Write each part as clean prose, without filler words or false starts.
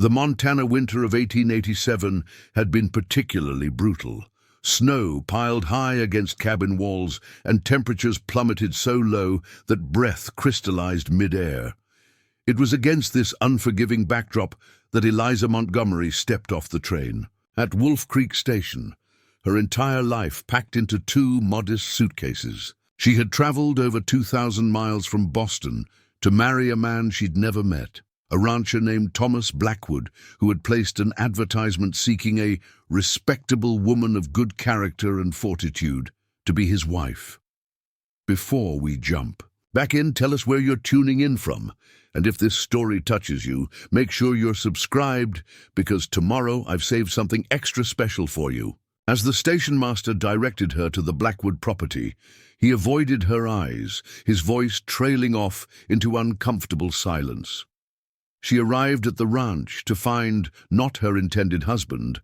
The Montana winter of 1887 had been particularly brutal. Snow piled high against cabin walls, and temperatures plummeted so low that breath crystallized mid-air. It was against this unforgiving backdrop that Eliza Montgomery stepped off the train. At Wolf Creek Station, her entire life packed into 2 modest suitcases. She had traveled over 2,000 miles from Boston to marry a man she'd never met, a rancher named Thomas Blackwood, who had placed an advertisement seeking a respectable woman of good character and fortitude to be his wife. Before we jump back in, tell us where you're tuning in from, and if this story touches you, make sure you're subscribed, because tomorrow I've saved something extra special for you. As the station master directed her to the Blackwood property, he avoided her eyes, his voice trailing off into uncomfortable silence. She arrived at the ranch to find not her intended husband,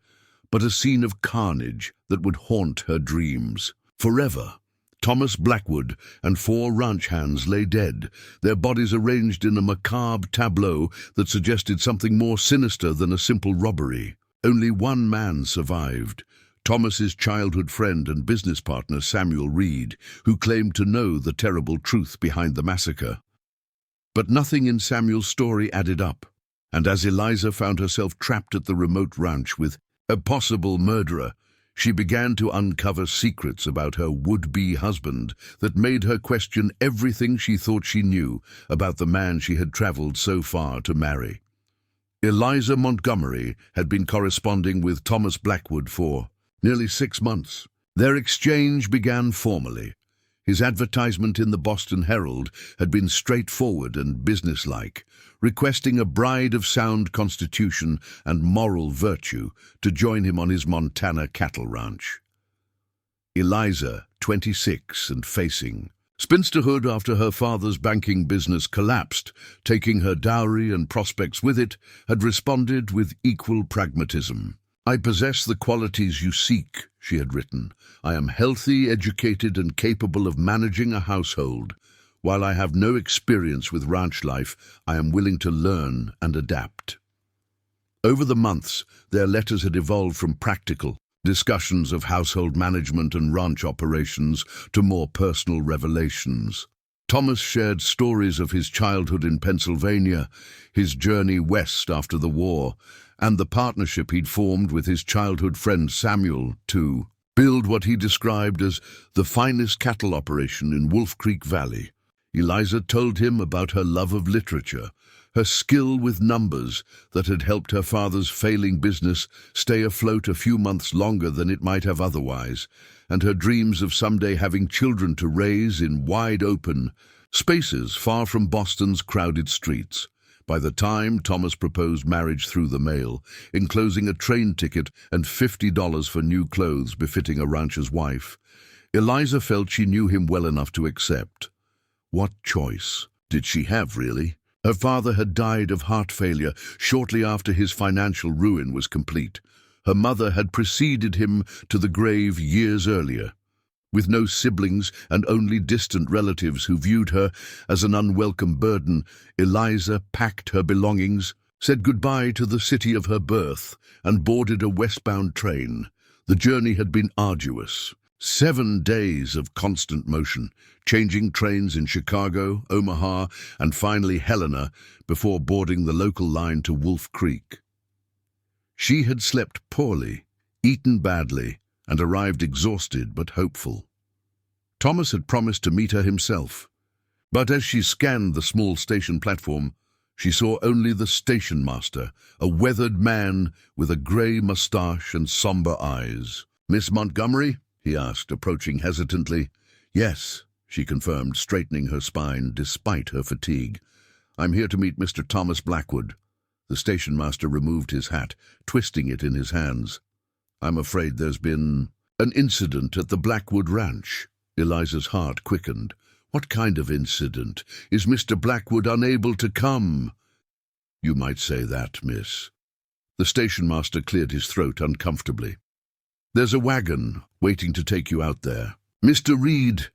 but a scene of carnage that would haunt her dreams forever. Thomas Blackwood and 4 ranch hands lay dead, their bodies arranged in a macabre tableau that suggested something more sinister than a simple robbery. Only one man survived, Thomas's childhood friend and business partner Samuel Reed, who claimed to know the terrible truth behind the massacre. But nothing in Samuel's story added up, and as Eliza found herself trapped at the remote ranch with a possible murderer, she began to uncover secrets about her would-be husband that made her question everything she thought she knew about the man she had traveled so far to marry. Eliza Montgomery had been corresponding with Thomas Blackwood for nearly 6 months. Their exchange began formally. His advertisement in the Boston Herald had been straightforward and businesslike, requesting a bride of sound constitution and moral virtue to join him on his Montana cattle ranch. Eliza, 26 and facing spinsterhood after her father's banking business collapsed, taking her dowry and prospects with it, had responded with equal pragmatism. "I possess the qualities you seek," she had written. "I am healthy, educated, and capable of managing a household. While I have no experience with ranch life, I am willing to learn and adapt." Over the months, their letters had evolved from practical discussions of household management and ranch operations to more personal revelations. Thomas shared stories of his childhood in Pennsylvania, his journey west after the war, and the partnership he'd formed with his childhood friend Samuel to build what he described as the finest cattle operation in Wolf Creek Valley. Eliza told him about her love of literature, her skill with numbers that had helped her father's failing business stay afloat a few months longer than it might have otherwise, and her dreams of someday having children to raise in wide-open spaces far from Boston's crowded streets. By the time Thomas proposed marriage through the mail, enclosing a train ticket and $50 for new clothes befitting a rancher's wife, Eliza felt she knew him well enough to accept. What choice did she have, really? Her father had died of heart failure shortly after his financial ruin was complete. Her mother had preceded him to the grave years earlier. With no siblings and only distant relatives who viewed her as an unwelcome burden, Eliza packed her belongings, said goodbye to the city of her birth, and boarded a westbound train. The journey had been arduous. 7 days of constant motion, changing trains in Chicago, Omaha, and finally Helena before boarding the local line to Wolf Creek. She had slept poorly, eaten badly, and arrived exhausted but hopeful. Thomas had promised to meet her himself, but as she scanned the small station platform, she saw only the station master, a weathered man with a grey moustache and somber eyes. "Miss Montgomery?" he asked, approaching hesitantly. "Yes," she confirmed, straightening her spine despite her fatigue. "I'm here to meet Mr. Thomas Blackwood." The station master removed his hat, twisting it in his hands. "I'm afraid there's been an incident at the Blackwood Ranch." Eliza's heart quickened. "What kind of incident? Is Mr. Blackwood unable to come?" "You might say that, miss." The station master cleared his throat uncomfortably. "There's a wagon waiting to take you out there. Mr. Reed,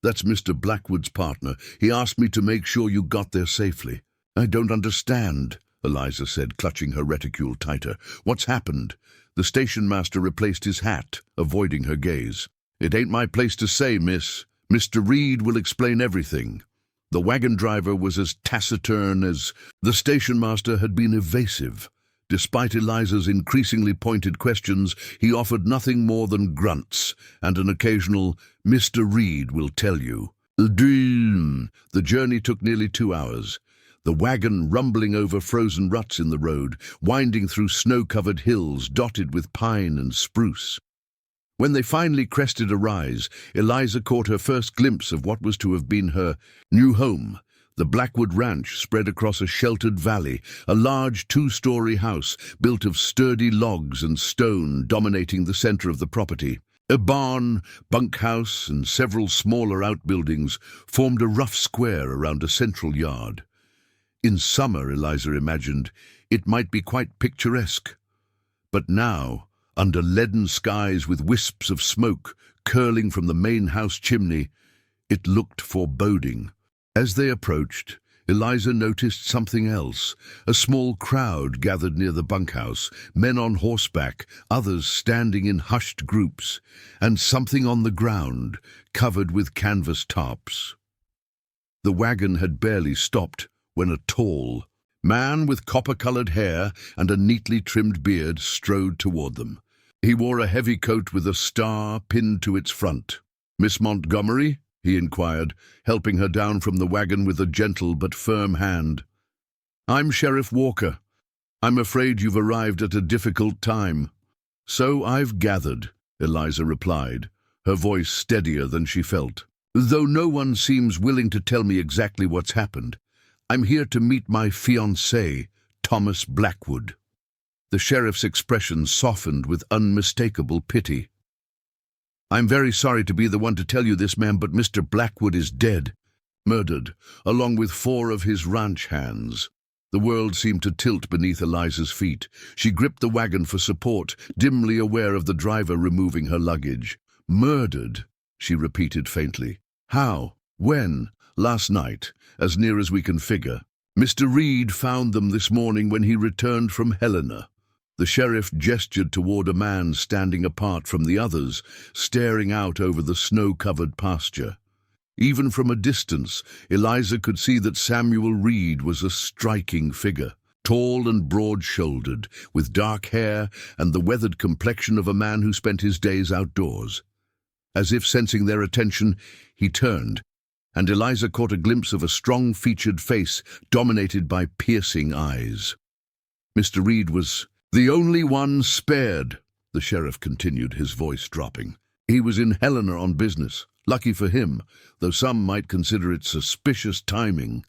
that's Mr. Blackwood's partner. He asked me to make sure you got there safely." "I don't understand," Eliza said, clutching her reticule tighter. "What's happened?" The station master replaced his hat, avoiding her gaze. "It ain't my place to say, miss. Mr. Reed will explain everything." The wagon driver was as taciturn as the station master had been evasive. Despite Eliza's increasingly pointed questions, he offered nothing more than grunts and an occasional, "Mr. Reed will tell you." The journey took nearly 2 hours. The wagon rumbling over frozen ruts in the road, winding through snow-covered hills dotted with pine and spruce. When they finally crested a rise, Eliza caught her first glimpse of what was to have been her new home. The Blackwood Ranch spread across a sheltered valley, a large 2-story house built of sturdy logs and stone dominating the center of the property. A barn, bunkhouse, and several smaller outbuildings formed a rough square around a central yard. In summer, Eliza imagined, it might be quite picturesque. But now, under leaden skies with wisps of smoke curling from the main house chimney, it looked foreboding. As they approached, Eliza noticed something else. A small crowd gathered near the bunkhouse, men on horseback, others standing in hushed groups, and something on the ground, covered with canvas tops. The wagon had barely stopped when a tall man with copper-colored hair and a neatly trimmed beard strode toward them. He wore a heavy coat with a star pinned to its front. "Miss Montgomery?" he inquired, helping her down from the wagon with a gentle but firm hand. "I'm Sheriff Walker. I'm afraid you've arrived at a difficult time." "So I've gathered," Eliza replied, her voice steadier than she felt. "Though no one seems willing to tell me exactly what's happened, I'm here to meet my fiancé, Thomas Blackwood." The sheriff's expression softened with unmistakable pity. "I'm very sorry to be the one to tell you this, ma'am, but Mr. Blackwood is dead, murdered, along with 4 of his ranch hands." The world seemed to tilt beneath Eliza's feet. She gripped the wagon for support, dimly aware of the driver removing her luggage. "Murdered," she repeated faintly. "How? When?" "Last night, as near as we can figure. Mr. Reed found them this morning when he returned from Helena." The sheriff gestured toward a man standing apart from the others, staring out over the snow-covered pasture. Even from a distance, Eliza could see that Samuel Reed was a striking figure, tall and broad-shouldered, with dark hair and the weathered complexion of a man who spent his days outdoors. As if sensing their attention, he turned, and Eliza caught a glimpse of a strong-featured face dominated by piercing eyes. Mr. Reed was the only one spared, the sheriff continued, his voice dropping. "He was in Helena on business. Lucky for him, though some might consider it suspicious timing."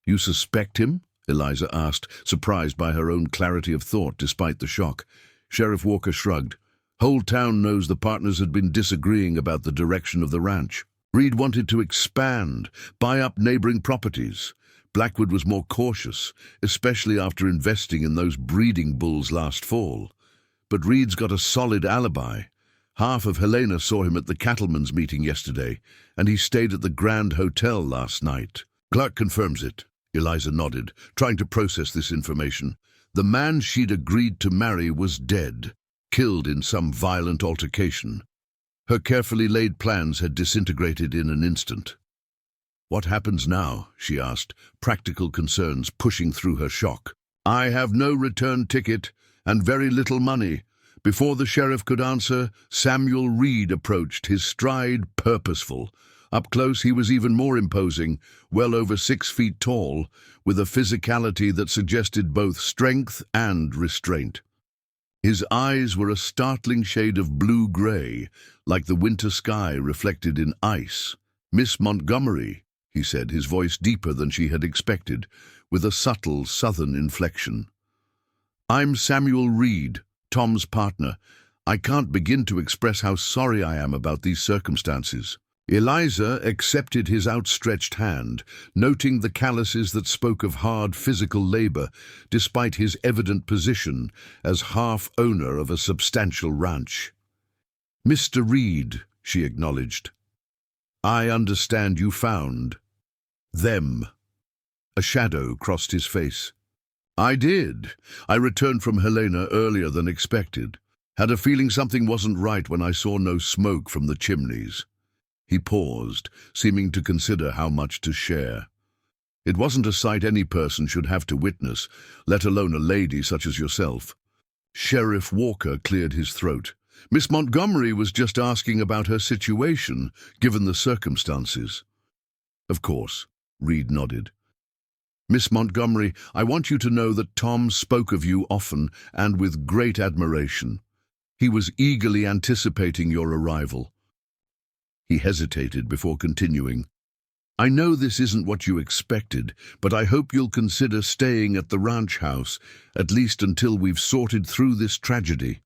"You suspect him?" Eliza asked, surprised by her own clarity of thought despite the shock. Sheriff Walker shrugged. "Whole town knows the partners had been disagreeing about the direction of the ranch. Reed wanted to expand, buy up neighboring properties. Blackwood was more cautious, especially after investing in those breeding bulls last fall. But Reed's got a solid alibi. Half of Helena saw him at the cattlemen's meeting yesterday, and he stayed at the Grand Hotel last night." "Clark confirms it," Eliza nodded, trying to process this information. "The man she'd agreed to marry was dead, killed in some violent altercation. Her carefully laid plans had disintegrated in an instant." "What happens now?" she asked, practical concerns pushing through her shock. "I have no return ticket and very little money." Before the sheriff could answer, Samuel Reed approached, his stride purposeful. Up close he was even more imposing, well over 6 feet tall, with a physicality that suggested both strength and restraint. His eyes were a startling shade of blue-gray, like the winter sky reflected in ice. "Miss Montgomery," he said, his voice deeper than she had expected, with a subtle southern inflection. "I'm Samuel Reed, Tom's partner. I can't begin to express how sorry I am about these circumstances." Eliza accepted his outstretched hand, noting the calluses that spoke of hard physical labor, despite his evident position as half-owner of a substantial ranch. "Mr. Reed," she acknowledged, "I understand you found them." A shadow crossed his face. I did. I returned from Helena earlier than expected. Had a feeling something wasn't right when I saw no smoke from the chimneys. He paused, seeming to consider how much to share. It wasn't a sight any person should have to witness, let alone a lady such as yourself. Sheriff Walker cleared his throat. Miss Montgomery was just asking about her situation, given the circumstances. Of course, Reed nodded. Miss Montgomery, I want you to know that Tom spoke of you often and with great admiration. He was eagerly anticipating your arrival. He hesitated before continuing. I know this isn't what you expected, but I hope you'll consider staying at the ranch house, at least until we've sorted through this tragedy.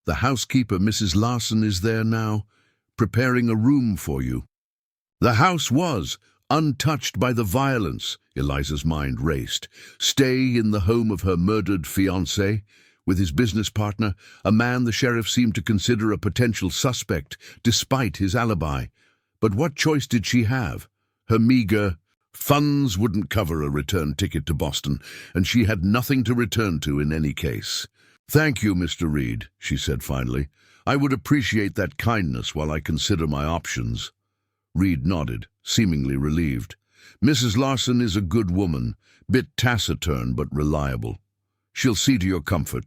The housekeeper, Mrs. Larson, is there now, preparing a room for you. The house was untouched by the violence. Eliza's mind raced. Stay in the home of her murdered fiancé, with his business partner, a man the sheriff seemed to consider a potential suspect, despite his alibi. But what choice did she have? Her meager funds wouldn't cover a return ticket to Boston, and she had nothing to return to in any case. Thank you, Mr. Reed, she said finally. I would appreciate that kindness while I consider my options. Reed nodded, seemingly relieved. Mrs. Larson is a good woman, bit taciturn but reliable. She'll see to your comfort.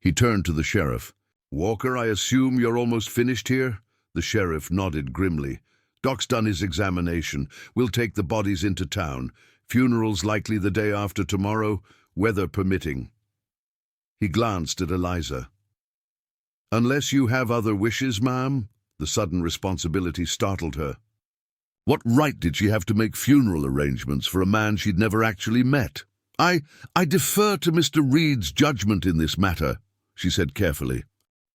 He turned to the sheriff. Walker, I assume you're almost finished here? The sheriff nodded grimly. Doc's done his examination. We'll take the bodies into town. Funeral's likely the day after tomorrow, weather permitting. He glanced at Eliza. Unless you have other wishes, ma'am? The sudden responsibility startled her. What right did she have to make funeral arrangements for a man she'd never actually met? I defer to Mr. Reed's judgment in this matter, she said carefully.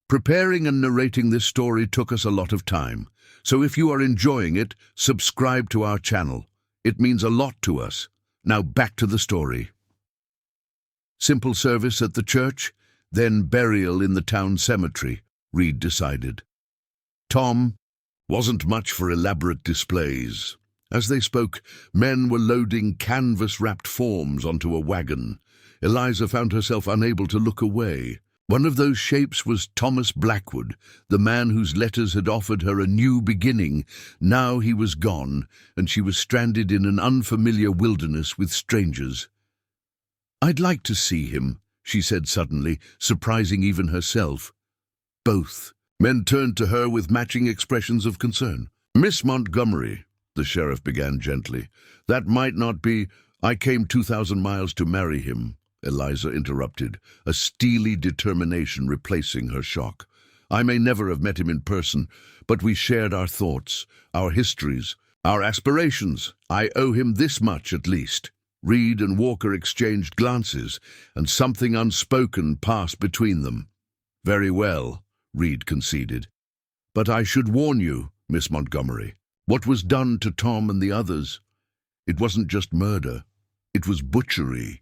Preparing and narrating this story took us a lot of time, so if you are enjoying it, subscribe to our channel. It means a lot to us. Now back to the story. Simple service at the church, then burial in the town cemetery, Reed decided. Tom wasn't much for elaborate displays. As they spoke, men were loading canvas-wrapped forms onto a wagon. Eliza found herself unable to look away. One of those shapes was Thomas Blackwood, the man whose letters had offered her a new beginning. Now he was gone, and she was stranded in an unfamiliar wilderness with strangers. I'd like to see him, she said suddenly, surprising even herself. Both. Men turned to her with matching expressions of concern. Miss Montgomery, the sheriff began gently. That might not be. I came 2,000 miles to marry him, Eliza interrupted, a steely determination replacing her shock. I may never have met him in person, but we shared our thoughts, our histories, our aspirations. I owe him this much at least. Reed and Walker exchanged glances, and something unspoken passed between them. Very well, Reed conceded. But I should warn you, Miss Montgomery, what was done to Tom and the others, it wasn't just murder, it was butchery.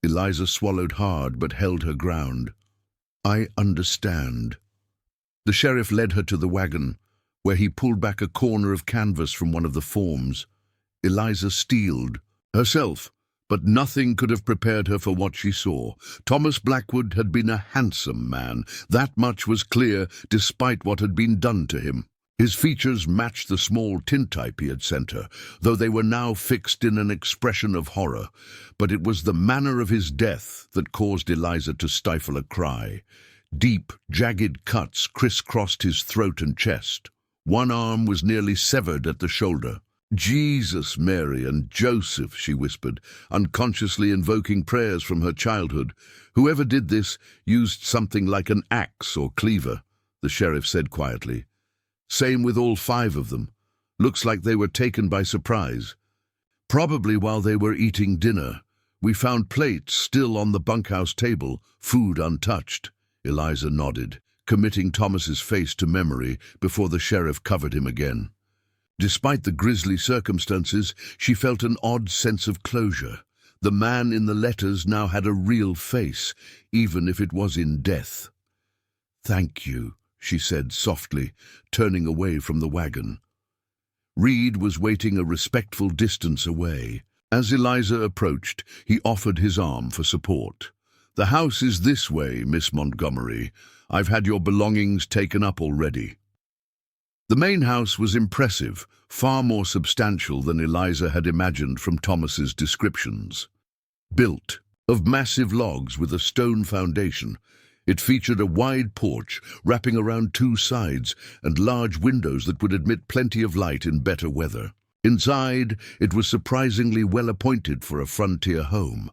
Eliza swallowed hard but held her ground. I understand. The sheriff led her to the wagon, where he pulled back a corner of canvas from one of the forms. Eliza steeled herself, but nothing could have prepared her for what she saw. Thomas Blackwood had been a handsome man. That much was clear, despite what had been done to him. His features matched the small tintype he had sent her, though they were now fixed in an expression of horror. But it was the manner of his death that caused Eliza to stifle a cry. Deep, jagged cuts crisscrossed his throat and chest. One arm was nearly severed at the shoulder. Jesus, Mary, and Joseph, she whispered, unconsciously invoking prayers from her childhood. Whoever did this used something like an axe or cleaver, the sheriff said quietly. Same with all 5 of them. Looks like they were taken by surprise. Probably while they were eating dinner. We found plates still on the bunkhouse table, food untouched. Eliza nodded, committing Thomas's face to memory before the sheriff covered him again. Despite the grisly circumstances, she felt an odd sense of closure. The man in the letters now had a real face, even if it was in death. Thank you, she said softly, turning away from the wagon. Reed was waiting a respectful distance away. As Eliza approached, he offered his arm for support. "The house is this way, Miss Montgomery. I've had your belongings taken up already." The main house was impressive, far more substantial than Eliza had imagined from Thomas's descriptions. Built of massive logs with a stone foundation, it featured a wide porch wrapping around two sides and large windows that would admit plenty of light in better weather. Inside, it was surprisingly well appointed for a frontier home.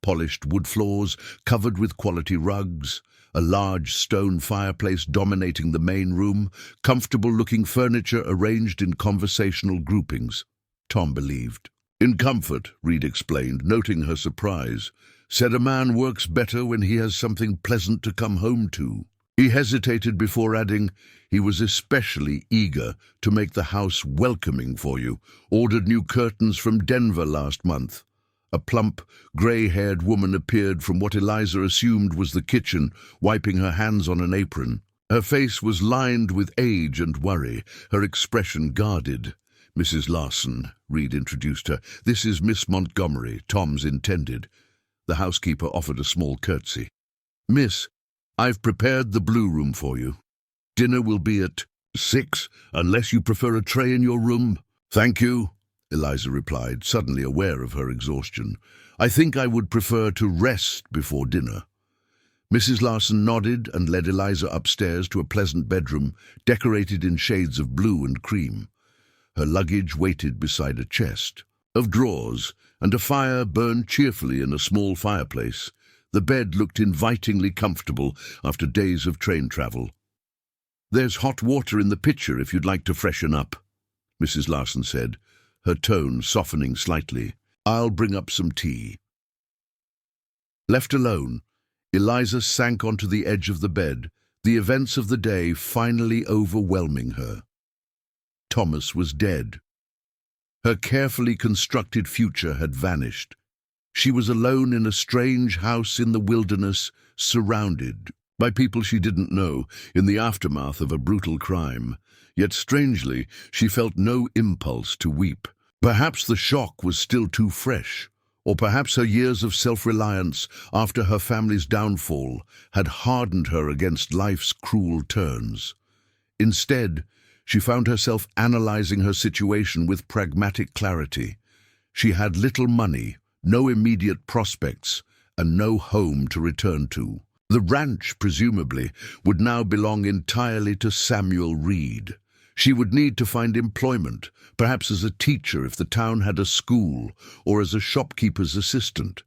Polished wood floors covered with quality rugs, a large stone fireplace dominating the main room, comfortable-looking furniture arranged in conversational groupings. Tom believed. "In comfort," Reed explained, noting her surprise. "Said a man works better when he has something pleasant to come home to." He hesitated before adding, "He was especially eager to make the house welcoming for you. Ordered new curtains from Denver last month." A plump, grey-haired woman appeared from what Eliza assumed was the kitchen, wiping her hands on an apron. Her face was lined with age and worry, her expression guarded. "Mrs. Larson," Reed introduced her. "This is Miss Montgomery, Tom's intended." The housekeeper offered a small curtsy. "Miss, I've prepared the blue room for you. Dinner will be at 6, unless you prefer a tray in your room." "Thank you," Eliza replied, suddenly aware of her exhaustion. "I think I would prefer to rest before dinner." Mrs. Larson nodded and led Eliza upstairs to a pleasant bedroom decorated in shades of blue and cream. Her luggage waited beside a chest of drawers, and a fire burned cheerfully in a small fireplace. The bed looked invitingly comfortable after days of train travel. "There's hot water in the pitcher if you'd like to freshen up," Mrs. Larson said, her tone softening slightly. "I'll bring up some tea." Left alone, Eliza sank onto the edge of the bed, the events of the day finally overwhelming her. Thomas was dead. Her carefully constructed future had vanished. She was alone in a strange house in the wilderness, surrounded by people she didn't know, in the aftermath of a brutal crime. Yet strangely, she felt no impulse to weep. Perhaps the shock was still too fresh, or perhaps her years of self-reliance after her family's downfall had hardened her against life's cruel turns. Instead, she found herself analyzing her situation with pragmatic clarity. She had little money, no immediate prospects, and no home to return to. The ranch, presumably, would now belong entirely to Samuel Reed. She would need to find employment, perhaps as a teacher if the town had a school, or as a shopkeeper's assistant.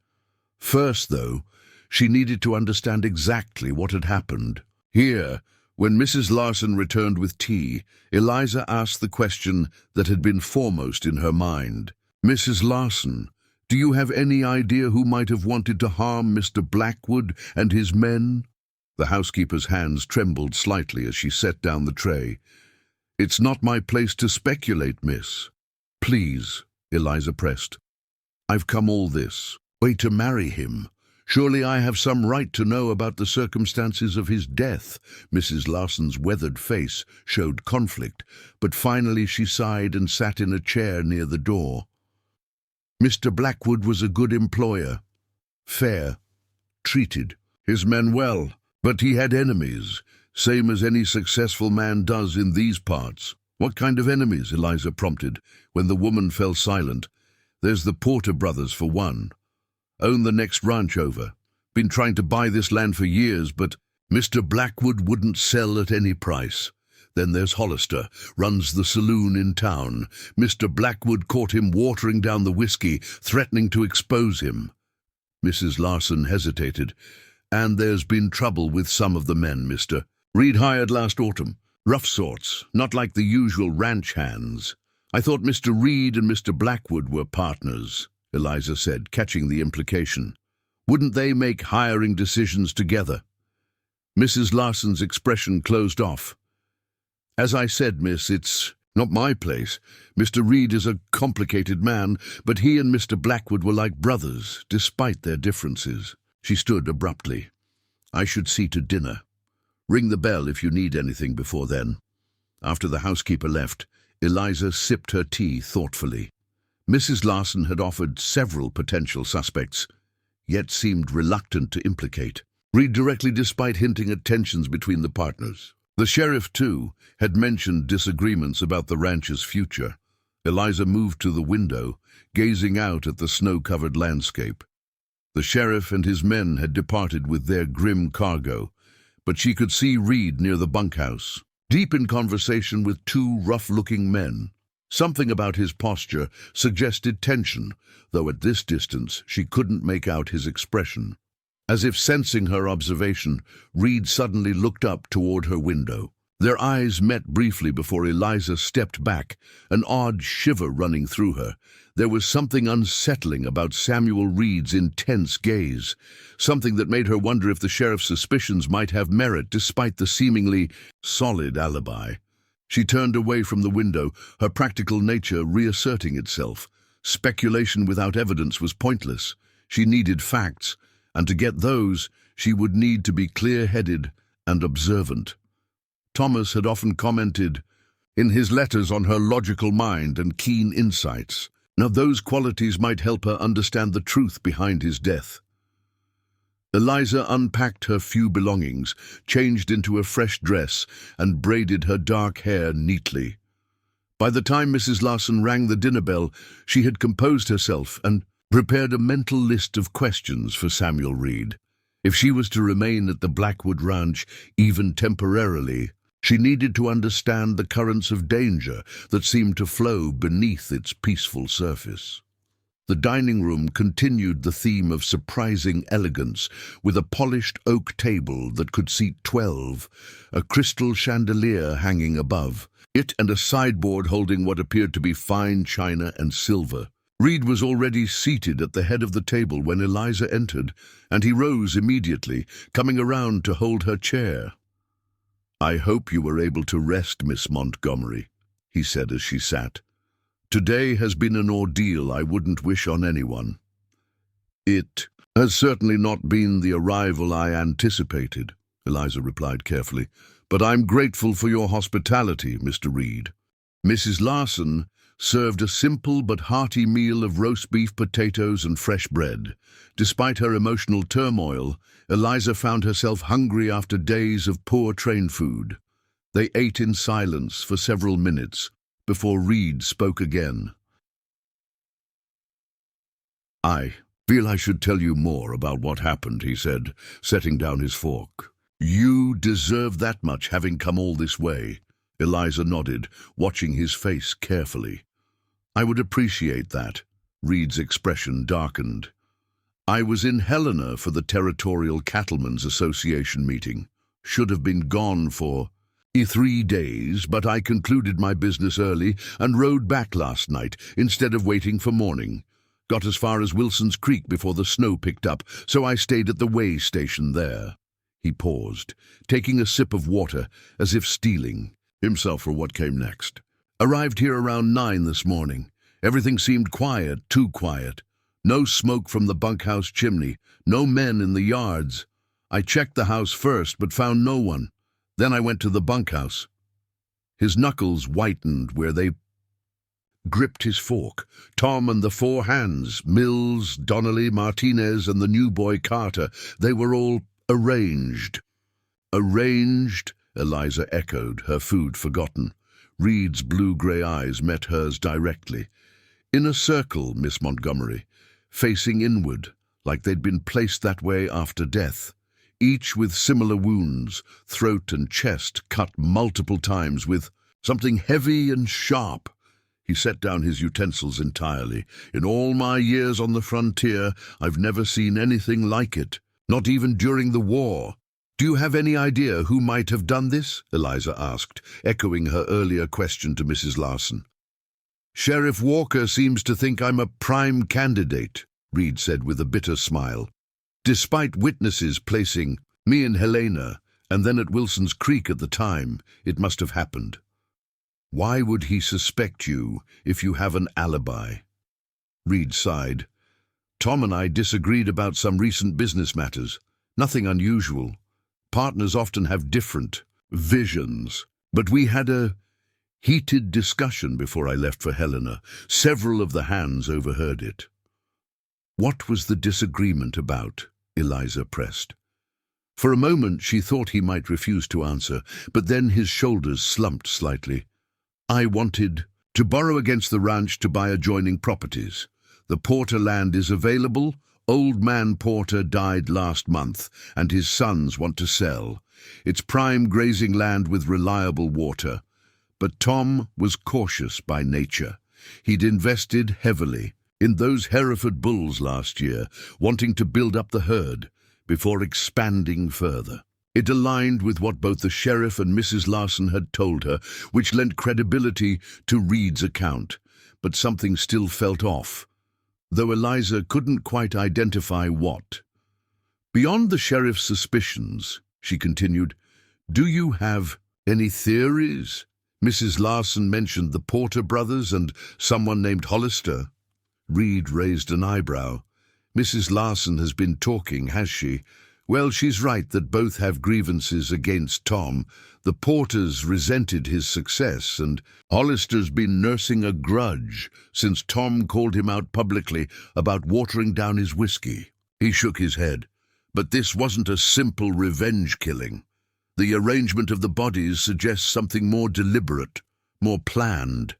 First, though, she needed to understand exactly what had happened. Here, when Mrs. Larson returned with tea, Eliza asked the question that had been foremost in her mind. "Mrs. Larson, do you have any idea who might have wanted to harm Mr. Blackwood and his men?" The housekeeper's hands trembled slightly as she set down the tray. "It's not my place to speculate, miss." "Please," Eliza pressed. "I've come all this way to marry him. Surely I have some right to know about the circumstances of his death." Mrs. Larson's weathered face showed conflict, but finally she sighed and sat in a chair near the door. "Mr. Blackwood was a good employer, fair, treated his men well, but he had enemies, same as any successful man does in these parts." "What kind of enemies?" Eliza prompted, when the woman fell silent. "There's the Porter brothers, for one. Own the next ranch over. Been trying to buy this land for years, but Mr. Blackwood wouldn't sell at any price. Then there's Hollister, runs the saloon in town. Mr. Blackwood caught him watering down the whiskey, threatening to expose him." Mrs. Larson hesitated. "And there's been trouble with some of the men, Mr. Reed hired last autumn. Rough sorts, not like the usual ranch hands." "I thought Mr. Reed and Mr. Blackwood were partners," Eliza said, catching the implication. "Wouldn't they make hiring decisions together?" Mrs. Larson's expression closed off. "As I said, miss, it's not my place. Mr. Reed is a complicated man, but he and Mr. Blackwood were like brothers, despite their differences." She stood abruptly. "I should see to dinner. Ring the bell if you need anything before then." After the housekeeper left, Eliza sipped her tea thoughtfully. Mrs. Larson had offered several potential suspects, yet seemed reluctant to implicate Reed directly despite hinting at tensions between the partners. The sheriff, too, had mentioned disagreements about the ranch's future. Eliza moved to the window, gazing out at the snow-covered landscape. The sheriff and his men had departed with their grim cargo, but she could see Reed near the bunkhouse, deep in conversation with two rough-looking men. Something about his posture suggested tension, though at this distance she couldn't make out his expression. As if sensing her observation, Reed suddenly looked up toward her window. Their eyes met briefly before Eliza stepped back, an odd shiver running through her. There was something unsettling about Samuel Reed's intense gaze, something that made her wonder if the sheriff's suspicions might have merit despite the seemingly solid alibi. She turned away from the window, her practical nature reasserting itself. Speculation without evidence was pointless. She needed facts, and to get those, she would need to be clear-headed and observant. Thomas had often commented in his letters on her logical mind and keen insights. Now those qualities might help her understand the truth behind his death. Eliza unpacked her few belongings, changed into a fresh dress, and braided her dark hair neatly. By the time Mrs. Larson rang the dinner bell, she had composed herself and prepared a mental list of questions for Samuel Reed. If she was to remain at the Blackwood Ranch, even temporarily, she needed to understand the currents of danger that seemed to flow beneath its peaceful surface. The dining room continued the theme of surprising elegance, with a polished oak table that could seat 12, a crystal chandelier hanging above it, and a sideboard holding what appeared to be fine china and silver. Reed was already seated at the head of the table when Eliza entered, and he rose immediately, coming around to hold her chair. "I hope you were able to rest, Miss Montgomery," he said as she sat. "Today has been an ordeal I wouldn't wish on anyone." "It has certainly not been the arrival I anticipated," Eliza replied carefully, "but I'm grateful for your hospitality, Mr. Reed." Mrs. Larson served a simple but hearty meal of roast beef, potatoes, and fresh bread. Despite her emotional turmoil, Eliza found herself hungry after days of poor train food. They ate in silence for several minutes before Reed spoke again. "I feel I should tell you more about what happened," he said, setting down his fork. "You deserve that much, having come all this way." Eliza nodded, watching his face carefully. "I would appreciate that." Reed's expression darkened. "I was in Helena for the Territorial Cattlemen's Association meeting. Should have been gone for 3 days, but I concluded my business early and rode back last night instead of waiting for morning. Got as far as Wilson's Creek before the snow picked up, so I stayed at the way station there." He paused, taking a sip of water as if steeling himself for what came next. "Arrived here around 9 this morning. Everything seemed quiet, too quiet. No smoke from the bunkhouse chimney, no men in the yards. I checked the house first, but found no one. Then I went to the bunkhouse." His knuckles whitened where they gripped his fork. Tom and the 4 hands, Mills, Donnelly, Martinez, and the new boy Carter, they were all arranged. "Arranged?" Eliza echoed, her food forgotten. Reed's blue-gray eyes met hers directly. "In a circle, Miss Montgomery, facing inward, like they'd been placed that way after death, each with similar wounds, throat and chest cut multiple times with something heavy and sharp." He set down his utensils entirely. "In all my years on the frontier, I've never seen anything like it, not even during the war." "Do you have any idea who might have done this?" Eliza asked, echoing her earlier question to Mrs. Larson. "Sheriff Walker seems to think I'm a prime candidate," Reed said with a bitter smile. "Despite witnesses placing me and Helena, and then at Wilson's Creek at the time, it must have happened." "Why would he suspect you if you have an alibi?" Reed sighed. "Tom and I disagreed about some recent business matters. Nothing unusual. Partners often have different visions, but we had a..." heated discussion before I left for Helena. Several of the hands overheard it. What was the disagreement about? Eliza pressed. For a moment she thought he might refuse to answer, but then his shoulders slumped slightly. I wanted to borrow against the ranch to buy adjoining properties. The Porter land is available. Old man Porter died last month, and his sons want to sell. It's prime grazing land with reliable water. But Tom was cautious by nature. He'd invested heavily in those Hereford bulls last year, wanting to build up the herd before expanding further. It aligned with what both the sheriff and Mrs. Larson had told her, which lent credibility to Reed's account. But something still felt off, though Eliza couldn't quite identify what. Beyond the sheriff's suspicions, she continued, do you have any theories? Mrs. Larson mentioned the Porter brothers and someone named Hollister. Reed raised an eyebrow. Mrs. Larson has been talking, has she? Well, she's right that both have grievances against Tom. The Porters resented his success, and Hollister's been nursing a grudge since Tom called him out publicly about watering down his whiskey. He shook his head. But this wasn't a simple revenge killing. The arrangement of the bodies suggests something more deliberate, more planned.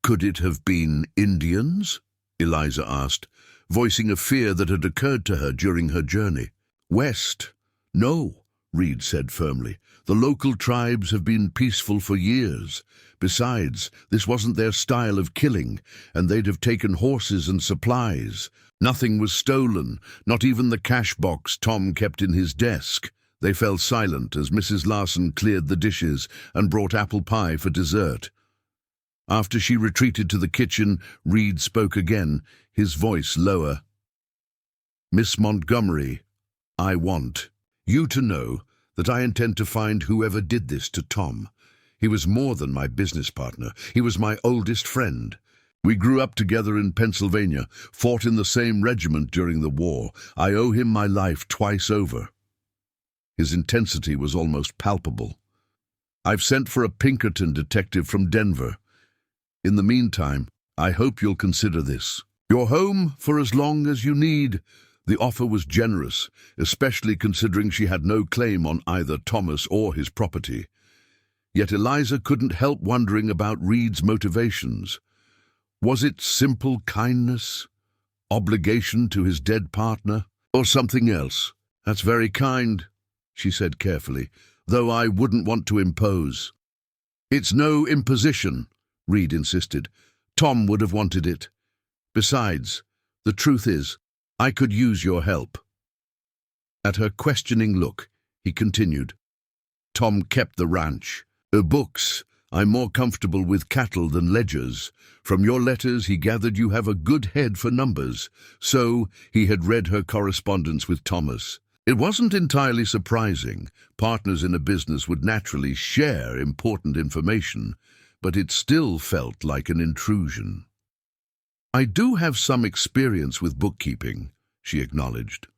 Could it have been Indians? Eliza asked, voicing a fear that had occurred to her during her journey. West? No, Reed said firmly. The local tribes have been peaceful for years. Besides, this wasn't their style of killing, and they'd have taken horses and supplies. Nothing was stolen, not even the cash box Tom kept in his desk. They fell silent as Mrs. Larson cleared the dishes and brought apple pie for dessert. After she retreated to the kitchen, Reed spoke again, his voice lower. Miss Montgomery, I want you to know that I intend to find whoever did this to Tom. He was more than my business partner. He was my oldest friend. We grew up together in Pennsylvania, fought in the same regiment during the war. I owe him my life twice over. His intensity was almost palpable. I've sent for a Pinkerton detective from Denver. In the meantime, I hope you'll consider this. Your home for as long as you need. The offer was generous, especially considering she had no claim on either Thomas or his property. Yet Eliza couldn't help wondering about Reed's motivations. Was it simple kindness, obligation to his dead partner, or something else? That's very kind, she said carefully, though I wouldn't want to impose. It's no imposition, Reed insisted. Tom would have wanted it. Besides, the truth is, I could use your help. At her questioning look, he continued. Tom kept the ranch. Books. I'm more comfortable with cattle than ledgers. From your letters he gathered you have a good head for numbers. So he had read her correspondence with Thomas. It wasn't entirely surprising. Partners in a business would naturally share important information, but it still felt like an intrusion. I do have some experience with bookkeeping, she acknowledged.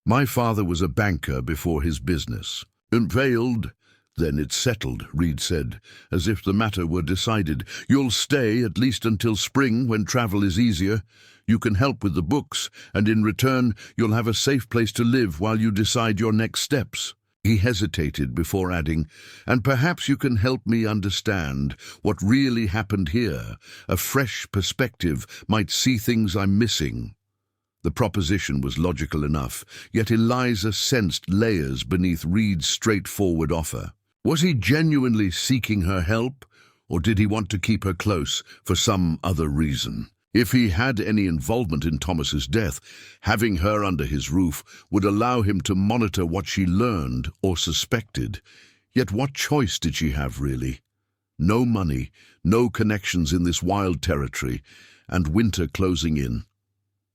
My father was a banker before his business. And failed. Then it's settled, Reed said, as if the matter were decided. You'll stay at least until spring when travel is easier. You can help with the books, and in return you'll have a safe place to live while you decide your next steps. He hesitated before adding, and perhaps you can help me understand what really happened here. A fresh perspective might see things I'm missing. The proposition was logical enough, yet Eliza sensed layers beneath Reed's straightforward offer. Was he genuinely seeking her help, or did he want to keep her close for some other reason? If he had any involvement in Thomas's death, having her under his roof would allow him to monitor what she learned or suspected. Yet what choice did she have, really? No money, no connections in this wild territory, and winter closing in.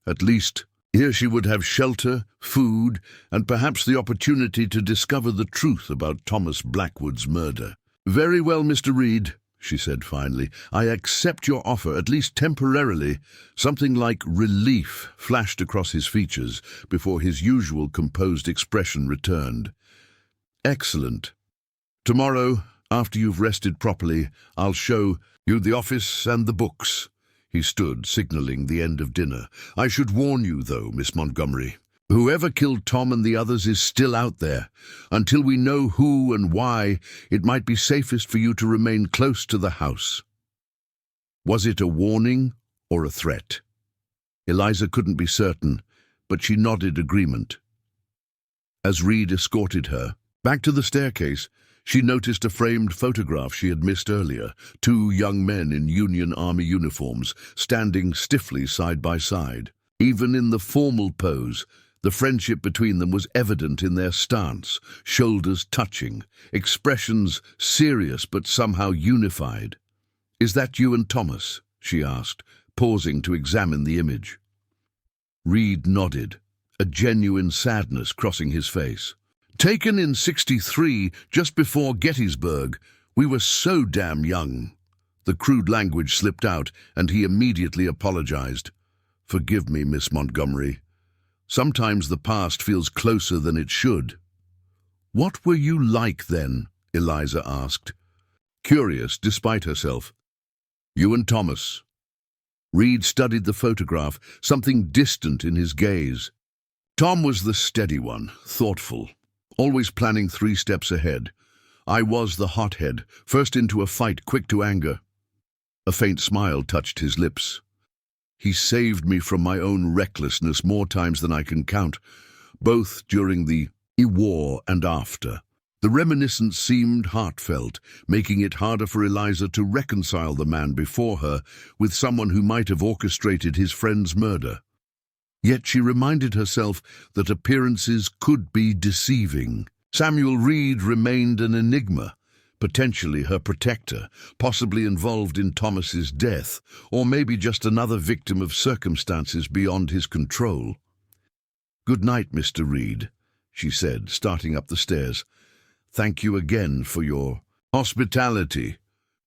At least, here she would have shelter, food, and perhaps the opportunity to discover the truth about Thomas Blackwood's murder. Very well, Mr. Reed, she said finally. I accept your offer, at least temporarily. Something like relief flashed across his features before his usual composed expression returned. Excellent. Tomorrow, After you've rested properly, I'll show you the office and the books." He stood, signaling the end of dinner. "I should warn you, though, Miss Montgomery. Whoever killed Tom and the others is still out there. Until we know who and why, it might be safest for you to remain close to the house." Was it a warning or a threat? Eliza couldn't be certain, but she nodded agreement. As Reed escorted her back to the staircase, she noticed a framed photograph she had missed earlier, two young men in Union Army uniforms, standing stiffly side by side. Even in the formal pose, the friendship between them was evident in their stance, shoulders touching, expressions serious but somehow unified. "Is that you and Thomas?" she asked, pausing to examine the image. Reed nodded, a genuine sadness crossing his face. "Taken in '63, just before Gettysburg. We were so damn young." The crude language slipped out, and he immediately apologized. "Forgive me, Miss Montgomery. Sometimes the past feels closer than it should." "What were you like then?" Eliza asked, curious despite herself. "You and Thomas." Reed studied the photograph, something distant in his gaze. Tom was the steady one, thoughtful, always planning 3 steps ahead. I was the hothead, first into a fight, quick to anger. A faint smile touched his lips. "He saved me from my own recklessness more times than I can count, both during the war and after." The reminiscence seemed heartfelt, making it harder for Eliza to reconcile the man before her with someone who might have orchestrated his friend's murder. Yet she reminded herself that appearances could be deceiving. Samuel Reed remained an enigma, potentially her protector, possibly involved in Thomas's death, or maybe just another victim of circumstances beyond his control. "Good night, Mr. Reed," she said, starting up the stairs. "Thank you again for your hospitality."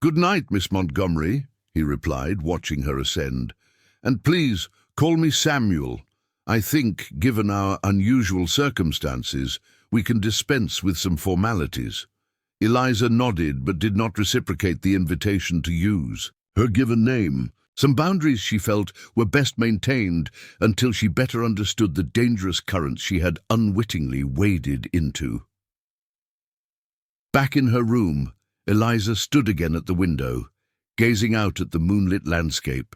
"Good night, Miss Montgomery," he replied, watching her ascend. "And please, call me Samuel. I think, given our unusual circumstances, we can dispense with some formalities." Eliza nodded but did not reciprocate the invitation to use her given name. Some boundaries, she felt, were best maintained until she better understood the dangerous currents she had unwittingly waded into. Back in her room, Eliza stood again at the window, gazing out at the moonlit landscape.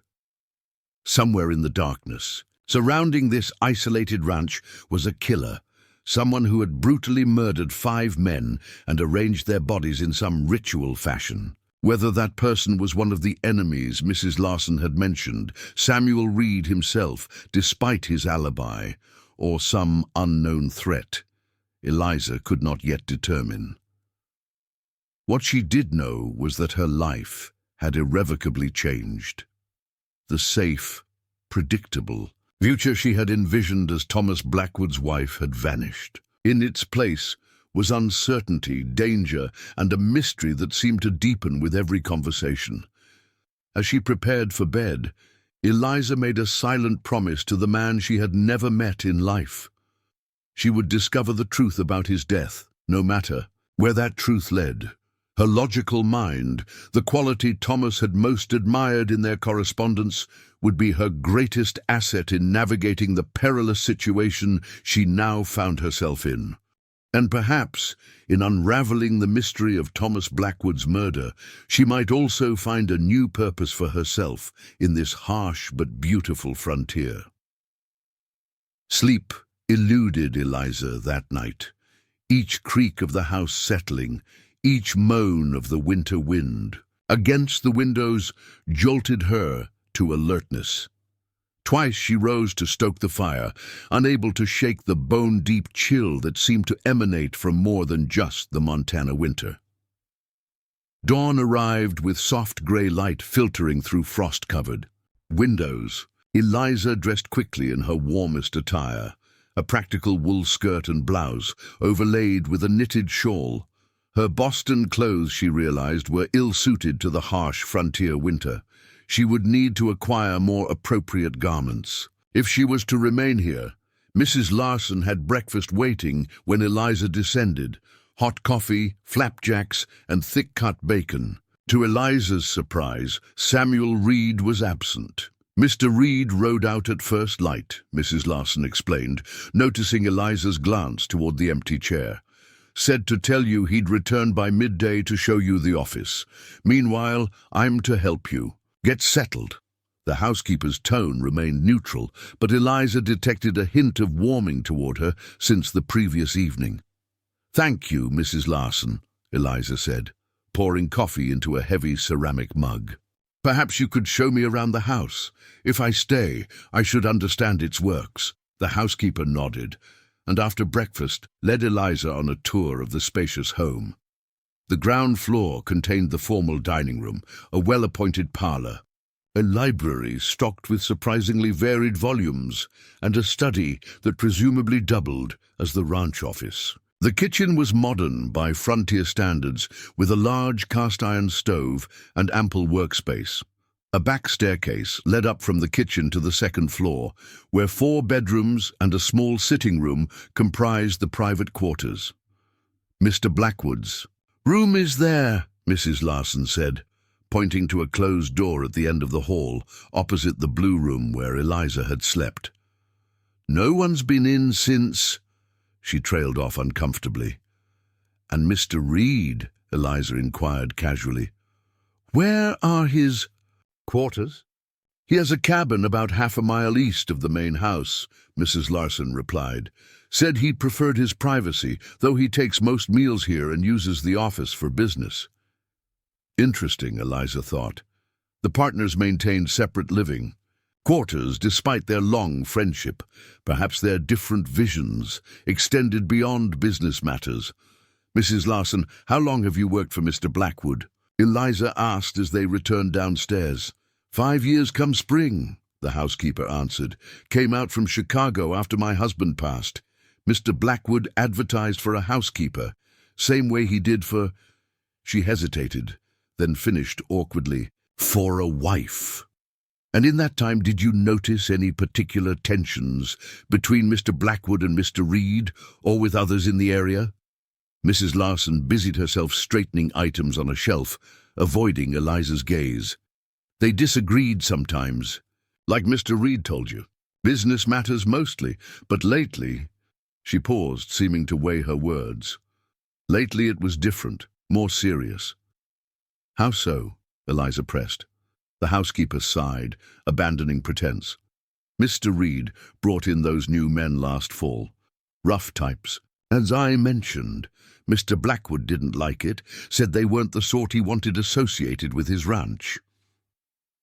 Somewhere in the darkness, surrounding this isolated ranch, was a killer, someone who had brutally murdered 5 men and arranged their bodies in some ritual fashion. Whether that person was one of the enemies Mrs. Larson had mentioned, Samuel Reed himself, despite his alibi, or some unknown threat, Eliza could not yet determine. What she did know was that her life had irrevocably changed. The safe, predictable future she had envisioned as Thomas Blackwood's wife had vanished. In its place was uncertainty, danger, and a mystery that seemed to deepen with every conversation. As she prepared for bed, Eliza made a silent promise to the man she had never met in life. She would discover the truth about his death, no matter where that truth led. Her logical mind, the quality Thomas had most admired in their correspondence, would be her greatest asset in navigating the perilous situation she now found herself in. And perhaps, in unraveling the mystery of Thomas Blackwood's murder, she might also find a new purpose for herself in this harsh but beautiful frontier. Sleep eluded Eliza that night, each creak of the house settling, each moan of the winter wind against the windows jolted her to alertness. Twice she rose to stoke the fire, unable to shake the bone-deep chill that seemed to emanate from more than just the Montana winter. Dawn arrived with soft gray light filtering through frost-covered windows. Eliza dressed quickly in her warmest attire, a practical wool skirt and blouse, overlaid with a knitted shawl. Her Boston clothes, she realized, were ill-suited to the harsh frontier winter. She would need to acquire more appropriate garments. If she was to remain here, Mrs. Larson had breakfast waiting when Eliza descended, hot coffee, flapjacks, and thick-cut bacon. To Eliza's surprise, Samuel Reed was absent. Mr. Reed rode out at first light, Mrs. Larson explained, noticing Eliza's glance toward the empty chair. Said to tell you he'd return by midday to show you the office. Meanwhile, I'm to help you. Get settled. The housekeeper's tone remained neutral, but Eliza detected a hint of warming toward her since the previous evening. Thank you, Mrs. Larson, Eliza said, pouring coffee into a heavy ceramic mug. Perhaps you could show me around the house. If I stay, I should understand its works. The housekeeper nodded, and after breakfast led Eliza on a tour of the spacious home. The ground floor contained the formal dining room, a well-appointed parlor, a library stocked with surprisingly varied volumes, and a study that presumably doubled as the ranch office. The kitchen was modern by frontier standards, with a large cast-iron stove and ample workspace. A back staircase led up from the kitchen to the second floor, where 4 bedrooms and a small sitting room comprised the private quarters. Mr. Blackwood's room is there, Mrs. Larson said, pointing to a closed door at the end of the hall, opposite the blue room where Eliza had slept. No one's been in since... She trailed off uncomfortably. And Mr. Reed, Eliza inquired casually. Where are his quarters? He has a cabin about half a mile east of the main house, Mrs. Larson replied. Said he preferred his privacy, though he takes most meals here and uses the office for business. Interesting, Eliza thought. The partners maintained separate living quarters despite their long friendship. Perhaps their different visions extended beyond business matters. Mrs. Larson, how long have you worked for Mr. Blackwood? Eliza asked as they returned downstairs. 5 years come spring, the housekeeper answered. Came out from Chicago after my husband passed. Mr. Blackwood advertised for a housekeeper, same way he did for... She hesitated, then finished awkwardly, for a wife. And in that time, did you notice any particular tensions between Mr. Blackwood and Mr. Reed, or with others in the area? Mrs. Larson busied herself straightening items on a shelf, avoiding Eliza's gaze. They disagreed sometimes. Like Mr. Reed told you. Business matters mostly, but lately... She paused, seeming to weigh her words. Lately it was different, more serious. How so? Eliza pressed. The housekeeper sighed, abandoning pretense. Mr. Reed brought in those new men last fall. Rough types. As I mentioned, Mr. Blackwood didn't like it, said they weren't the sort he wanted associated with his ranch.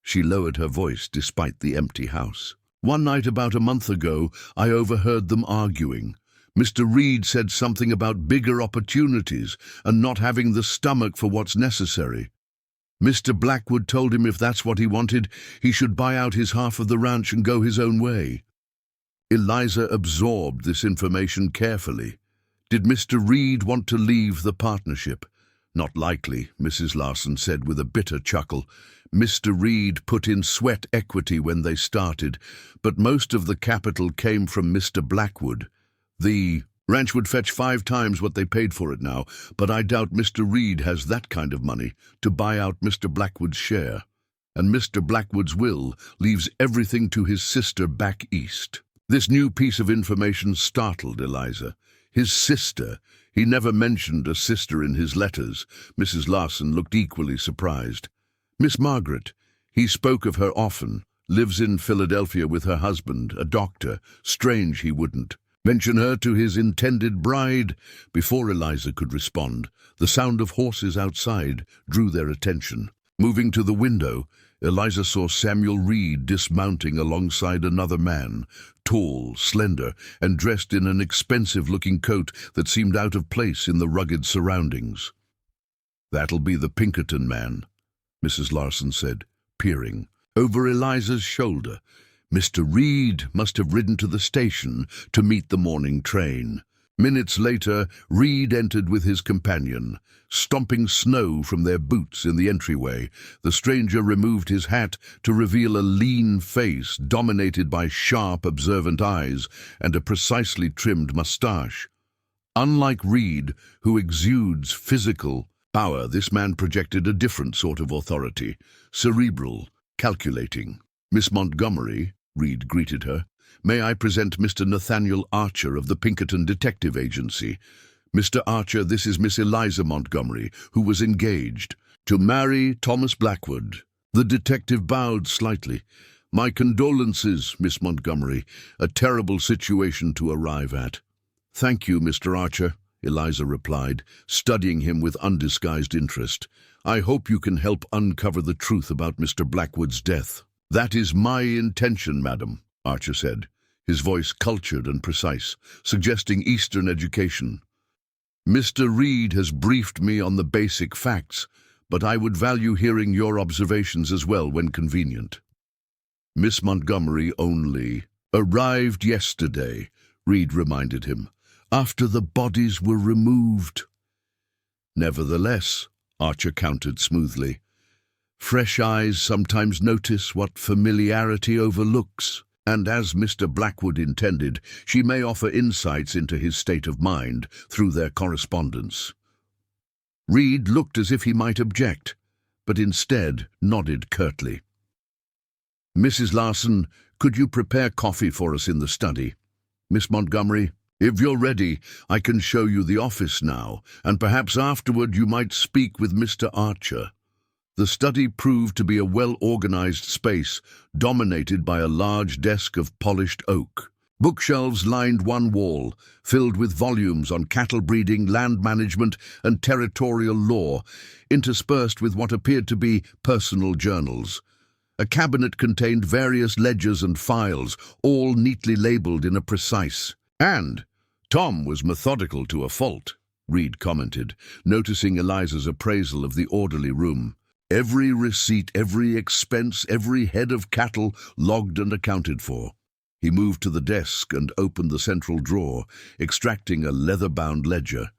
She lowered her voice despite the empty house. One night about a month ago, I overheard them arguing. Mr. Reed said something about bigger opportunities and not having the stomach for what's necessary. Mr. Blackwood told him if that's what he wanted, he should buy out his half of the ranch and go his own way. Eliza absorbed this information carefully. Did Mr. Reed want to leave the partnership? Not likely, Mrs. Larson said with a bitter chuckle. Mr. Reed put in sweat equity when they started, but most of the capital came from Mr. Blackwood. The ranch would fetch 5 times what they paid for it now, but I doubt Mr. Reed has that kind of money to buy out Mr. Blackwood's share. And Mr. Blackwood's will leaves everything to his sister back east. This new piece of information startled Eliza. His sister. He never mentioned a sister in his letters. Mrs. Larson looked equally surprised. Miss Margaret. He spoke of her often. Lives in Philadelphia with her husband, a doctor. Strange he wouldn't mention her to his intended bride. Before Eliza could respond, the sound of horses outside drew their attention. Moving to the window, Eliza saw Samuel Reed dismounting alongside another man, tall, slender, and dressed in an expensive-looking coat that seemed out of place in the rugged surroundings. That'll be the Pinkerton man, Mrs. Larson said, peering over Eliza's shoulder. Mr. Reed must have ridden to the station to meet the morning train. Minutes later, Reed entered with his companion. Stomping snow from their boots in the entryway, the stranger removed his hat to reveal a lean face dominated by sharp, observant eyes and a precisely trimmed mustache. Unlike Reed, who exudes physical power, this man projected a different sort of authority, cerebral, calculating. "Miss Montgomery," Reed greeted her, "may I present Mr. Nathaniel Archer of the Pinkerton Detective Agency. Mr. Archer, this is Miss Eliza Montgomery, who was engaged to marry Thomas Blackwood." The detective bowed slightly. "My condolences, Miss Montgomery. A terrible situation to arrive at." "Thank you, Mr. Archer," Eliza replied, studying him with undisguised interest. "I hope you can help uncover the truth about Mr. Blackwood's death." "That is my intention, madam," Archer said, his voice cultured and precise, suggesting Eastern education. "Mr. Reed has briefed me on the basic facts, but I would value hearing your observations as well when convenient." "Miss Montgomery only arrived yesterday," Reed reminded him, "after the bodies were removed." "Nevertheless," Archer countered smoothly, "fresh eyes sometimes notice what familiarity overlooks, and as Mr. Blackwood intended, she may offer insights into his state of mind through their correspondence." Reed looked as if he might object, but instead nodded curtly. "Mrs. Larson, could you prepare coffee for us in the study? Miss Montgomery, if you're ready, I can show you the office now, and perhaps afterward you might speak with Mr. Archer." The study proved to be a well-organized space, dominated by a large desk of polished oak. Bookshelves lined one wall, filled with volumes on cattle breeding, land management, and territorial law, interspersed with what appeared to be personal journals. A cabinet contained various ledgers and files, all neatly labeled in a precise. "And Tom was methodical to a fault," Reed commented, noticing Eliza's appraisal of the orderly room. "Every receipt, every expense, every head of cattle logged and accounted for." He moved to the desk and opened the central drawer, extracting a leather-bound ledger.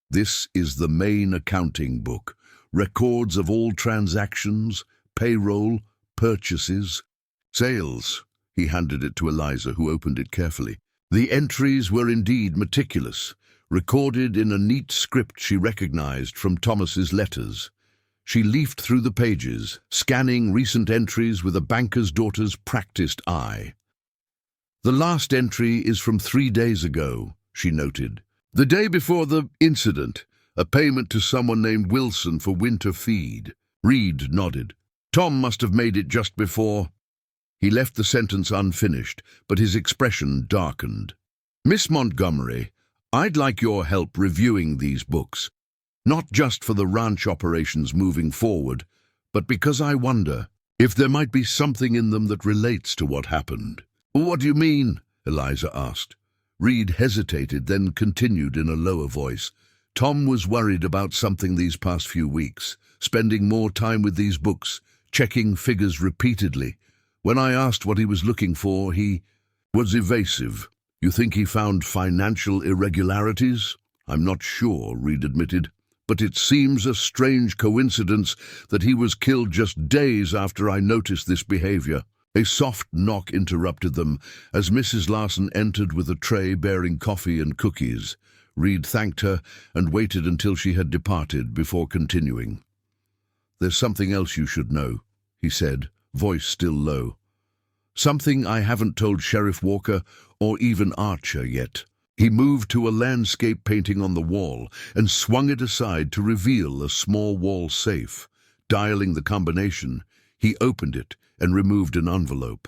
"This is the main accounting book. Records of all transactions, payroll, purchases, sales." He handed it to Eliza, who opened it carefully. The entries were indeed meticulous, recorded in a neat script she recognized from Thomas's letters. She leafed through the pages, scanning recent entries with a banker's daughter's practiced eye. "The last entry is from 3 days ago," she noted. "The day before the incident, a payment to someone named Wilson for winter feed." Reed nodded. "Tom must have made it just before." He left the sentence unfinished, but his expression darkened. "Miss Montgomery, I'd like your help reviewing these books, not just for the ranch operations moving forward, but because I wonder if there might be something in them that relates to what happened." "What do you mean?" Eliza asked. Reed hesitated, then continued in a lower voice. "Tom was worried about something these past few weeks, spending more time with these books, checking figures repeatedly. When I asked what he was looking for, he was evasive." "You think he found financial irregularities?" "I'm not sure," Reed admitted, "but it seems a strange coincidence that he was killed just days after I noticed this behavior." A soft knock interrupted them as Mrs. Larson entered with a tray bearing coffee and cookies. Reed thanked her and waited until she had departed before continuing. "There's something else you should know," he said, voice still low. "Something I haven't told Sheriff Walker or even Archer yet." He moved to a landscape painting on the wall and swung it aside to reveal a small wall safe. Dialing the combination, he opened it and removed an envelope.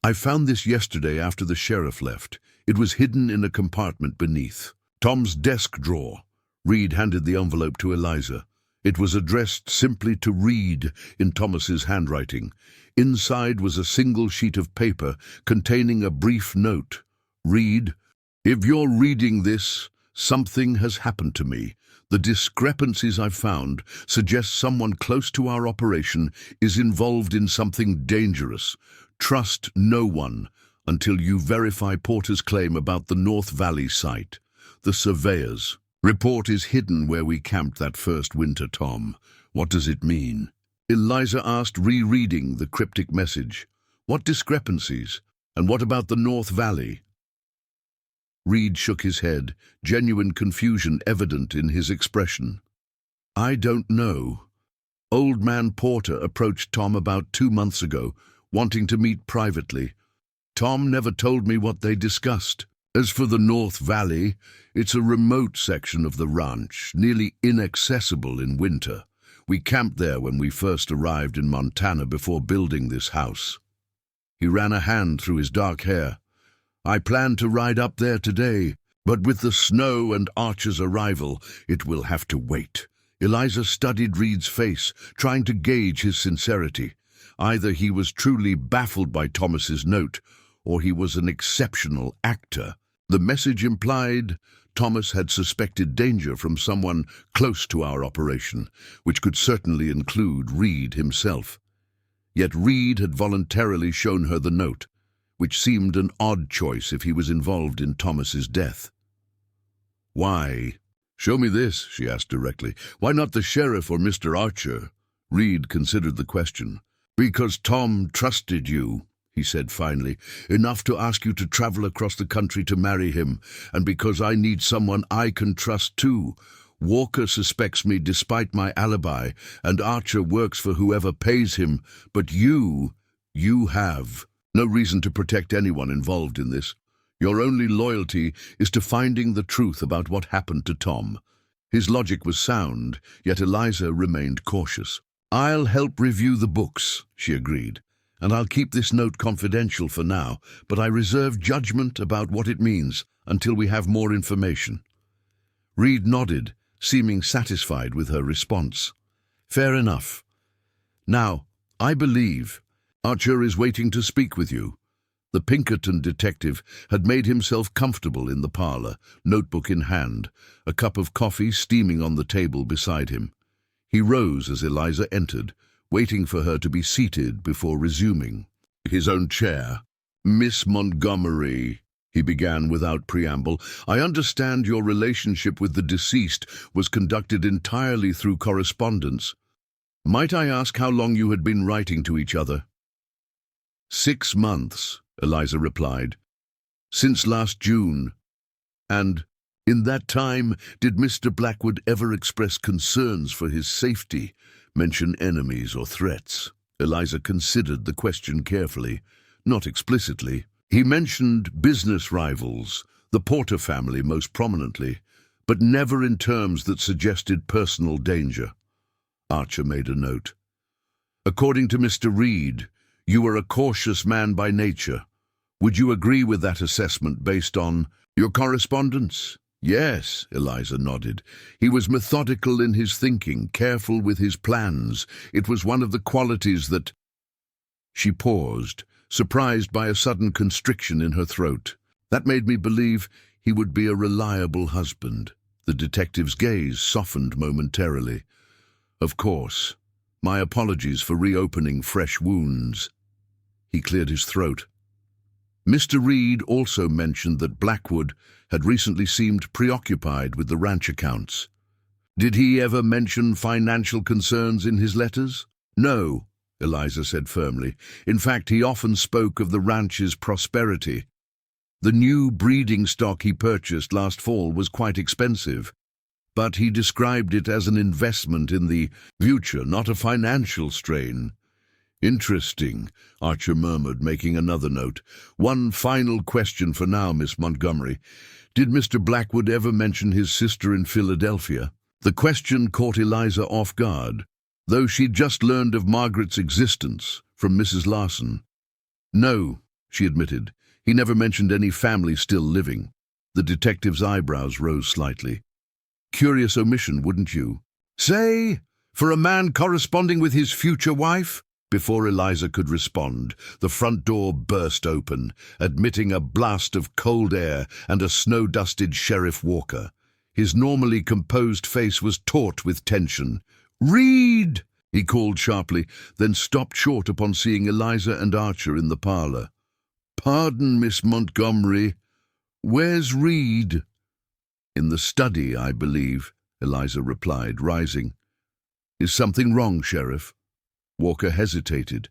"I found this yesterday after the sheriff left. It was hidden in a compartment beneath Tom's desk drawer." Reed handed the envelope to Eliza. It was addressed simply to Reed in Thomas's handwriting. Inside was a single sheet of paper containing a brief note. "Reed, if you're reading this, something has happened to me. The discrepancies I've found suggest someone close to our operation is involved in something dangerous. Trust no one until you verify Porter's claim about the North Valley site. The surveyor's report is hidden where we camped that first winter, Tom. What does it mean?" Eliza asked, rereading the cryptic message. "What discrepancies? And what about the North Valley?" Reed shook his head, genuine confusion evident in his expression. "I don't know. Old man Porter approached Tom about 2 months ago, wanting to meet privately. Tom never told me what they discussed. As for the North Valley, it's a remote section of the ranch, nearly inaccessible in winter. We camped there when we first arrived in Montana before building this house." He ran a hand through his dark hair. "I plan to ride up there today, but with the snow and Archer's arrival, it will have to wait." Eliza studied Reed's face, trying to gauge his sincerity. Either he was truly baffled by Thomas's note, or he was an exceptional actor. The message implied Thomas had suspected danger from someone close to our operation, which could certainly include Reed himself. Yet Reed had voluntarily shown her the note, which seemed an odd choice if he was involved in Thomas's death. "Why?" "Show me this," she asked directly. "Why not the sheriff or Mr. Archer?" Reed considered the question. "Because Tom trusted you," he said finally, "enough to ask you to travel across the country to marry him, and because I need someone I can trust too. Walker suspects me despite my alibi, and Archer works for whoever pays him, but you have no reason to protect anyone involved in this. Your only loyalty is to finding the truth about what happened to Tom." His logic was sound, yet Eliza remained cautious. "I'll help review the books," she agreed, "and I'll keep this note confidential for now, but I reserve judgment about what it means until we have more information." Reed nodded, seeming satisfied with her response. "Fair enough. Now, I believe Archer is waiting to speak with you." The Pinkerton detective had made himself comfortable in the parlor, notebook in hand, a cup of coffee steaming on the table beside him. He rose as Eliza entered, waiting for her to be seated before resuming his own chair. "Miss Montgomery," he began without preamble, "I understand your relationship with the deceased was conducted entirely through correspondence. Might I ask how long you had been writing to each other?" 6 months, Eliza replied. "Since last June. And in that time, did Mr. Blackwood ever express concerns for his safety, mention enemies or threats?" Eliza considered the question carefully, not explicitly. "He mentioned business rivals, the Porter family most prominently, but never in terms that suggested personal danger." Archer made a note. "According to Mr. Reed, you were a cautious man by nature. Would you agree with that assessment based on your correspondence?" "Yes," Eliza nodded. "He was methodical in his thinking, careful with his plans. It was one of the qualities that—" She paused, surprised by a sudden constriction in her throat. "That made me believe he would be a reliable husband." The detective's gaze softened momentarily. "Of course. My apologies for reopening fresh wounds." He cleared his throat. Mr. Reed also mentioned that Blackwood had recently seemed preoccupied with the ranch accounts. "Did he ever mention financial concerns in his letters?" "No," Eliza said firmly. "In fact, he often spoke of the ranch's prosperity. The new breeding stock he purchased last fall was quite expensive, but he described it as an investment in the future, not a financial strain." "Interesting," Archer murmured, making another note. "One final question for now, Miss Montgomery. Did Mr. Blackwood ever mention his sister in Philadelphia?" The question caught Eliza off guard, though she'd just learned of Margaret's existence from Mrs. Larson. "No," she admitted. "He never mentioned any family still living." The detective's eyebrows rose slightly. "Curious omission, wouldn't you say, for a man corresponding with his future wife?" Before Eliza could respond, the front door burst open, admitting a blast of cold air and a snow-dusted Sheriff Walker. His normally composed face was taut with tension. "Reed!" he called sharply, then stopped short upon seeing Eliza and Archer in the parlor. "Pardon, Miss Montgomery. Where's Reed?" "In the study, I believe," Eliza replied, rising. "Is something wrong, Sheriff?" Walker hesitated,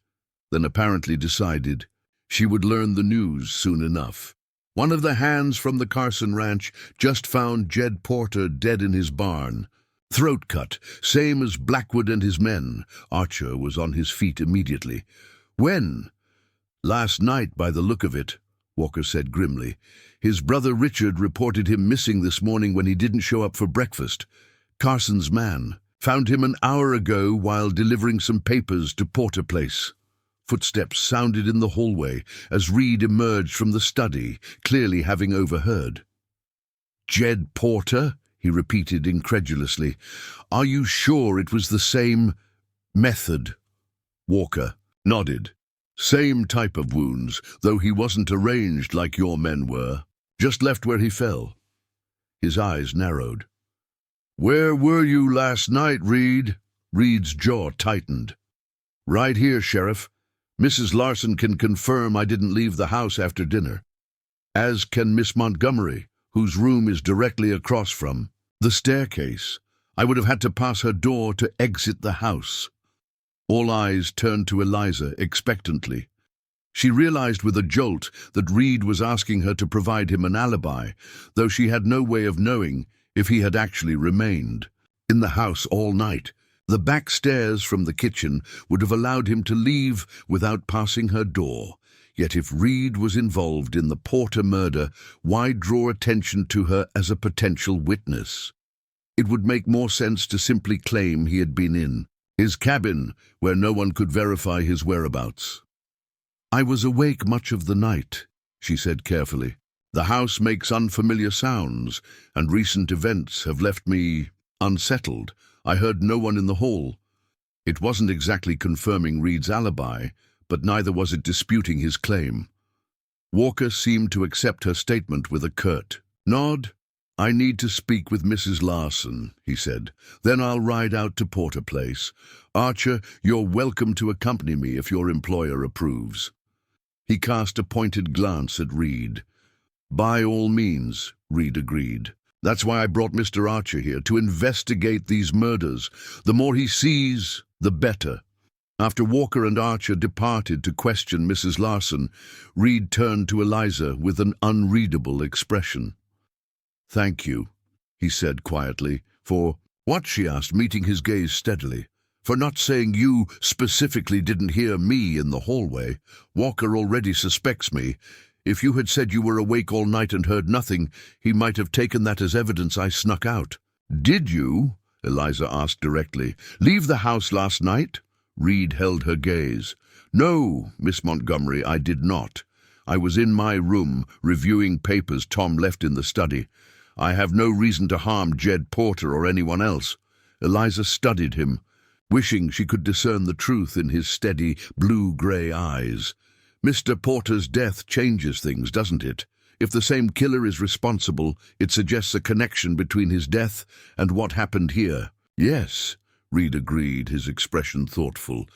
then apparently decided she would learn the news soon enough. One of the hands from the Carson ranch just found Jed Porter dead in his barn. Throat cut, same as Blackwood and his men. Archer was on his feet immediately. When? Last night, by the look of it, Walker said grimly. His brother Richard reported him missing this morning when he didn't show up for breakfast. Carson's man found him an hour ago while delivering some papers to Porter Place. Footsteps sounded in the hallway as Reed emerged from the study, clearly having overheard. Jed Porter? He repeated incredulously. Are you sure it was the same method? Walker nodded. Same type of wounds, though he wasn't arranged like your men were. Just left where he fell. His eyes narrowed. Where were you last night, Reed? Reed's jaw tightened. Right here, Sheriff. Mrs. Larson can confirm I didn't leave the house after dinner. As can Miss Montgomery, whose room is directly across from the staircase. I would have had to pass her door to exit the house. All eyes turned to Eliza expectantly. She realized with a jolt that Reed was asking her to provide him an alibi, though she had no way of knowing if he had actually remained in the house all night. The back stairs from the kitchen would have allowed him to leave without passing her door. Yet if Reed was involved in the Porter murder, why draw attention to her as a potential witness? It would make more sense to simply claim he had been in his cabin, where no one could verify his whereabouts. I was awake much of the night, she said carefully. The house makes unfamiliar sounds, and recent events have left me unsettled. I heard no one in the hall. It wasn't exactly confirming Reed's alibi, but neither was it disputing his claim. Walker seemed to accept her statement with a curt nod. I need to speak with Mrs. Larson, he said. Then I'll ride out to Porter Place. Archer, you're welcome to accompany me if your employer approves. He cast a pointed glance at Reed. By all means, Reed agreed. That's why I brought Mr. Archer here, to investigate these murders. The more he sees, the better. After Walker and Archer departed to question Mrs. Larson, Reed turned to Eliza with an unreadable expression. Thank you, he said quietly. For what? She asked, meeting his gaze steadily. For not saying you specifically didn't hear me in the hallway. Walker already suspects me. If you had said you were awake all night and heard nothing, he might have taken that as evidence I snuck out. Did you? Eliza asked directly. Leave the house last night? Reed held her gaze. No, Miss Montgomery, I did not. I was in my room, reviewing papers Tom left in the study. I have no reason to harm Jed Porter or anyone else. Eliza studied him, wishing she could discern the truth in his steady, blue-grey eyes. Mr. Porter's death changes things, doesn't it? If the same killer is responsible, it suggests a connection between his death and what happened here. Yes, Reed agreed, his expression thoughtful.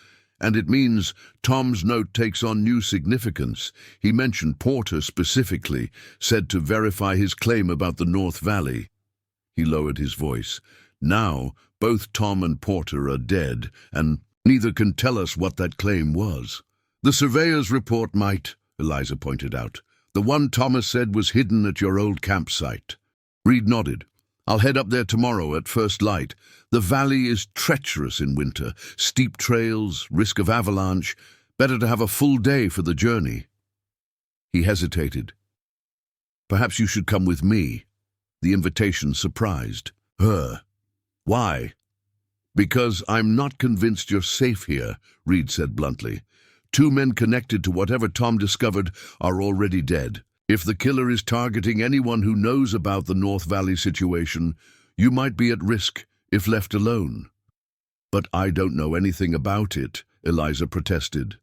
And it means Tom's note takes on new significance. He mentioned Porter specifically, said to verify his claim about the North Valley. He lowered his voice. Now, both Tom and Porter are dead, and neither can tell us what that claim was. The surveyor's report might, Eliza pointed out. The one Thomas said was hidden at your old campsite. Reed nodded. I'll head up there tomorrow at first light. The valley is treacherous in winter. Steep trails, risk of avalanche. Better to have a full day for the journey. He hesitated. Perhaps you should come with me. The invitation surprised her. Why? Because I'm not convinced you're safe here, Reed said bluntly. 2 men connected to whatever Tom discovered are already dead. If the killer is targeting anyone who knows about the North Valley situation, you might be at risk if left alone. But I don't know anything about it, Eliza protested.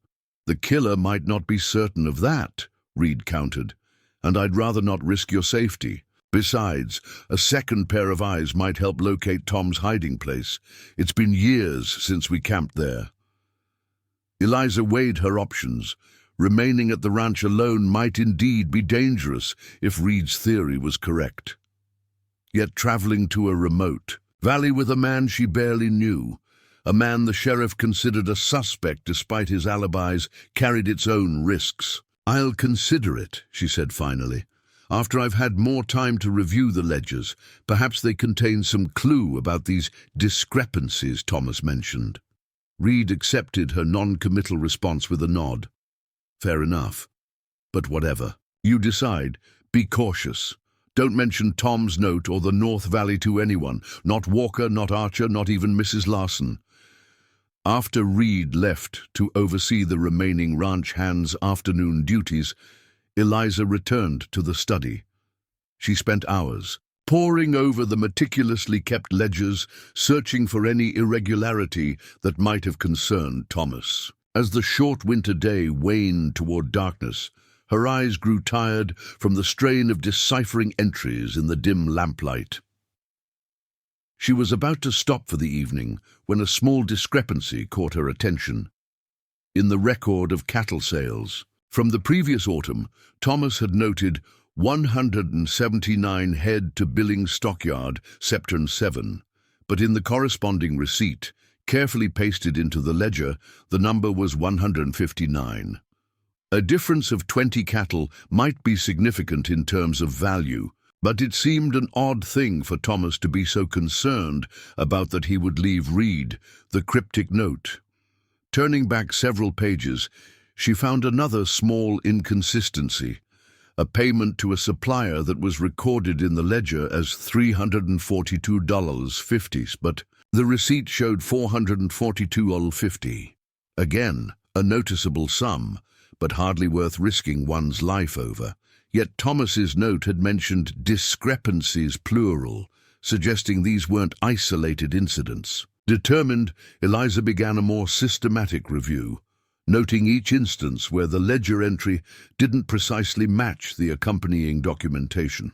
The killer might not be certain of that, Reed countered, and I'd rather not risk your safety. Besides, a second pair of eyes might help locate Tom's hiding place. It's been years since we camped there. Eliza weighed her options. Remaining at the ranch alone might indeed be dangerous if Reed's theory was correct. Yet traveling to a remote valley with a man she barely knew, a man the sheriff considered a suspect despite his alibis, carried its own risks. I'll consider it, she said finally. After I've had more time to review the ledgers, perhaps they contain some clue about these discrepancies Thomas mentioned. Reed accepted her non-committal response with a nod. Fair enough. But whatever. You decide. Be cautious. Don't mention Tom's note or the North Valley to anyone. Not Walker, not Archer, not even Mrs. Larson. After Reed left to oversee the remaining ranch hands' afternoon duties, Eliza returned to the study. She spent hours poring over the meticulously kept ledgers, searching for any irregularity that might have concerned Thomas. As the short winter day waned toward darkness, her eyes grew tired from the strain of deciphering entries in the dim lamplight. She was about to stop for the evening when a small discrepancy caught her attention. In the record of cattle sales from the previous autumn, Thomas had noted 179 head to Billings Stockyard, Septon 7, but in the corresponding receipt, carefully pasted into the ledger, the number was 159. A difference of 20 cattle might be significant in terms of value, but it seemed an odd thing for Thomas to be so concerned about that he would leave Reed the cryptic note. Turning back several pages, she found another small inconsistency. A payment to a supplier that was recorded in the ledger as $342.50, but the receipt showed $442.50. Again, a noticeable sum, but hardly worth risking one's life over. Yet Thomas's note had mentioned discrepancies plural, suggesting these weren't isolated incidents. Determined, Eliza began a more systematic review, noting each instance where the ledger entry didn't precisely match the accompanying documentation.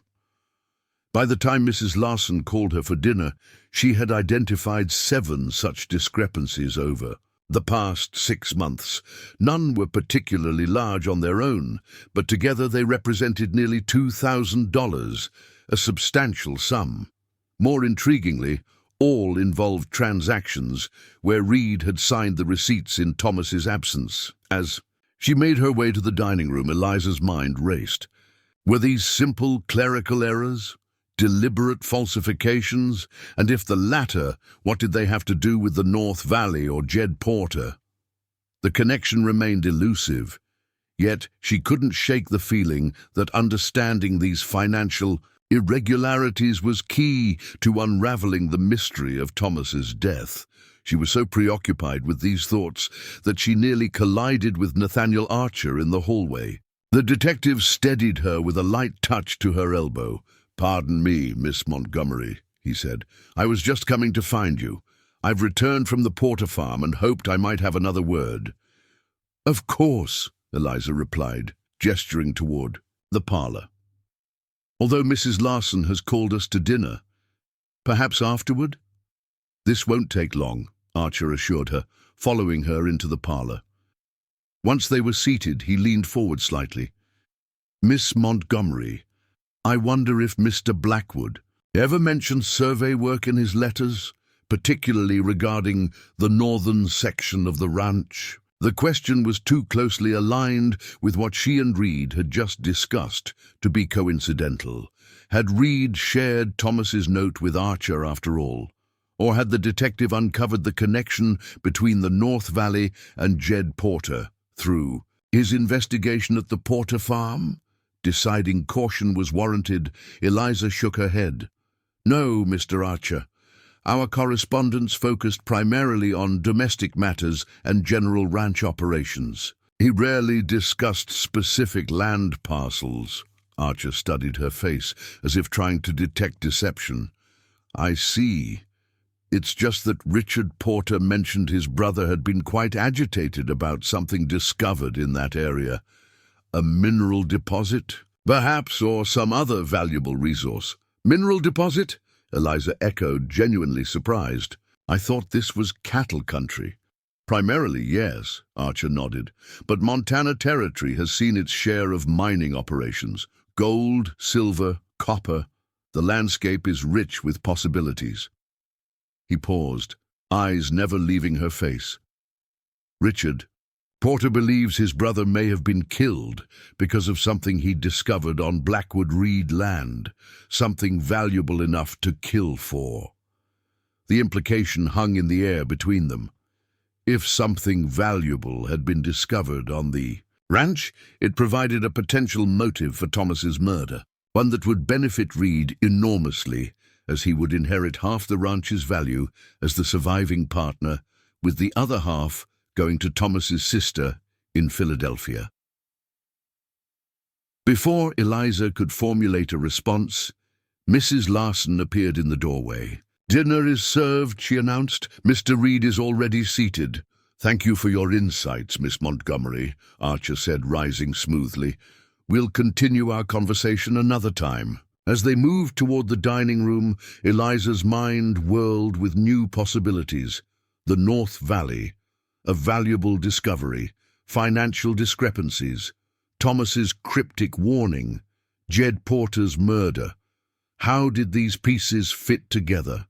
By the time Mrs. Larson called her for dinner, she had identified 7 such discrepancies over the past 6 months. None were particularly large on their own, but together they represented nearly $2,000, a substantial sum. More intriguingly, all involved transactions where Reed had signed the receipts in Thomas's absence. As she made her way to the dining room, Eliza's mind raced. Were these simple clerical errors? Deliberate falsifications? And if the latter, what did they have to do with the North Valley or Jed Porter? The connection remained elusive, yet she couldn't shake the feeling that understanding these financial irregularities was key to unraveling the mystery of Thomas's death. She was so preoccupied with these thoughts that she nearly collided with Nathaniel Archer in the hallway. The detective steadied her with a light touch to her elbow. "Pardon me, Miss Montgomery," he said. "I was just coming to find you. I've returned from the Porter farm and hoped I might have another word." "Of course," Eliza replied, gesturing toward the parlor. "Although Mrs. Larson has called us to dinner. Perhaps afterward?" "This won't take long," Archer assured her, following her into the parlor. Once they were seated, he leaned forward slightly. "Miss Montgomery, I wonder if Mr. Blackwood ever mentioned survey work in his letters, particularly regarding the northern section of the ranch?" The question was too closely aligned with what she and Reed had just discussed to be coincidental. Had Reed shared Thomas's note with Archer after all? Or had the detective uncovered the connection between the North Valley and Jed Porter through his investigation at the Porter farm? Deciding caution was warranted, Eliza shook her head. "No, Mr. Archer. Our correspondence focused primarily on domestic matters and general ranch operations. He rarely discussed specific land parcels." Archer studied her face, as if trying to detect deception. "I see. It's just that Richard Porter mentioned his brother had been quite agitated about something discovered in that area. A mineral deposit, perhaps, or some other valuable resource." "Mineral deposit?" Eliza echoed, genuinely surprised. "I thought this was cattle country." "Primarily, yes," Archer nodded, "but Montana Territory has seen its share of mining operations. Gold, silver, copper. The landscape is rich with possibilities." He paused, eyes never leaving her face. "Richard, Porter believes his brother may have been killed because of something he discovered on Blackwood Reed land, something valuable enough to kill for. The implication hung in the air between them. If something valuable had been discovered on the ranch, it provided a potential motive for Thomas's murder, one that would benefit Reed enormously, as he would inherit half the ranch's value as the surviving partner, with the other half going to Thomas's sister in Philadelphia. Before Eliza could formulate a response, Mrs. Larson appeared in the doorway. "Dinner is served," she announced. "Mr. Reed is already seated." "Thank you for your insights, Miss Montgomery," Archer said, rising smoothly. "We'll continue our conversation another time." As they moved toward the dining room, Eliza's mind whirled with new possibilities. The North Valley, a valuable discovery, financial discrepancies, Thomas's cryptic warning, Jed Porter's murder. How did these pieces fit together?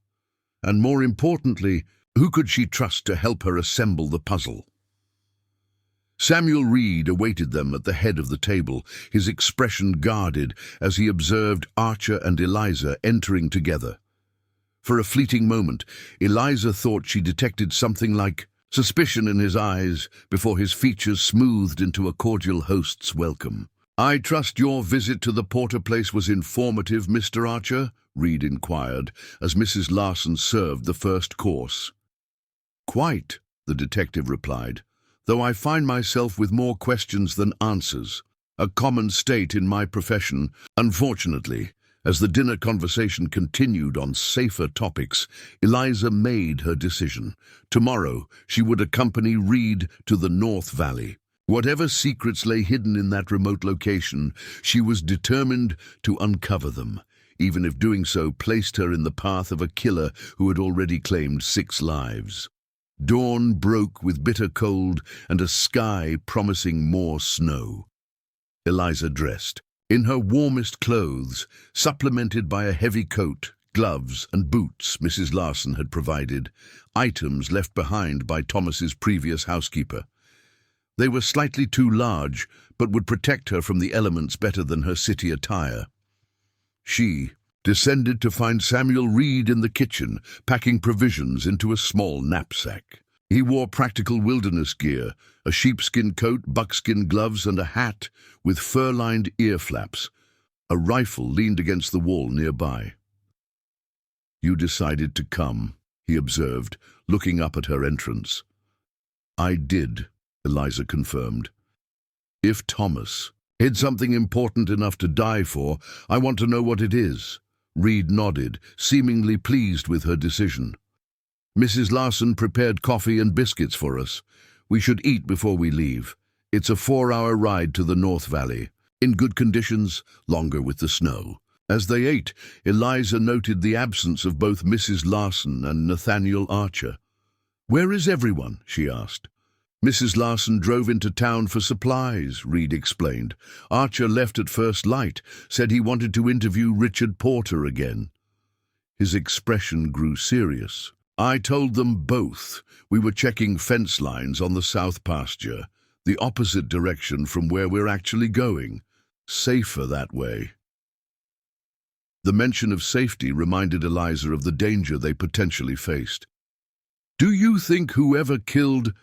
And more importantly, who could she trust to help her assemble the puzzle? Samuel Reed awaited them at the head of the table, his expression guarded as he observed Archer and Eliza entering together. For a fleeting moment, Eliza thought she detected something like suspicion in his eyes before his features smoothed into a cordial host's welcome. "I trust your visit to the Porter place was informative, Mr. Archer?" Reed inquired, as Mrs. Larson served the first course. "Quite," the detective replied, "though I find myself with more questions than answers. A common state in my profession. Unfortunately, as the dinner conversation continued on safer topics, Eliza made her decision. Tomorrow, she would accompany Reed to the North Valley. Whatever secrets lay hidden in that remote location, she was determined to uncover them, even if doing so placed her in the path of a killer who had already claimed 6 lives. Dawn broke with bitter cold and a sky promising more snow. Eliza dressed. In her warmest clothes, supplemented by a heavy coat, gloves and boots Mrs. Larson had provided, items left behind by Thomas's previous housekeeper. They were slightly too large, but would protect her from the elements better than her city attire. She descended to find Samuel Reed in the kitchen, packing provisions into a small knapsack. He wore practical wilderness gear, a sheepskin coat, buckskin gloves, and a hat with fur-lined ear flaps. A rifle leaned against the wall nearby. "You decided to come," he observed, looking up at her entrance. "I did," Eliza confirmed. "If Thomas hid something important enough to die for, I want to know what it is." Reed nodded, seemingly pleased with her decision. "Mrs. Larson prepared coffee and biscuits for us. We should eat before we leave. It's a 4-hour ride to the North Valley. In good conditions, longer with the snow." As they ate, Eliza noted the absence of both Mrs. Larson and Nathaniel Archer. "Where is everyone?" she asked. "Mrs. Larson drove into town for supplies," Reed explained. "Archer left at first light, said he wanted to interview Richard Porter again." His expression grew serious. "I told them both we were checking fence lines on the south pasture, the opposite direction from where we're actually going. Safer that way." The mention of safety reminded Eliza of the danger they potentially faced. "Do you think whoever killed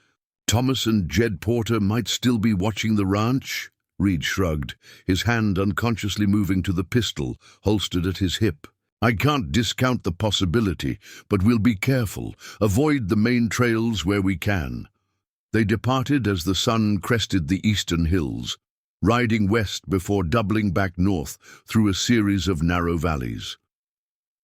Thomas and Jed Porter might still be watching the ranch?" Reed shrugged, his hand unconsciously moving to the pistol holstered at his hip. "I can't discount the possibility, but we'll be careful, avoid the main trails where we can." They departed as the sun crested the eastern hills, riding west before doubling back north through a series of narrow valleys.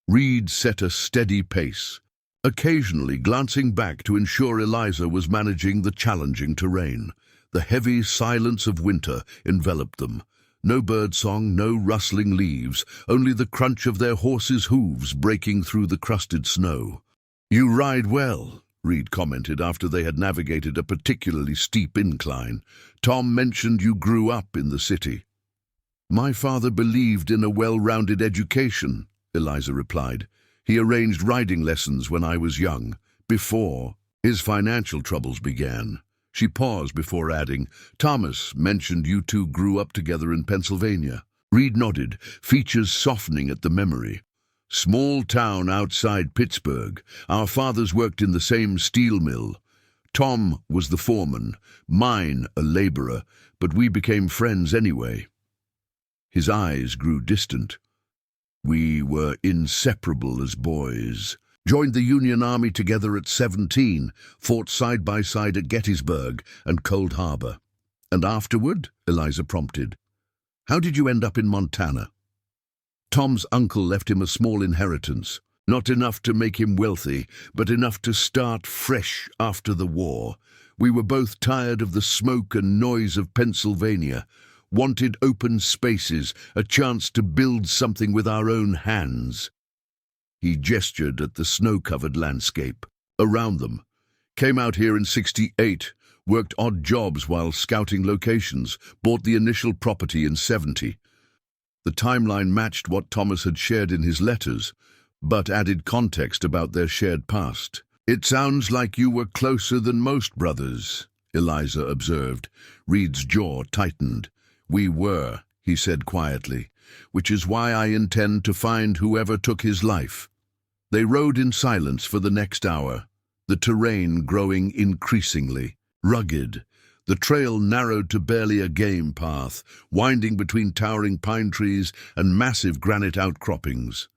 Reed set a steady pace, occasionally glancing back to ensure Eliza was managing the challenging terrain. The heavy silence of winter enveloped them. No birdsong, no rustling leaves, only the crunch of their horses' hooves breaking through the crusted snow. "You ride well," Reed commented after they had navigated a particularly steep incline. "Tom mentioned you grew up in the city." "My father believed in a well-rounded education," Eliza replied. "He arranged riding lessons when I was young, before his financial troubles began." She paused before adding, "Thomas mentioned you two grew up together in Pennsylvania." Reed nodded, features softening at the memory. "Small town outside Pittsburgh. Our fathers worked in the same steel mill. Tom was the foreman, mine a laborer, but we became friends anyway." His eyes grew distant. "We were inseparable as boys. Joined the Union Army together at 17, fought side by side at Gettysburg and Cold Harbor." "And afterward?" Eliza prompted. "How did you end up in Montana?" "Tom's uncle left him a small inheritance. Not enough to make him wealthy, but enough to start fresh after the war. We were both tired of the smoke and noise of Pennsylvania, wanted open spaces, a chance to build something with our own hands." He gestured at the snow-covered landscape around them. "Came out here in '68, worked odd jobs while scouting locations, bought the initial property in '70. The timeline matched what Thomas had shared in his letters, but added context about their shared past. "It sounds like you were closer than most brothers," Eliza observed. Reed's jaw tightened. "We were," he said quietly, "which is why I intend to find whoever took his life." They rode in silence for the next hour, the terrain growing increasingly rugged. The trail narrowed to barely a game path, winding between towering pine trees and massive granite outcroppings.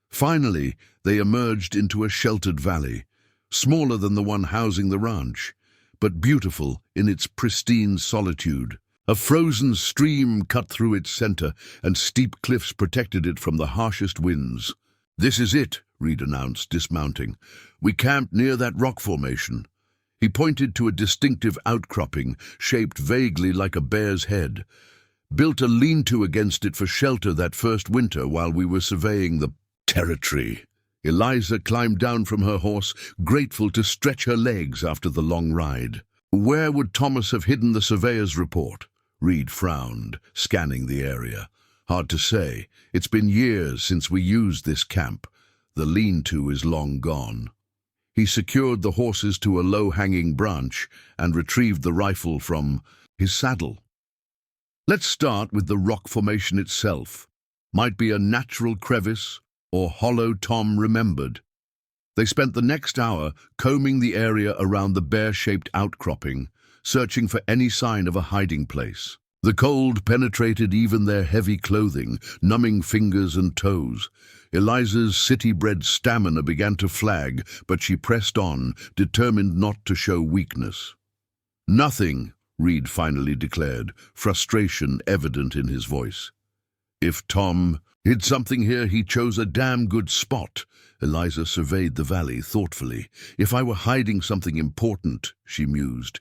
Finally, they emerged into a sheltered valley, smaller than the one housing the ranch, but beautiful in its pristine solitude. A frozen stream cut through its center, and steep cliffs protected it from the harshest winds. "This is it," Reed announced, dismounting. "We camped near that rock formation." He pointed to a distinctive outcropping, shaped vaguely like a bear's head. "Built a lean-to against it for shelter that first winter while we were surveying the territory." Eliza climbed down from her horse, grateful to stretch her legs after the long ride. "Where would Thomas have hidden the surveyor's report?" Reed frowned, scanning the area. "Hard to say. It's been years since we used this camp. The lean-to is long gone." He secured the horses to a low-hanging branch and retrieved the rifle from his saddle. "Let's start with the rock formation itself. Might be a natural crevice or hollow Tom remembered." They spent the next hour combing the area around the bear-shaped outcropping, searching for any sign of a hiding place. The cold penetrated even their heavy clothing, numbing fingers and toes. Eliza's city-bred stamina began to flag, but she pressed on, determined not to show weakness. "Nothing," Reed finally declared, frustration evident in his voice. "If Tom hid something here, he chose a damn good spot." Eliza surveyed the valley thoughtfully. "If I were hiding something important," she mused,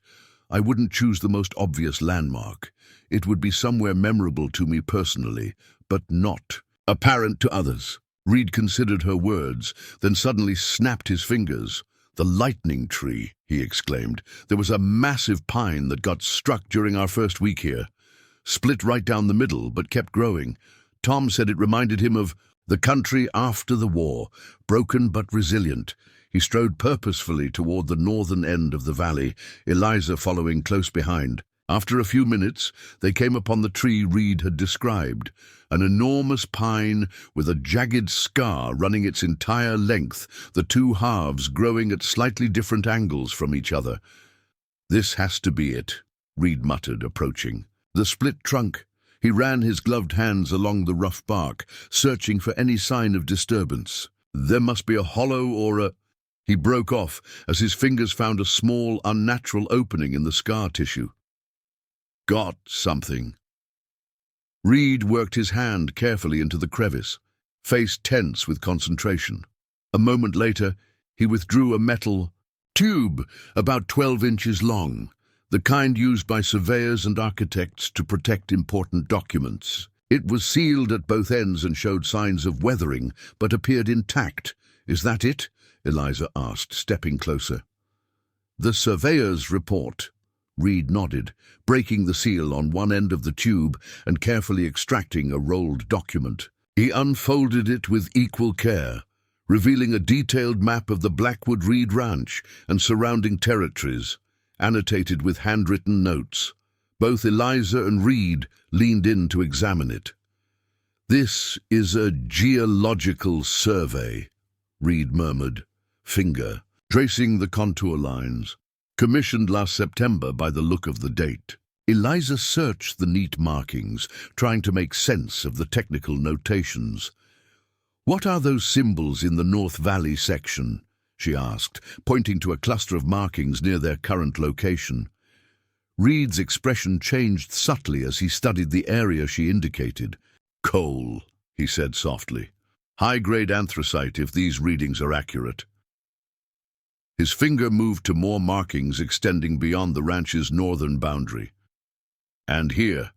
"I wouldn't choose the most obvious landmark. It would be somewhere memorable to me personally, but not apparent to others." Reed considered her words, then suddenly snapped his fingers. "The lightning tree," he exclaimed. "There was a massive pine that got struck during our first week here. Split right down the middle, but kept growing. Tom said it reminded him of the country after the war, broken but resilient." He strode purposefully toward the northern end of the valley, Eliza following close behind. After a few minutes, they came upon the tree Reed had described, an enormous pine with a jagged scar running its entire length, the two halves growing at slightly different angles from each other. "This has to be it," Reed muttered, approaching. The split trunk. He ran his gloved hands along the rough bark, searching for any sign of disturbance. "There must be a hollow or a—" He broke off as his fingers found a small, unnatural opening in the scar tissue. "Got something." Reed worked his hand carefully into the crevice, face tense with concentration. A moment later, he withdrew a metal tube about 12 inches long, the kind used by surveyors and architects to protect important documents. It was sealed at both ends and showed signs of weathering, but appeared intact. "Is that it?" Eliza asked, stepping closer. "The surveyor's report." Reed nodded, breaking the seal on one end of the tube and carefully extracting a rolled document. He unfolded it with equal care, revealing a detailed map of the Blackwood Reed Ranch and surrounding territories. annotated with handwritten notes. Both Eliza and Reed leaned in to examine it. "This is a geological survey," Reed murmured, finger tracing the contour lines. "Commissioned last September by the look of the date." Eliza searched the neat markings, trying to make sense of the technical notations. "What are those symbols in the North Valley section?" she asked, pointing to a cluster of markings near their current location. Reed's expression changed subtly as he studied the area she indicated. "Coal," he said softly. "High-grade anthracite if these readings are accurate." His finger moved to more markings extending beyond the ranch's northern boundary. And here,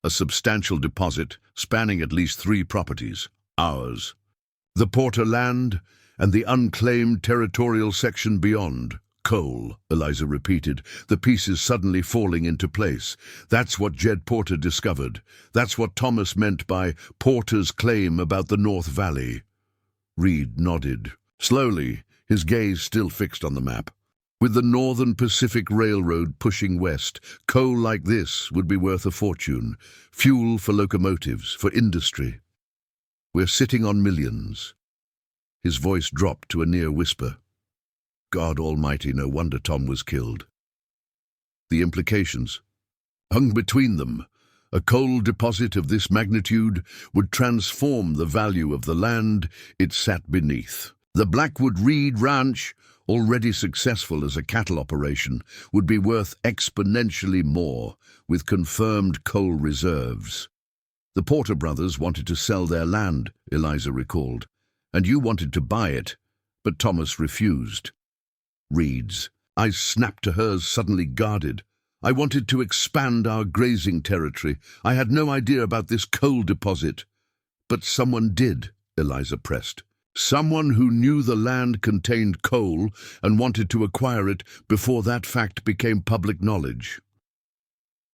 a substantial deposit spanning at least 3 properties, ours. The Porter land and the unclaimed territorial section beyond. "Coal," Eliza repeated, the pieces suddenly falling into place. "That's what Jed Porter discovered. That's what Thomas meant by Porter's claim about the North Valley." Reed nodded. Slowly, his gaze still fixed on the map. With the Northern Pacific Railroad pushing west, coal like this would be worth a fortune. Fuel for locomotives, for industry. "We're sitting on millions." His voice dropped to a near whisper. God almighty, no wonder Tom was killed. The implications hung between them. A coal deposit of this magnitude would transform the value of the land it sat beneath. The Blackwood Reed Ranch, already successful as a cattle operation, would be worth exponentially more with confirmed coal reserves. "The Porter brothers wanted to sell their land," Eliza recalled, "and you wanted to buy it, but Thomas refused." Reed's eyes snapped to hers, suddenly guarded. "I wanted to expand our grazing territory. I had no idea about this coal deposit." "But someone did," Eliza pressed. "Someone who knew the land contained coal and wanted to acquire it before that fact became public knowledge."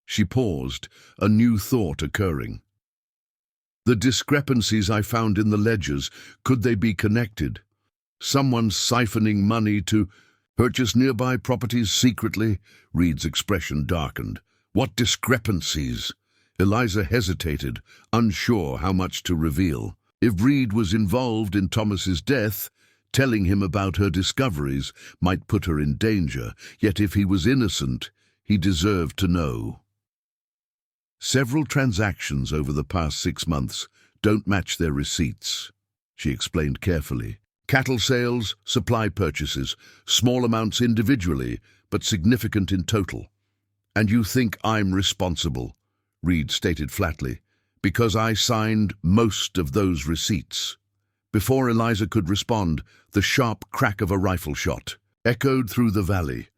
She paused, a new thought occurring. "The discrepancies I found in the ledgers, could they be connected? Someone siphoning money to purchase nearby properties secretly?" Reed's expression darkened. "What discrepancies?" Eliza hesitated, unsure how much to reveal. If Reed was involved in Thomas's death, telling him about her discoveries might put her in danger, yet if he was innocent, he deserved to know. "Several transactions over the past 6 months don't match their receipts," she explained carefully. "Cattle sales, supply purchases, small amounts individually, but significant in total. And you think I'm responsible," Reed stated flatly, "because I signed most of those receipts." Before Eliza could respond, the sharp crack of a rifle shot echoed through the valley.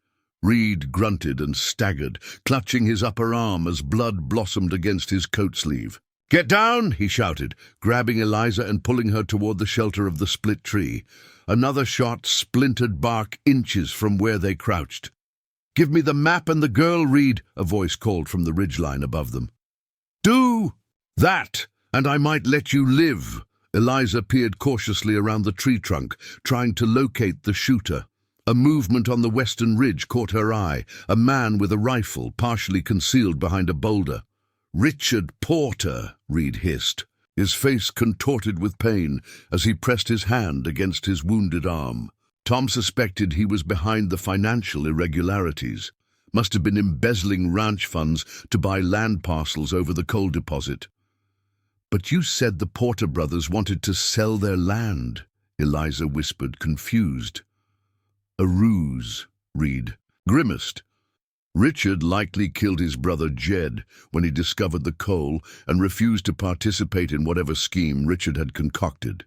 Reed grunted and staggered, clutching his upper arm as blood blossomed against his coat sleeve. "Get down!" he shouted, grabbing Eliza and pulling her toward the shelter of the split tree. Another shot splintered bark inches from where they crouched. "Give me the map and the girl, Reed," a voice called from the ridgeline above them. "Do that, and I might let you live." Eliza peered cautiously around the tree trunk, trying to locate the shooter. A movement on the western ridge caught her eye, a man with a rifle partially concealed behind a boulder. "Richard Porter," Reed hissed, his face contorted with pain as he pressed his hand against his wounded arm. Tom suspected he was behind the financial irregularities. Must have been embezzling ranch funds to buy land parcels over the coal deposit. "But you said the Porter brothers wanted to sell their land," Eliza whispered, confused. "A ruse," Reed grimaced. "Richard likely killed his brother Jed when he discovered the coal and refused to participate in whatever scheme Richard had concocted."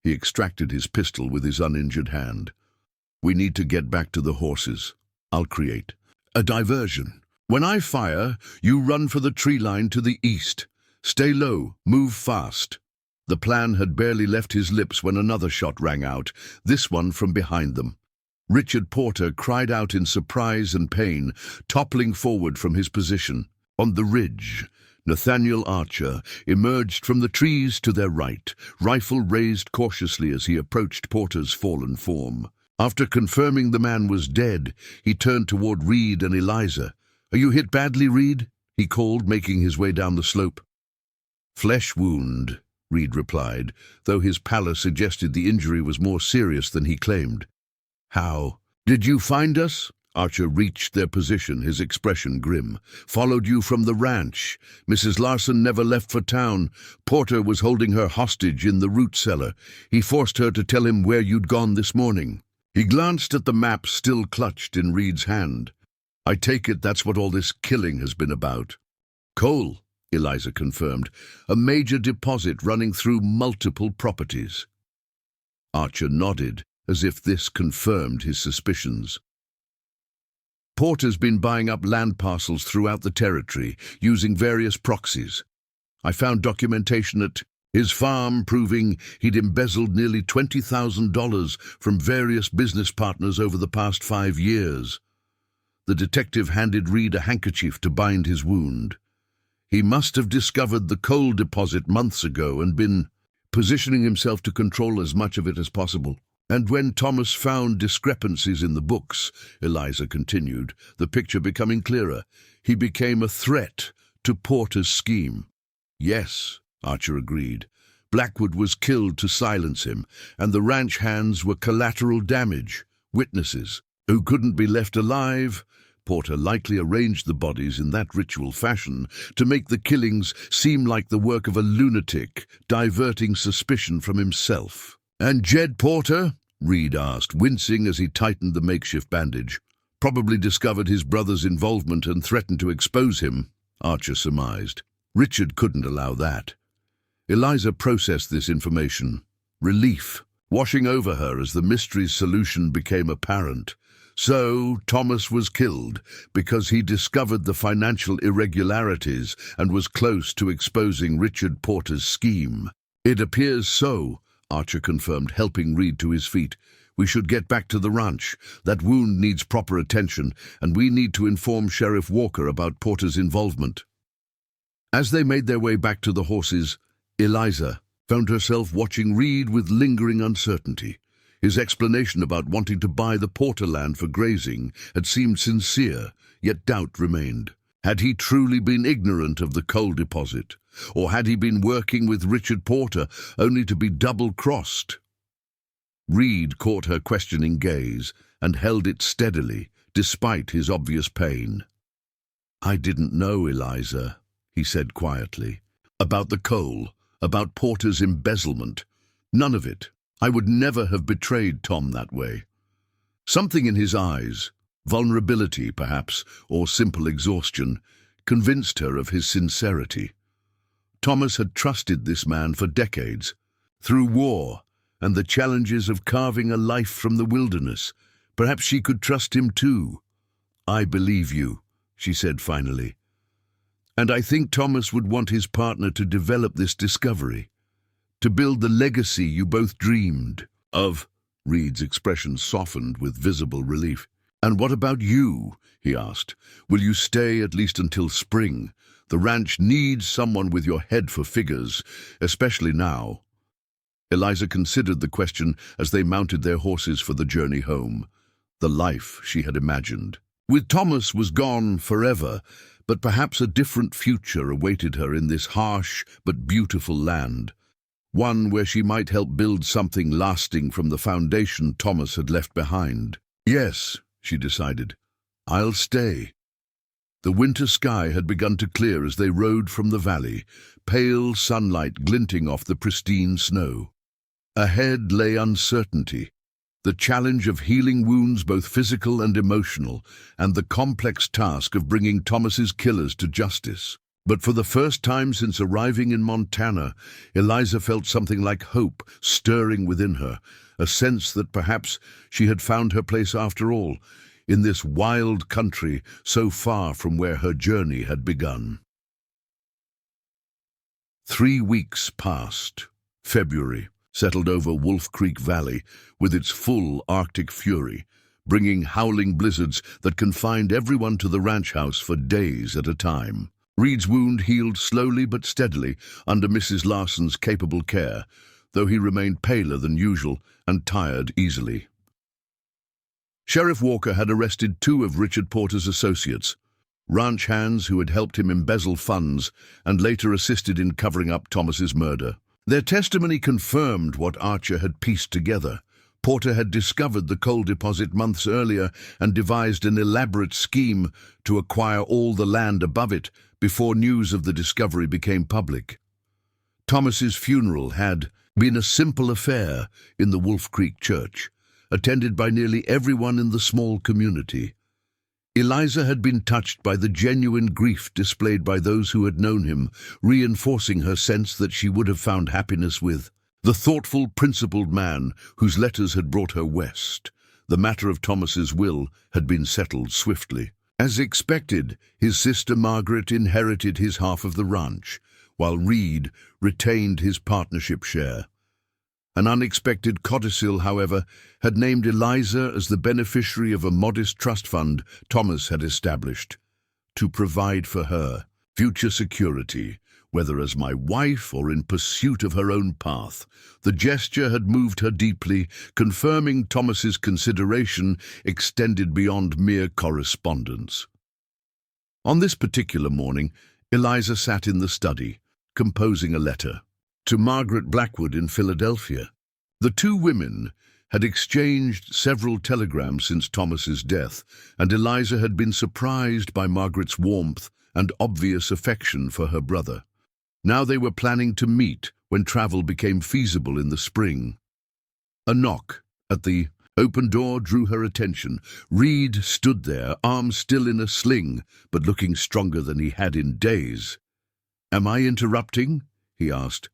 He extracted his pistol with his uninjured hand. "We need to get back to the horses. I'll create a diversion. When I fire, you run for the tree line to the east. Stay low, move fast." The plan had barely left his lips when another shot rang out, this one from behind them. Richard Porter cried out in surprise and pain, toppling forward from his position. On the ridge, Nathaniel Archer emerged from the trees to their right, rifle raised cautiously as he approached Porter's fallen form. After confirming the man was dead, he turned toward Reed and Eliza. "Are you hit badly, Reed?" he called, making his way down the slope. "Flesh wound," Reed replied, though his pallor suggested the injury was more serious than he claimed. "How? Did you find us?" Archer reached their position, his expression grim. "Followed you from the ranch. Mrs. Larson never left for town. Porter was holding her hostage in the root cellar. He forced her to tell him where you'd gone this morning." He glanced at the map still clutched in Reed's hand. "I take it that's what all this killing has been about." "Coal," Eliza confirmed. "A major deposit running through multiple properties." Archer nodded, as if this confirmed his suspicions. "Porter's been buying up land parcels throughout the territory, using various proxies. I found documentation at his farm proving he'd embezzled nearly $20,000 from various business partners over the past 5 years. The detective handed Reed a handkerchief to bind his wound. "He must have discovered the coal deposit months ago and been positioning himself to control as much of it as possible. And when Thomas found discrepancies in the books," Eliza continued, the picture becoming clearer, "he became a threat to Porter's scheme." "Yes," Archer agreed. "Blackwood was killed to silence him, and the ranch hands were collateral damage, witnesses who couldn't be left alive. Porter likely arranged the bodies in that ritual fashion to make the killings seem like the work of a lunatic, diverting suspicion from himself." "And Jed Porter?" Reed asked, wincing as he tightened the makeshift bandage. "Probably discovered his brother's involvement and threatened to expose him," Archer surmised. "Richard couldn't allow that." Eliza processed this information. Relief washing over her as the mystery's solution became apparent. So Thomas was killed because he discovered the financial irregularities and was close to exposing Richard Porter's scheme. "It appears so," Archer confirmed, helping Reed to his feet. "We should get back to the ranch. That wound needs proper attention, and we need to inform Sheriff Walker about Porter's involvement." As they made their way back to the horses, Eliza found herself watching Reed with lingering uncertainty. His explanation about wanting to buy the Porter land for grazing had seemed sincere, yet doubt remained. Had he truly been ignorant of the coal deposit? Or had he been working with Richard Porter only to be double-crossed? Reed caught her questioning gaze and held it steadily, despite his obvious pain. "I didn't know, Eliza," he said quietly. "About the coal, about Porter's embezzlement. None of it. I would never have betrayed Tom that way." Something in his eyes, vulnerability perhaps, or simple exhaustion, convinced her of his sincerity. Thomas had trusted this man for decades. Through war and the challenges of carving a life from the wilderness, perhaps she could trust him too. "I believe you," she said finally. "And I think Thomas would want his partner to develop this discovery, to build the legacy you both dreamed of." Reed's expression softened with visible relief. "And what about you?" he asked. "Will you stay at least until spring? The ranch needs someone with your head for figures, especially now." Eliza considered the question as they mounted their horses for the journey home. The life she had imagined. With Thomas was gone forever, but perhaps a different future awaited her in this harsh but beautiful land. One where she might help build something lasting from the foundation Thomas had left behind. "Yes," she decided, "I'll stay." The winter sky had begun to clear as they rode from the valley, pale sunlight glinting off the pristine snow. Ahead lay uncertainty, the challenge of healing wounds both physical and emotional, and the complex task of bringing Thomas's killers to justice. But for the first time since arriving in Montana, Eliza felt something like hope stirring within her, a sense that perhaps she had found her place after all, in this wild country so far from where her journey had begun. 3 weeks passed. February settled over Wolf Creek Valley with its full Arctic fury, bringing howling blizzards that confined everyone to the ranch house for days at a time. Reed's wound healed slowly but steadily under Mrs. Larson's capable care, though he remained paler than usual and tired easily. Sheriff Walker had arrested two of Richard Porter's associates, ranch hands who had helped him embezzle funds and later assisted in covering up Thomas's murder. Their testimony confirmed what Archer had pieced together. Porter had discovered the coal deposit months earlier and devised an elaborate scheme to acquire all the land above it before news of the discovery became public. Thomas's funeral had been a simple affair in the Wolf Creek Church, attended by nearly everyone in the small community. Eliza had been touched by the genuine grief displayed by those who had known him, reinforcing her sense that she would have found happiness with the thoughtful, principled man whose letters had brought her west. The matter of Thomas's will had been settled swiftly. As expected, his sister Margaret inherited his half of the ranch, while Reed retained his partnership share. An unexpected codicil, however, had named Eliza as the beneficiary of a modest trust fund Thomas had established to provide for her future security, whether as my wife or in pursuit of her own path. The gesture had moved her deeply, confirming Thomas's consideration extended beyond mere correspondence. On this particular morning, Eliza sat in the study, composing a letter to Margaret Blackwood in Philadelphia. The two women had exchanged several telegrams since Thomas's death, and Eliza had been surprised by Margaret's warmth and obvious affection for her brother. Now they were planning to meet when travel became feasible in the spring. A knock at the open door drew her attention. Reed stood there, arms still in a sling, but looking stronger than he had in days. "Am I interrupting?" he asked.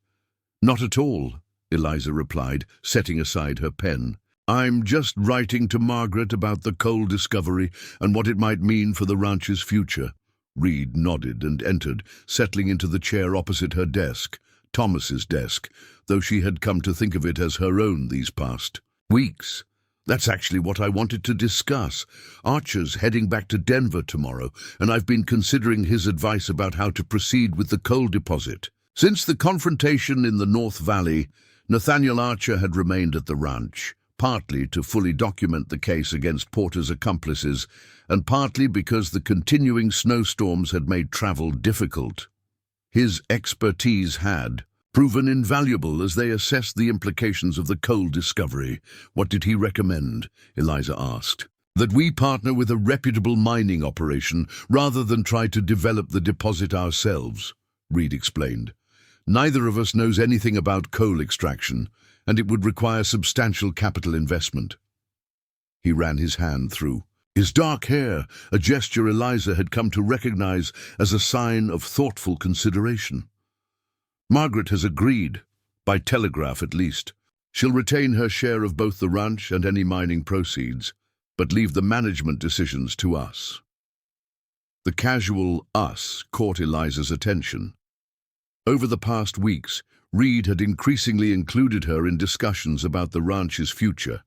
"Not at all," Eliza replied, setting aside her pen. "I'm just writing to Margaret about the coal discovery and what it might mean for the ranch's future." Reed nodded and entered, settling into the chair opposite her desk, Thomas's desk, though she had come to think of it as her own these past weeks. "That's actually what I wanted to discuss. Archer's heading back to Denver tomorrow, and I've been considering his advice about how to proceed with the coal deposit. Since the confrontation in the North Valley, Nathaniel Archer had remained at the ranch, partly to fully document the case against Porter's accomplices, and partly because the continuing snowstorms had made travel difficult. His expertise had proven invaluable as they assessed the implications of the coal discovery. "What did he recommend?" Eliza asked. "That we partner with a reputable mining operation rather than try to develop the deposit ourselves," Reed explained. "Neither of us knows anything about coal extraction, and it would require substantial capital investment." He ran his hand through his dark hair, a gesture Eliza had come to recognize as a sign of thoughtful consideration. "Margaret has agreed, by telegraph at least. She'll retain her share of both the ranch and any mining proceeds, but leave the management decisions to us." The casual "us" caught Eliza's attention. Over the past weeks, Reed had increasingly included her in discussions about the ranch's future,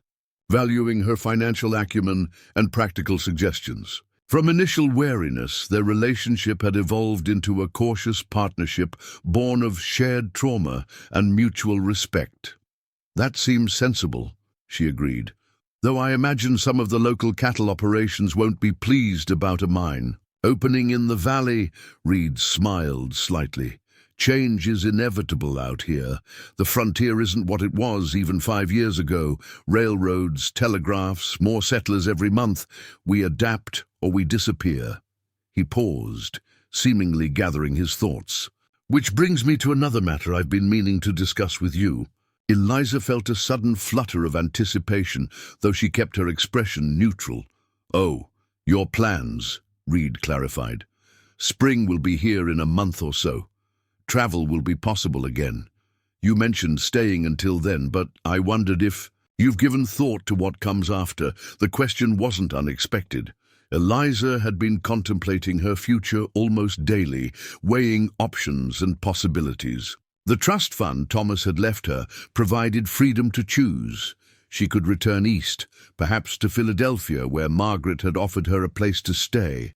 valuing her financial acumen and practical suggestions. From initial wariness, their relationship had evolved into a cautious partnership born of shared trauma and mutual respect. "That seems sensible," she agreed, "though I imagine some of the local cattle operations won't be pleased about a mine opening in the valley." Reed smiled slightly. "Change is inevitable out here. The frontier isn't what it was even 5 years ago. Railroads, telegraphs, more settlers every month. We adapt or we disappear." He paused, seemingly gathering his thoughts. "Which brings me to another matter I've been meaning to discuss with you." Eliza felt a sudden flutter of anticipation, though she kept her expression neutral. "Oh, your plans," Reed clarified. "Spring will be here in a month or so. Travel will be possible again. You mentioned staying until then, but I wondered if you've given thought to what comes after." The question wasn't unexpected. Eliza had been contemplating her future almost daily, weighing options and possibilities. The trust fund Thomas had left her provided freedom to choose. She could return east, perhaps to Philadelphia, where Margaret had offered her a place to stay.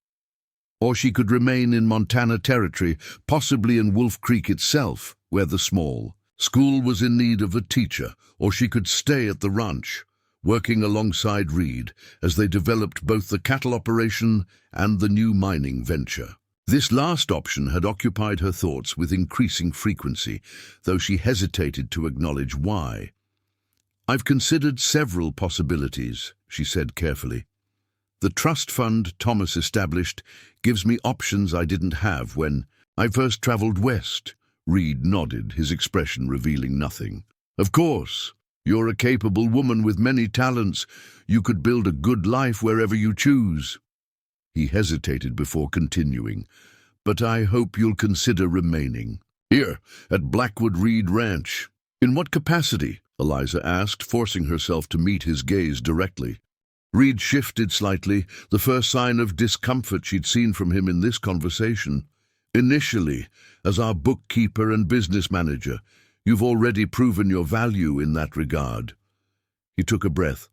Or she could remain in Montana Territory, possibly in Wolf Creek itself, where the small school was in need of a teacher. Or she could stay at the ranch, working alongside Reed as they developed both the cattle operation and the new mining venture. This last option had occupied her thoughts with increasing frequency, though she hesitated to acknowledge why. "I've considered several possibilities," she said carefully. "The trust fund Thomas established gives me options I didn't have when I first traveled west." Reed nodded, his expression revealing nothing. "Of course. You're a capable woman with many talents. You could build a good life wherever you choose." He hesitated before continuing. "But I hope you'll consider remaining here at Blackwood Reed Ranch." "In what capacity?" Eliza asked, forcing herself to meet his gaze directly. Reed shifted slightly, the first sign of discomfort she'd seen from him in this conversation. "Initially, as our bookkeeper and business manager. You've already proven your value in that regard." He took a breath.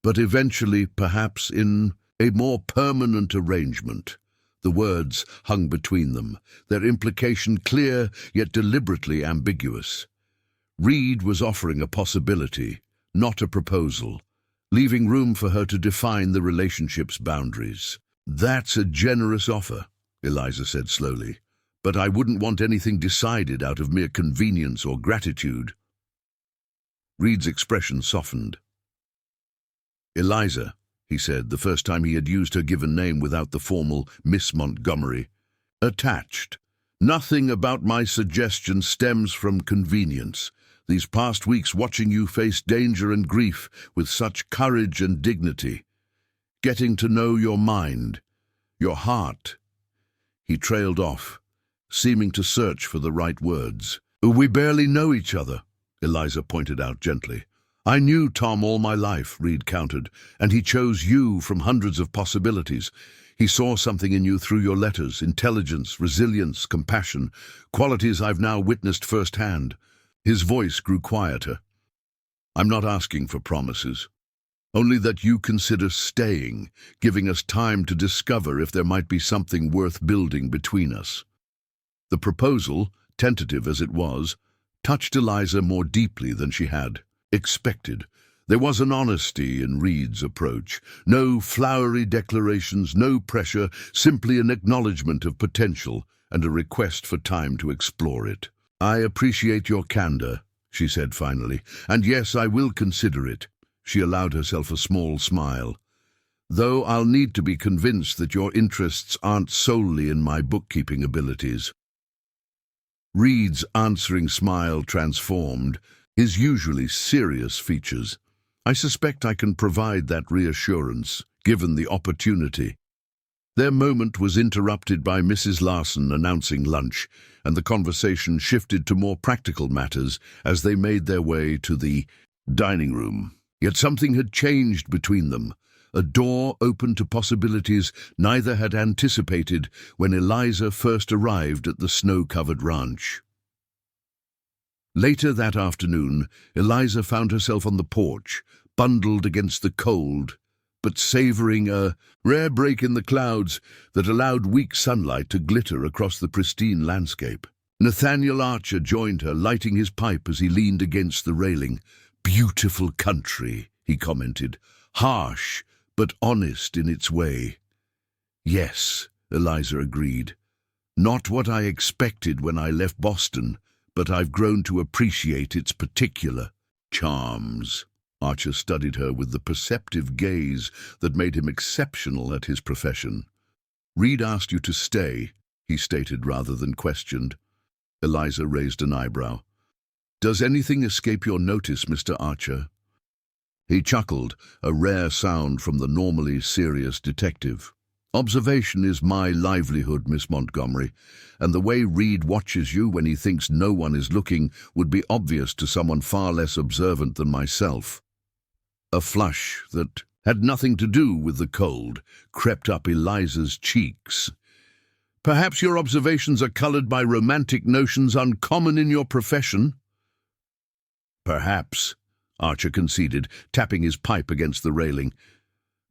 "But eventually, perhaps in a more permanent arrangement." The words hung between them, their implication clear yet deliberately ambiguous. Reed was offering a possibility, not a proposal, leaving room for her to define the relationship's boundaries. "That's a generous offer," Eliza said slowly. "But I wouldn't want anything decided out of mere convenience or gratitude." Reed's expression softened. "Eliza," he said, the first time he had used her given name without the formal Miss Montgomery. "Attached. Nothing about my suggestion stems from convenience. These past weeks watching you face danger and grief with such courage and dignity. Getting to know your mind, your heart." He trailed off, seeming to search for the right words. "We barely know each other," Eliza pointed out gently. "I knew Tom all my life," Reed countered, "and he chose you from hundreds of possibilities. He saw something in you through your letters, intelligence, resilience, compassion, qualities I've now witnessed firsthand." His voice grew quieter. "I'm not asking for promises. Only that you consider staying, giving us time to discover if there might be something worth building between us." The proposal, tentative as it was, touched Eliza more deeply than she had expected. There was an honesty in Reed's approach. No flowery declarations, no pressure, simply an acknowledgement of potential and a request for time to explore it. "I appreciate your candor," she said finally, "and yes, I will consider it." She allowed herself a small smile. "Though I'll need to be convinced that your interests aren't solely in my bookkeeping abilities." Reed's answering smile transformed, his usually serious features. "I suspect I can provide that reassurance, given the opportunity." Their moment was interrupted by Mrs. Larson announcing lunch, and the conversation shifted to more practical matters as they made their way to the dining room. Yet something had changed between them. A door opened to possibilities neither had anticipated when Eliza first arrived at the snow-covered ranch. Later that afternoon, Eliza found herself on the porch, bundled against the cold, but savoring a rare break in the clouds that allowed weak sunlight to glitter across the pristine landscape. Nathaniel Archer joined her, lighting his pipe as he leaned against the railing. "Beautiful country," he commented, "harsh, but honest in its way." "Yes," Eliza agreed. "Not what I expected when I left Boston, but I've grown to appreciate its particular charms." Archer studied her with the perceptive gaze that made him exceptional at his profession. "Reed asked you to stay," he stated rather than questioned. Eliza raised an eyebrow. "Does anything escape your notice, Mr. Archer?" He chuckled, a rare sound from the normally serious detective. "Observation is my livelihood, Miss Montgomery, and the way Reed watches you when he thinks no one is looking would be obvious to someone far less observant than myself." A flush that had nothing to do with the cold crept up Eliza's cheeks. "Perhaps your observations are colored by romantic notions uncommon in your profession." "Perhaps," Archer conceded, tapping his pipe against the railing.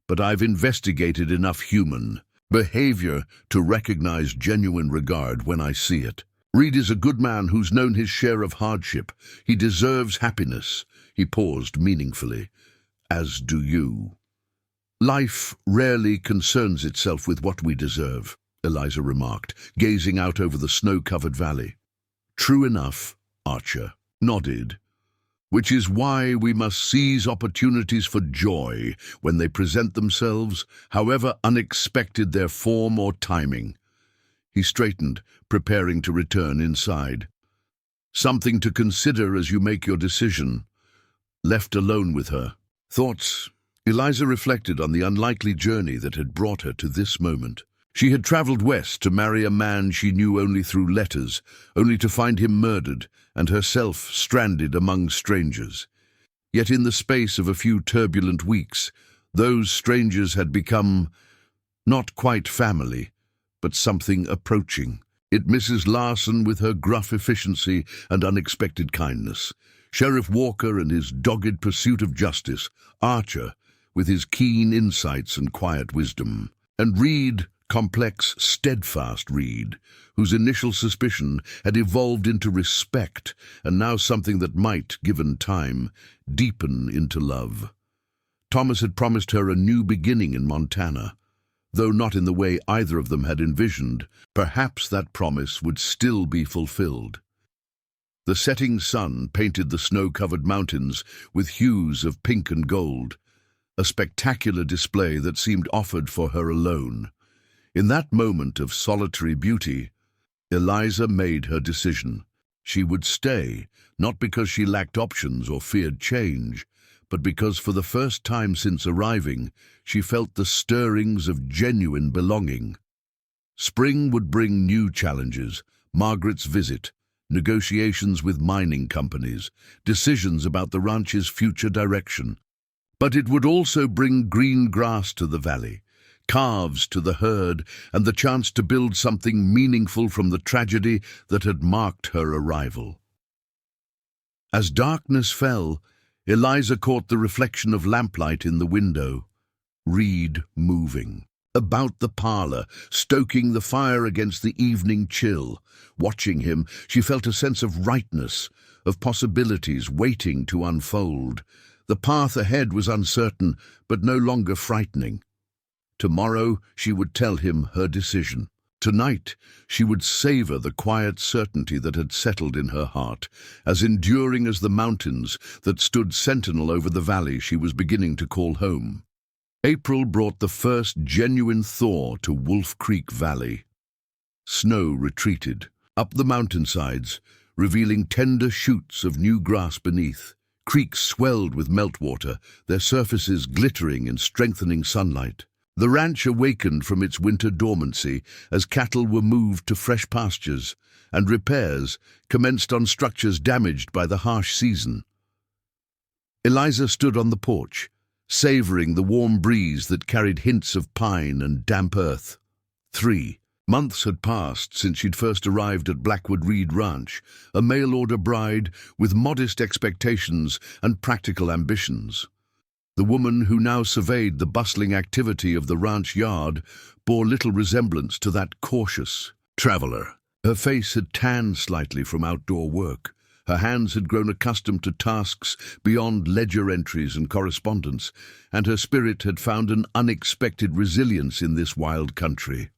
"But I've investigated enough human behavior to recognize genuine regard when I see it. Reed is a good man who's known his share of hardship. He deserves happiness." He paused meaningfully. as do you. Life rarely concerns itself with what we deserve, Eliza remarked, gazing out over the snow-covered valley. True enough, Archer nodded. Which is why we must seize opportunities for joy when they present themselves, however unexpected their form or timing. He straightened, preparing to return inside. Something to consider as you make your decision. Left alone with her. Thoughts. Eliza reflected on the unlikely journey that had brought her to this moment. She had traveled west to marry a man she knew only through letters, only to find him murdered and herself stranded among strangers. Yet in the space of a few turbulent weeks, those strangers had become not quite family, but something approaching. It Mrs. Larson with her gruff efficiency and unexpected kindness, Sheriff Walker and his dogged pursuit of justice, Archer with his keen insights and quiet wisdom, and Reed, complex, steadfast Reed, whose initial suspicion had evolved into respect and now something that might, given time, deepen into love. Thomas had promised her a new beginning in Montana. Though not in the way either of them had envisioned, perhaps that promise would still be fulfilled. The setting sun painted the snow-covered mountains with hues of pink and gold, a spectacular display that seemed offered for her alone. In that moment of solitary beauty, Eliza made her decision. She would stay, not because she lacked options or feared change, but because for the first time since arriving, she felt the stirrings of genuine belonging. Spring would bring new challenges, Margaret's visit, negotiations with mining companies, decisions about the ranch's future direction. But it would also bring green grass to the valley, calves to the herd, and the chance to build something meaningful from the tragedy that had marked her arrival. As darkness fell, Eliza caught the reflection of lamplight in the window. Reed moving about the parlor, stoking the fire against the evening chill. Watching him, she felt a sense of rightness, of possibilities waiting to unfold. The path ahead was uncertain, but no longer frightening. Tomorrow she would tell him her decision. Tonight she would savor the quiet certainty that had settled in her heart, as enduring as the mountains that stood sentinel over the valley she was beginning to call home. April brought the first genuine thaw to Wolf Creek Valley. Snow retreated up the mountainsides, revealing tender shoots of new grass beneath. Creeks swelled with meltwater, their surfaces glittering in strengthening sunlight. The ranch awakened from its winter dormancy as cattle were moved to fresh pastures, and repairs commenced on structures damaged by the harsh season. Eliza stood on the porch, savoring the warm breeze that carried hints of pine and damp earth. 3 months had passed since she'd first arrived at Blackwood Reed Ranch, a mail-order bride with modest expectations and practical ambitions. The woman who now surveyed the bustling activity of the ranch yard bore little resemblance to that cautious traveler. Her face had tanned slightly from outdoor work. Her hands had grown accustomed to tasks beyond ledger entries and correspondence, and her spirit had found an unexpected resilience in this wild country.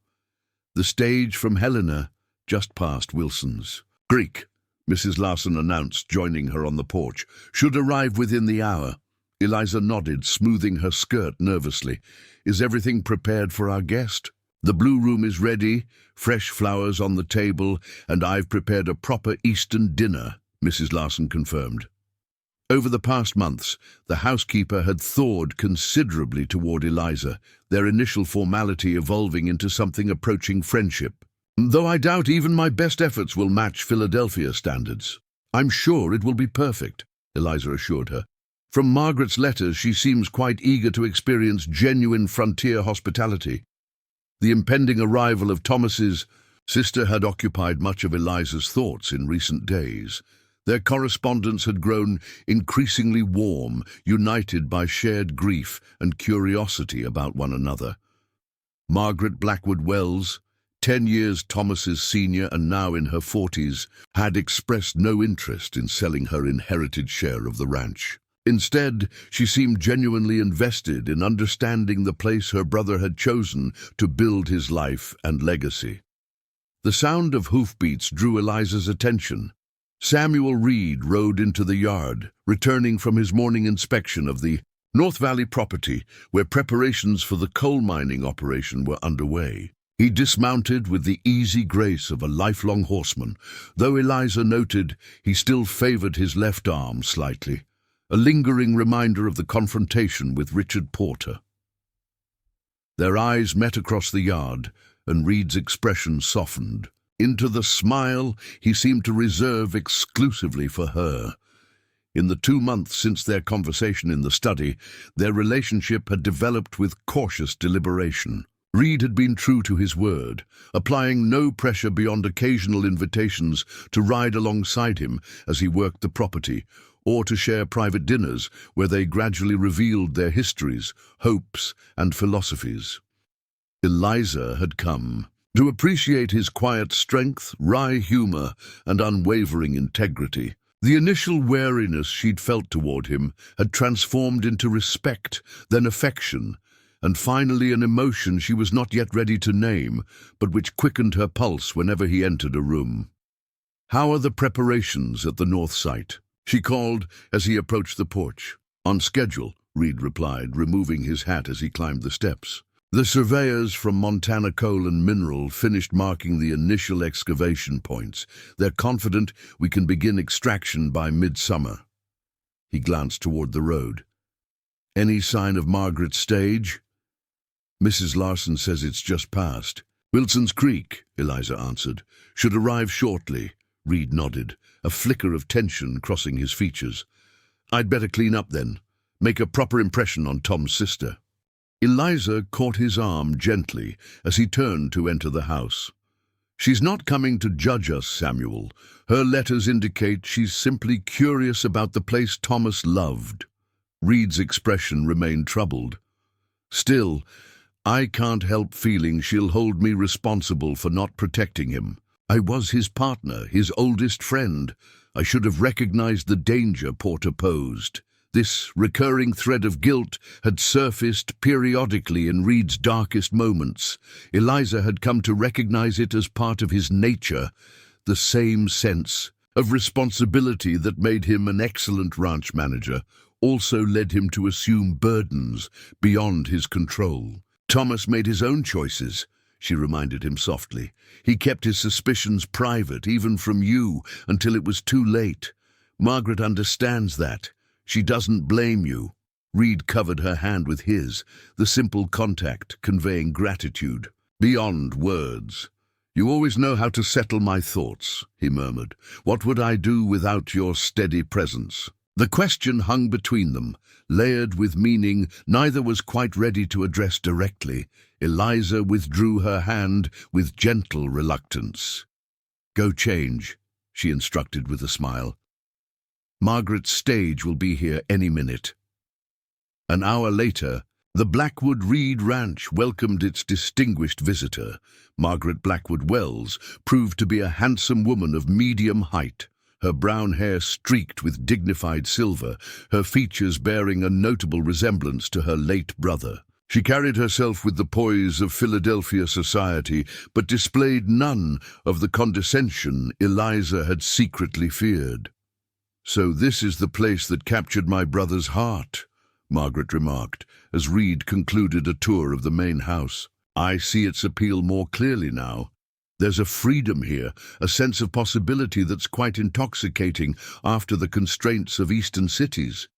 The stage from Helena, just past Wilson's. Greek, Mrs. Larson announced, joining her on the porch, should arrive within the hour. Eliza nodded, smoothing her skirt nervously. Is everything prepared for our guest? The blue room is ready, fresh flowers on the table, and I've prepared a proper Eastern dinner, Mrs. Larson confirmed. Over the past months, the housekeeper had thawed considerably toward Eliza, their initial formality evolving into something approaching friendship. Though I doubt even my best efforts will match Philadelphia standards. I'm sure it will be perfect, Eliza assured her. From Margaret's letters, she seems quite eager to experience genuine frontier hospitality. The impending arrival of Thomas's sister had occupied much of Eliza's thoughts in recent days. Their correspondence had grown increasingly warm, united by shared grief and curiosity about one another. Margaret Blackwood Wells, 10 years Thomas's senior and now in her 40s, had expressed no interest in selling her inherited share of the ranch. Instead, she seemed genuinely invested in understanding the place her brother had chosen to build his life and legacy. The sound of hoofbeats drew Eliza's attention. Samuel Reed rode into the yard, returning from his morning inspection of the North Valley property, where preparations for the coal mining operation were underway. He dismounted with the easy grace of a lifelong horseman, though Eliza noted he still favored his left arm slightly, a lingering reminder of the confrontation with Richard Porter. Their eyes met across the yard, and Reed's expression softened into the smile he seemed to reserve exclusively for her. In the 2 months since their conversation in the study, their relationship had developed with cautious deliberation. Reed had been true to his word, applying no pressure beyond occasional invitations to ride alongside him as he worked the property, or to share private dinners where they gradually revealed their histories, hopes, and philosophies. Eliza had come to appreciate his quiet strength, wry humor, and unwavering integrity. The initial wariness she'd felt toward him had transformed into respect, then affection, and finally an emotion she was not yet ready to name, but which quickened her pulse whenever he entered a room. "How are the preparations at the north site?" she called as he approached the porch. "On schedule," Reed replied, removing his hat as he climbed the steps. "The surveyors from Montana Coal and Mineral finished marking the initial excavation points. They're confident we can begin extraction by midsummer." He glanced toward the road. "Any sign of Margaret's stage?" "Mrs. Larson says it's just past." "Wilson's Creek," Eliza answered. "Should arrive shortly." Reed nodded, a flicker of tension crossing his features. "I'd better clean up then. Make a proper impression on Tom's sister." Eliza caught his arm gently as he turned to enter the house. "She's not coming to judge us, Samuel. Her letters indicate she's simply curious about the place Thomas loved." Reed's expression remained troubled. "Still, I can't help feeling she'll hold me responsible for not protecting him. I was his partner, his oldest friend. I should have recognized the danger Porter posed." This recurring thread of guilt had surfaced periodically in Reed's darkest moments. Eliza had come to recognize it as part of his nature, the same sense of responsibility that made him an excellent ranch manager also led him to assume burdens beyond his control. "Thomas made his own choices," she reminded him softly. "He kept his suspicions private, even from you, until it was too late. Margaret understands that. She doesn't blame you." Reed covered her hand with his, the simple contact conveying gratitude beyond words. "You always know how to settle my thoughts," he murmured. "What would I do without your steady presence?" The question hung between them, layered with meaning neither was quite ready to address directly. Eliza withdrew her hand with gentle reluctance. "Go change," she instructed with a smile. "Margaret's stage will be here any minute." An hour later, the Blackwood Reed Ranch welcomed its distinguished visitor. Margaret Blackwood Wells proved to be a handsome woman of medium height, her brown hair streaked with dignified silver, her features bearing a notable resemblance to her late brother. She carried herself with the poise of Philadelphia society, but displayed none of the condescension Eliza had secretly feared. "So this is the place that captured my brother's heart," Margaret remarked, as Reed concluded a tour of the main house. "I see its appeal more clearly now. There's a freedom here, a sense of possibility that's quite intoxicating after the constraints of eastern cities."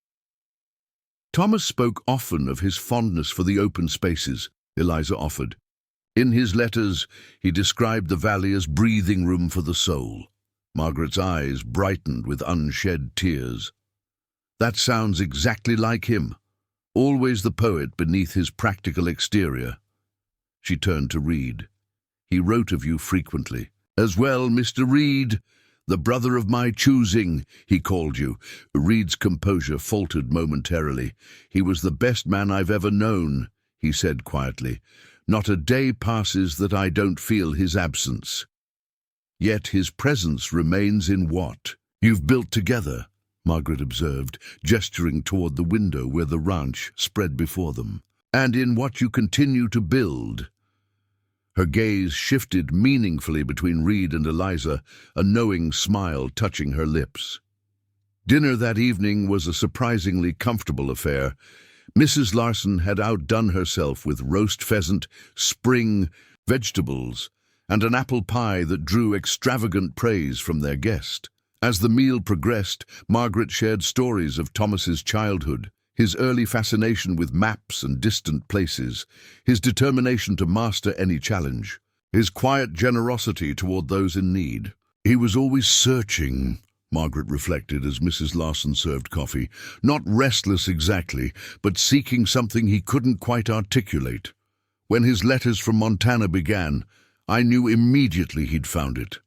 Thomas spoke often of his fondness for the open spaces, Eliza offered. In his letters, he described the valley as breathing room for the soul. Margaret's eyes brightened with unshed tears. "That sounds exactly like him, always the poet beneath his practical exterior." She turned to Reed. "He wrote of you frequently." "As well, Mr. Reed, the brother of my choosing, he called you." Reed's composure faltered momentarily. "He was the best man I've ever known," he said quietly. "Not a day passes that I don't feel his absence. Yet his presence remains in what you've built together." Margaret observed, gesturing toward the window where the ranch spread before them. "And in what you continue to build." Her gaze shifted meaningfully between Reed and Eliza, a knowing smile touching her lips. Dinner that evening was a surprisingly comfortable affair. Mrs. Larson had outdone herself with roast pheasant, spring vegetables, and an apple pie that drew extravagant praise from their guest. As the meal progressed, Margaret shared stories of Thomas's childhood, his early fascination with maps and distant places, his determination to master any challenge, his quiet generosity toward those in need. "He was always searching," Margaret reflected as Mrs. Larson served coffee. "Not restless exactly, but seeking something he couldn't quite articulate. When his letters from Montana began, I knew immediately he'd found it."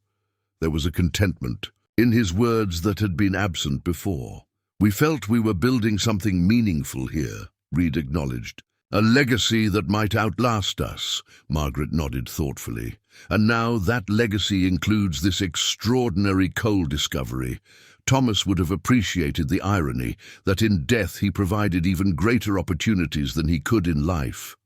There was a contentment in his words that had been absent before. "We felt we were building something meaningful here," Reed acknowledged. "A legacy that might outlast us," Margaret nodded thoughtfully. "And now that legacy includes this extraordinary coal discovery. Thomas would have appreciated the irony that in death he provided even greater opportunities than he could in life."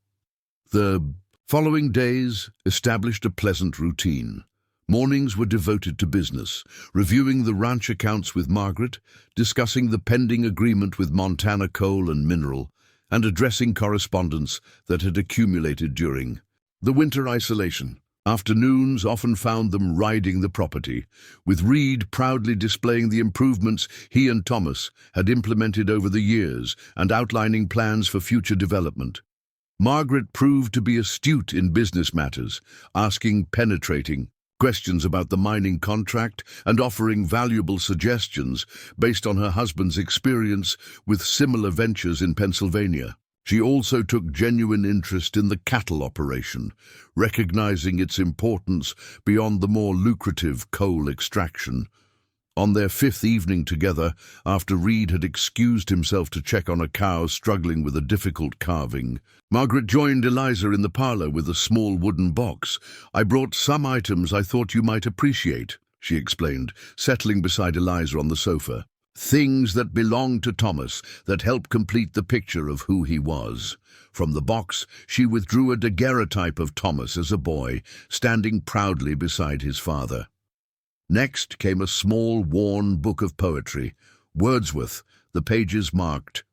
The following days established a pleasant routine. Mornings were devoted to business, reviewing the ranch accounts with Margaret, discussing the pending agreement with Montana Coal and Mineral, and addressing correspondence that had accumulated during the winter isolation. Afternoons often found them riding the property, with Reed proudly displaying the improvements he and Thomas had implemented over the years and outlining plans for future development. Margaret proved to be astute in business matters, asking penetrating questions about the mining contract and offering valuable suggestions based on her husband's experience with similar ventures in Pennsylvania. She also took genuine interest in the cattle operation, recognizing its importance beyond the more lucrative coal extraction. On their fifth evening together, after Reed had excused himself to check on a cow struggling with a difficult calving, Margaret joined Eliza in the parlor with a small wooden box. "I brought some items I thought you might appreciate," she explained, settling beside Eliza on the sofa. "Things that belonged to Thomas, that helped complete the picture of who he was." From the box, she withdrew a daguerreotype of Thomas as a boy, standing proudly beside his father. Next came a small, worn book of poetry, Wordsworth, the pages marked,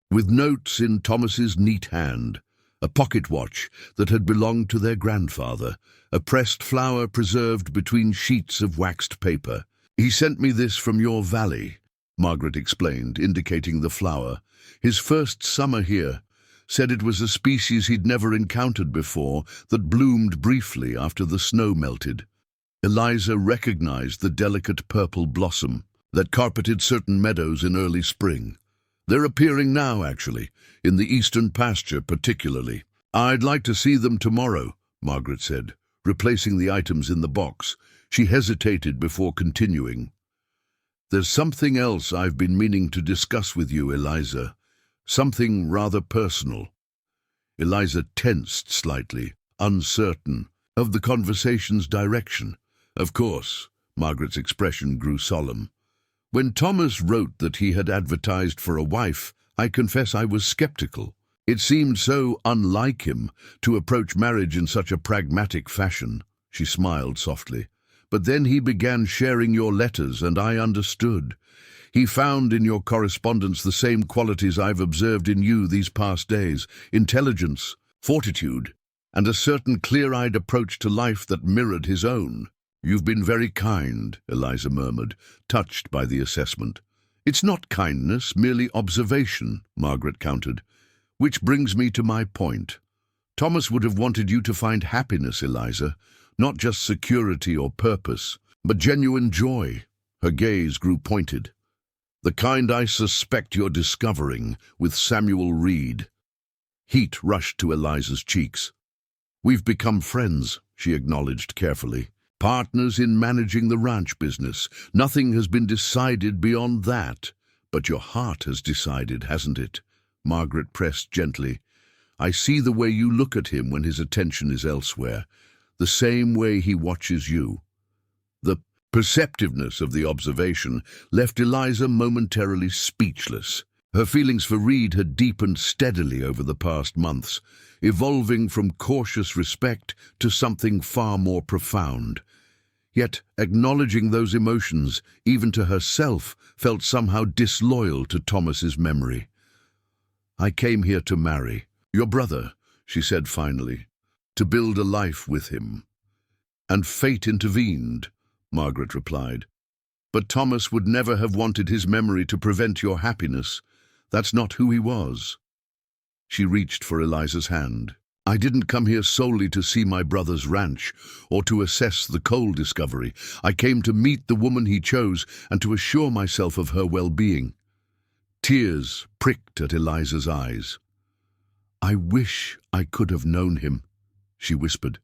with notes in Thomas's neat hand, a pocket watch that had belonged to their grandfather, a pressed flower preserved between sheets of waxed paper. "He sent me this from your valley," Margaret explained, indicating the flower. "His first summer here. Said it was a species he'd never encountered before, that bloomed briefly after the snow melted." Eliza recognized the delicate purple blossom that carpeted certain meadows in early spring. "They're appearing now, actually, in the eastern pasture particularly." "I'd like to see them tomorrow," Margaret said, replacing the items in the box. She hesitated before continuing. "There's something else I've been meaning to discuss with you, Eliza. Something rather personal." Eliza tensed slightly, uncertain of the conversation's direction. "Of course," Margaret's expression grew solemn. "When Thomas wrote that he had advertised for a wife, I confess I was skeptical. It seemed so unlike him to approach marriage in such a pragmatic fashion." She smiled softly. "But then he began sharing your letters, and I understood. He found in your correspondence the same qualities I've observed in you these past days: intelligence, fortitude, and a certain clear-eyed approach to life that mirrored his own." "You've been very kind," Eliza murmured, touched by the assessment. "It's not kindness, merely observation," Margaret countered. "Which brings me to my point. Thomas would have wanted you to find happiness, Eliza, not just security or purpose, but genuine joy." Her gaze grew pointed. "The kind I suspect you're discovering with Samuel Reed." Heat rushed to Eliza's cheeks. "We've become friends," she acknowledged carefully. "Partners in managing the ranch business. Nothing has been decided beyond that. But your heart has decided, hasn't it?" Margaret pressed gently. "I see the way you look at him when his attention is elsewhere, the same way he watches you. The perceptiveness of the observation left Eliza momentarily speechless. Her feelings for Reed had deepened steadily over the past months, evolving from cautious respect to something far more profound. Yet acknowledging those emotions, even to herself, felt somehow disloyal to Thomas's memory. "I came here to marry your brother," she said finally, "to build a life with him." "And fate intervened," Margaret replied. "But Thomas would never have wanted his memory to prevent your happiness. That's not who he was." She reached for Eliza's hand. "I didn't come here solely to see my brother's ranch or to assess the coal discovery. I came to meet the woman he chose and to assure myself of her well-being." Tears pricked at Eliza's eyes. "I wish I could have known him," she whispered.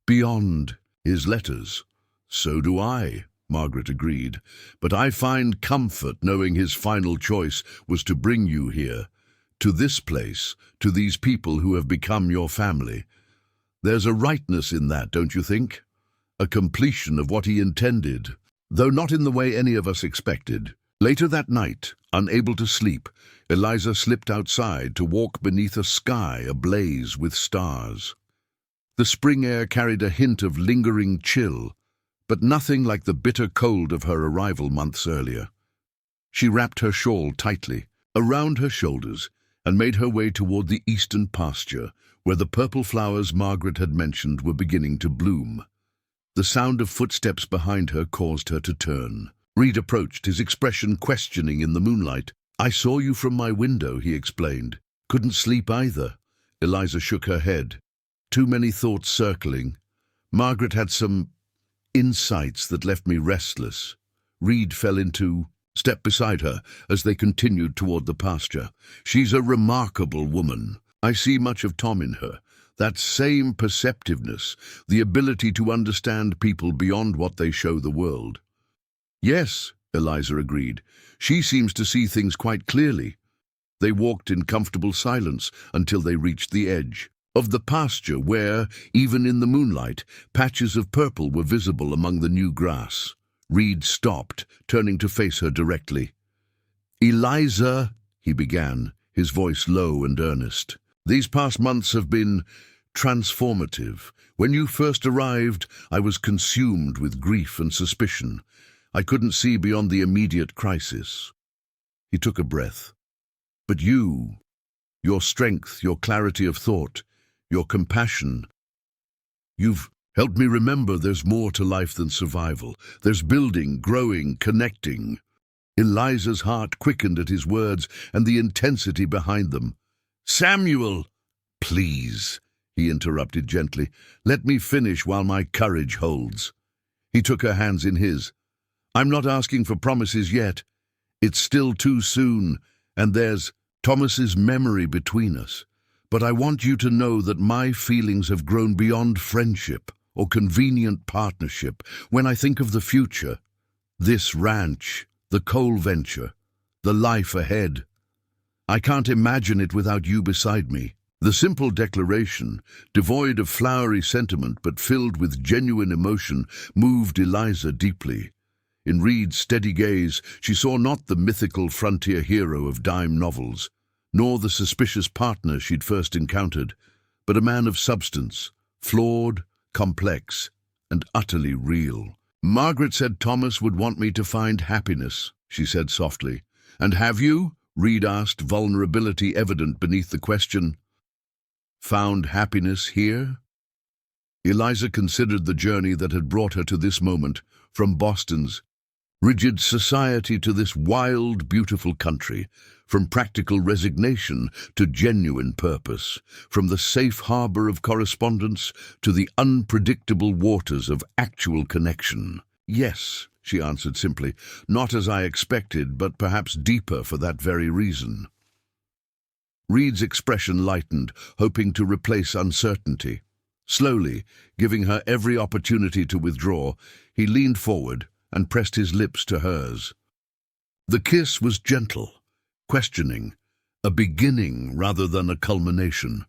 "Beyond his letters." "So do I," Margaret agreed. "But I find comfort knowing his final choice was to bring you here, to this place, to these people who have become your family. There's a rightness in that, don't you think? A completion of what he intended, though not in the way any of us expected." Later that night, unable to sleep, Eliza slipped outside to walk beneath a sky ablaze with stars. The spring air carried a hint of lingering chill, but nothing like the bitter cold of her arrival months earlier. She wrapped her shawl tightly around her shoulders and made her way toward the eastern pasture, where the purple flowers Margaret had mentioned were beginning to bloom. The sound of footsteps behind her caused her to turn. Reed approached, his expression questioning in the moonlight. "I saw you from my window," he explained. "Couldn't sleep either." Eliza shook her head. "Too many thoughts circling. Margaret had some insights that left me restless." Reed fell into step beside her as they continued toward the pasture. "She's a remarkable woman. I see much of Tom in her. That same perceptiveness, the ability to understand people beyond what they show the world." "Yes," Eliza agreed. "She seems to see things quite clearly." They walked in comfortable silence until they reached the edge of the pasture where, even in the moonlight, patches of purple were visible among the new grass. Reed stopped, turning to face her directly. "Eliza," he began, his voice low and earnest, "these past months have been transformative. When you first arrived, I was consumed with grief and suspicion. I couldn't see beyond the immediate crisis." He took a breath. "But you, your strength, your clarity of thought, your compassion, you've helped me remember there's more to life than survival. There's building, growing, connecting." Eliza's heart quickened at his words and the intensity behind them. "Samuel!" "Please," he interrupted gently. "Let me finish while my courage holds." He took her hands in his. "I'm not asking for promises yet. It's still too soon, and there's Thomas's memory between us. But I want you to know that my feelings have grown beyond friendship or convenient partnership. When I think of the future, this ranch, the coal venture, the life ahead, I can't imagine it without you beside me." The simple declaration, devoid of flowery sentiment but filled with genuine emotion, moved Eliza deeply. In Reed's steady gaze, she saw not the mythical frontier hero of dime novels, nor the suspicious partner she'd first encountered, but a man of substance, flawed, complex, and utterly real. "Margaret said Thomas would want me to find happiness," she said softly. "And have you?" Reed asked, vulnerability evident beneath the question. "Found happiness here?" Eliza considered the journey that had brought her to this moment, from Boston's rigid society to this wild, beautiful country, from practical resignation to genuine purpose, from the safe harbor of correspondence to the unpredictable waters of actual connection. "Yes," she answered simply, "not as I expected, but perhaps deeper for that very reason." Reed's expression lightened, hoping to replace uncertainty. Slowly, giving her every opportunity to withdraw, he leaned forward and pressed his lips to hers. The kiss was gentle, questioning, a beginning rather than a culmination.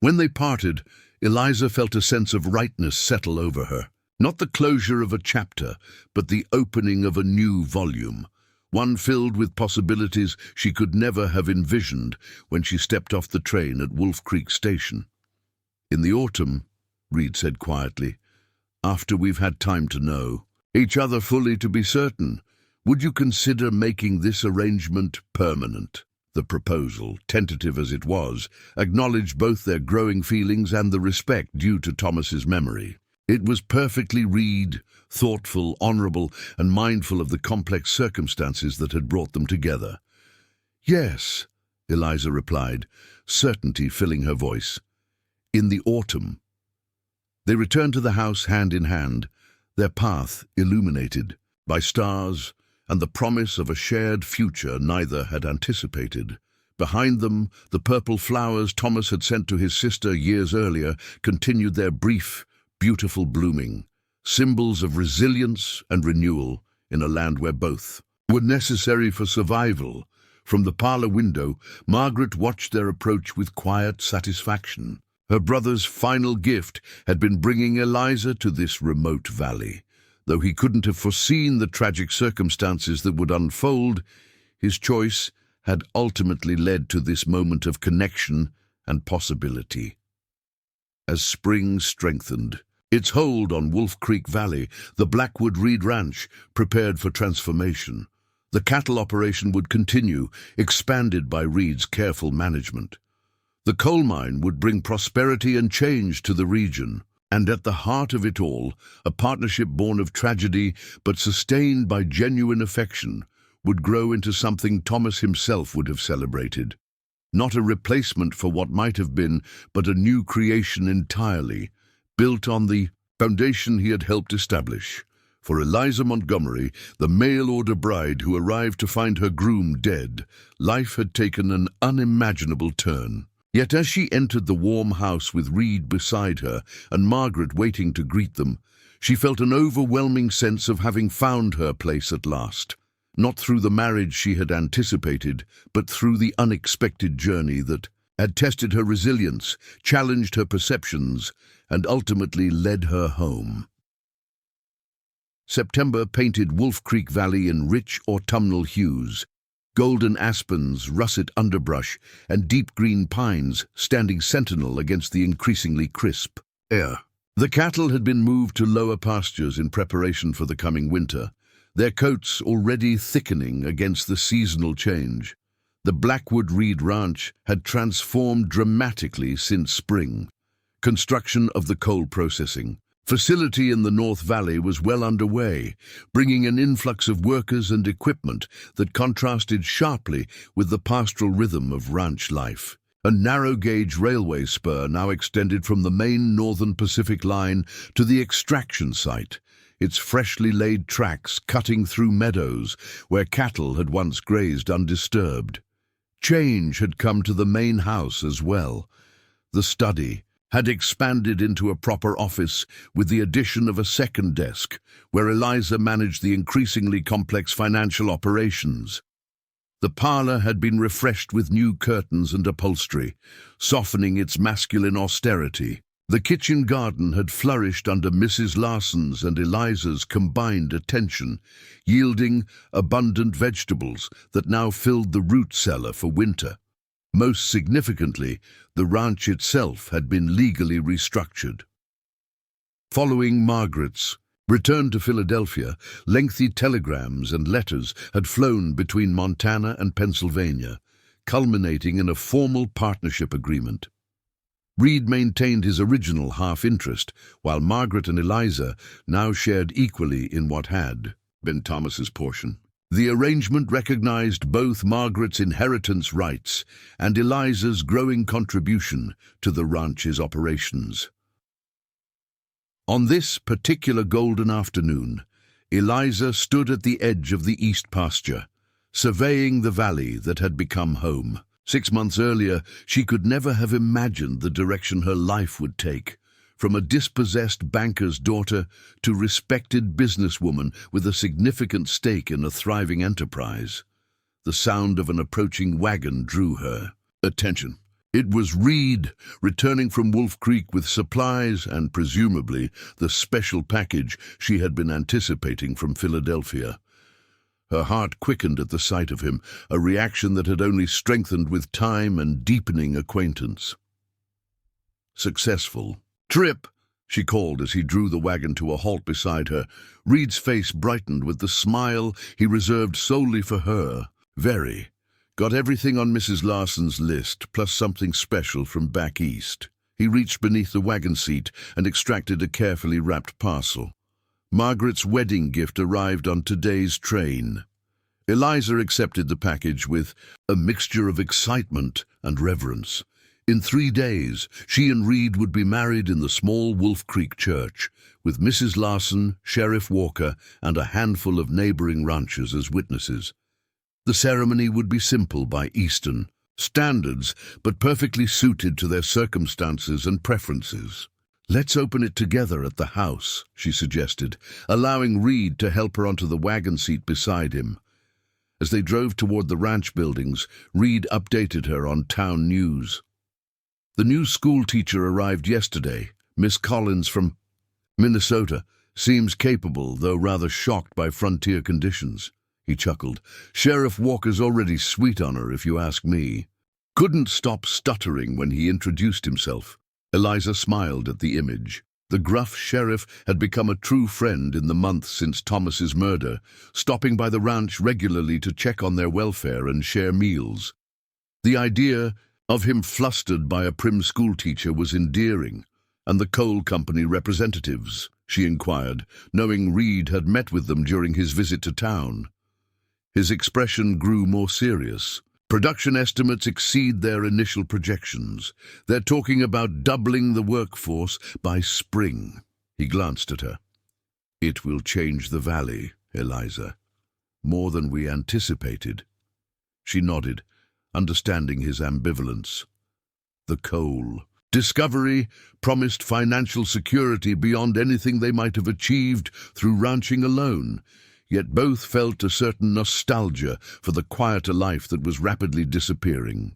When they parted, Eliza felt a sense of rightness settle over her. Not the closure of a chapter, but the opening of a new volume, one filled with possibilities she could never have envisioned when she stepped off the train at Wolf Creek Station. "In the autumn," Reed said quietly, "after we've had time to know each other fully to be certain, would you consider making this arrangement permanent?" The proposal, tentative as it was, acknowledged both their growing feelings and the respect due to Thomas's memory. It was perfectly Reed, thoughtful, honorable, and mindful of the complex circumstances that had brought them together. "Yes," Eliza replied, certainty filling her voice. "In the autumn." They returned to the house hand in hand, their path illuminated by stars and the promise of a shared future neither had anticipated. Behind them, the purple flowers Thomas had sent to his sister years earlier continued their brief, beautiful blooming, symbols of resilience and renewal in a land where both were necessary for survival. From the parlor window, Margaret watched their approach with quiet satisfaction. Her brother's final gift had been bringing Eliza to this remote valley. Though he couldn't have foreseen the tragic circumstances that would unfold, his choice had ultimately led to this moment of connection and possibility. As spring strengthened its hold on Wolf Creek Valley, the Blackwood Reed Ranch prepared for transformation. The cattle operation would continue, expanded by Reed's careful management. The coal mine would bring prosperity and change to the region. And at the heart of it all, a partnership born of tragedy but sustained by genuine affection would grow into something Thomas himself would have celebrated. Not a replacement for what might have been, but a new creation entirely, built on the foundation he had helped establish. For Eliza Montgomery, the mail-order bride who arrived to find her groom dead, life had taken an unimaginable turn. Yet as she entered the warm house with Reed beside her and Margaret waiting to greet them, she felt an overwhelming sense of having found her place at last. Not through the marriage she had anticipated, but through the unexpected journey that had tested her resilience, challenged her perceptions, and ultimately led her home. September painted Wolf Creek Valley in rich autumnal hues. Golden aspens, russet underbrush, and deep green pines standing sentinel against the increasingly crisp air. The cattle had been moved to lower pastures in preparation for the coming winter, their coats already thickening against the seasonal change. The Blackwood Reed Ranch had transformed dramatically since spring. Construction of the coal processing facility in the North Valley was well underway, bringing an influx of workers and equipment that contrasted sharply with the pastoral rhythm of ranch life. A narrow-gauge railway spur now extended from the main Northern Pacific line to the extraction site, its freshly laid tracks cutting through meadows where cattle had once grazed undisturbed. Change had come to the main house as well. The study had expanded into a proper office with the addition of a second desk, where Eliza managed the increasingly complex financial operations. The parlor had been refreshed with new curtains and upholstery, softening its masculine austerity. The kitchen garden had flourished under Mrs. Larson's and Eliza's combined attention, yielding abundant vegetables that now filled the root cellar for winter. Most significantly, the ranch itself had been legally restructured. Following Margaret's return to Philadelphia, lengthy telegrams and letters had flown between Montana and Pennsylvania, culminating in a formal partnership agreement. Reed maintained his original half-interest, while Margaret and Eliza now shared equally in what had been Thomas's portion. The arrangement recognized both Margaret's inheritance rights and Eliza's growing contribution to the ranch's operations. On this particular golden afternoon, Eliza stood at the edge of the east pasture, surveying the valley that had become home. 6 months earlier, she could never have imagined the direction her life would take. From a dispossessed banker's daughter to respected businesswoman with a significant stake in a thriving enterprise. The sound of an approaching wagon drew her attention. It was Reed, returning from Wolf Creek with supplies and, presumably, the special package she had been anticipating from Philadelphia. Her heart quickened at the sight of him, a reaction that had only strengthened with time and deepening acquaintance. Successful. "Trip," she called as he drew the wagon to a halt beside her. Reed's face brightened with the smile he reserved solely for her. "Very. Got everything on Mrs. Larson's list, plus something special from back east." He reached beneath the wagon seat and extracted a carefully wrapped parcel. Margaret's wedding gift arrived on today's train. Eliza accepted the package with a mixture of excitement and reverence. In 3 days, she and Reed would be married in the small Wolf Creek church, with Mrs. Larson, Sheriff Walker, and a handful of neighboring ranchers as witnesses. The ceremony would be simple by Eastern standards, but perfectly suited to their circumstances and preferences. "Let's open it together at the house," she suggested, allowing Reed to help her onto the wagon seat beside him. As they drove toward the ranch buildings, Reed updated her on town news. "The new school teacher arrived yesterday, Miss Collins from Minnesota. Seems capable, though rather shocked by frontier conditions." He chuckled. "Sheriff Walker's already sweet on her, if you ask me." Couldn't stop stuttering when he introduced himself. Eliza smiled at the image. The gruff sheriff had become a true friend in the months since Thomas's murder, stopping by the ranch regularly to check on their welfare and share meals. The idea of him flustered by a prim schoolteacher was endearing. "And the coal company representatives?" she inquired, knowing Reed had met with them during his visit to town. His expression grew more serious. "Production estimates exceed their initial projections. They're talking about doubling the workforce by spring." He glanced at her. "It will change the valley, Eliza. More than we anticipated." She nodded, understanding his ambivalence. The coal discovery promised financial security beyond anything they might have achieved through ranching alone. Yet both felt a certain nostalgia for the quieter life that was rapidly disappearing.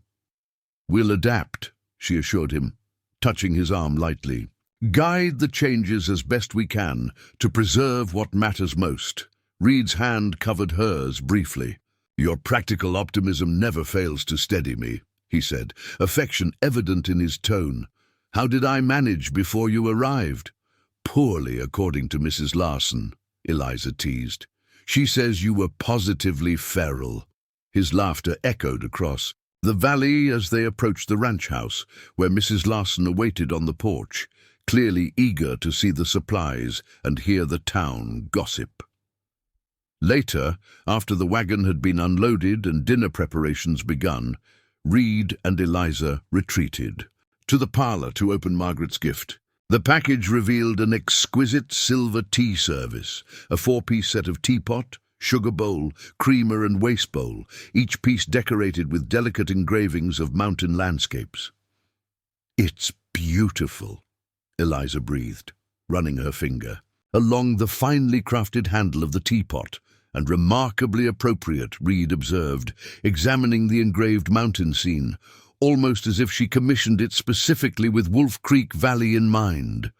"We'll adapt," she assured him, touching his arm lightly. "Guide the changes as best we can to preserve what matters most." Reed's hand covered hers briefly. "Your practical optimism never fails to steady me," he said, affection evident in his tone. "How did I manage before you arrived?" "Poorly, according to Mrs. Larson," Eliza teased. "She says you were positively feral." His laughter echoed across the valley as they approached the ranch house, where Mrs. Larson awaited on the porch, clearly eager to see the supplies and hear the town gossip. Later, after the wagon had been unloaded and dinner preparations begun, Reed and Eliza retreated to the parlor to open Margaret's gift. The package revealed an exquisite silver tea service, a 4-piece set of teapot, sugar bowl, creamer and waste bowl, each piece decorated with delicate engravings of mountain landscapes. "It's beautiful," Eliza breathed, running her finger along the finely crafted handle of the teapot, and remarkably appropriate, Reed observed, examining the engraved mountain scene, almost as if she commissioned it specifically with Wolf Creek Valley in mind.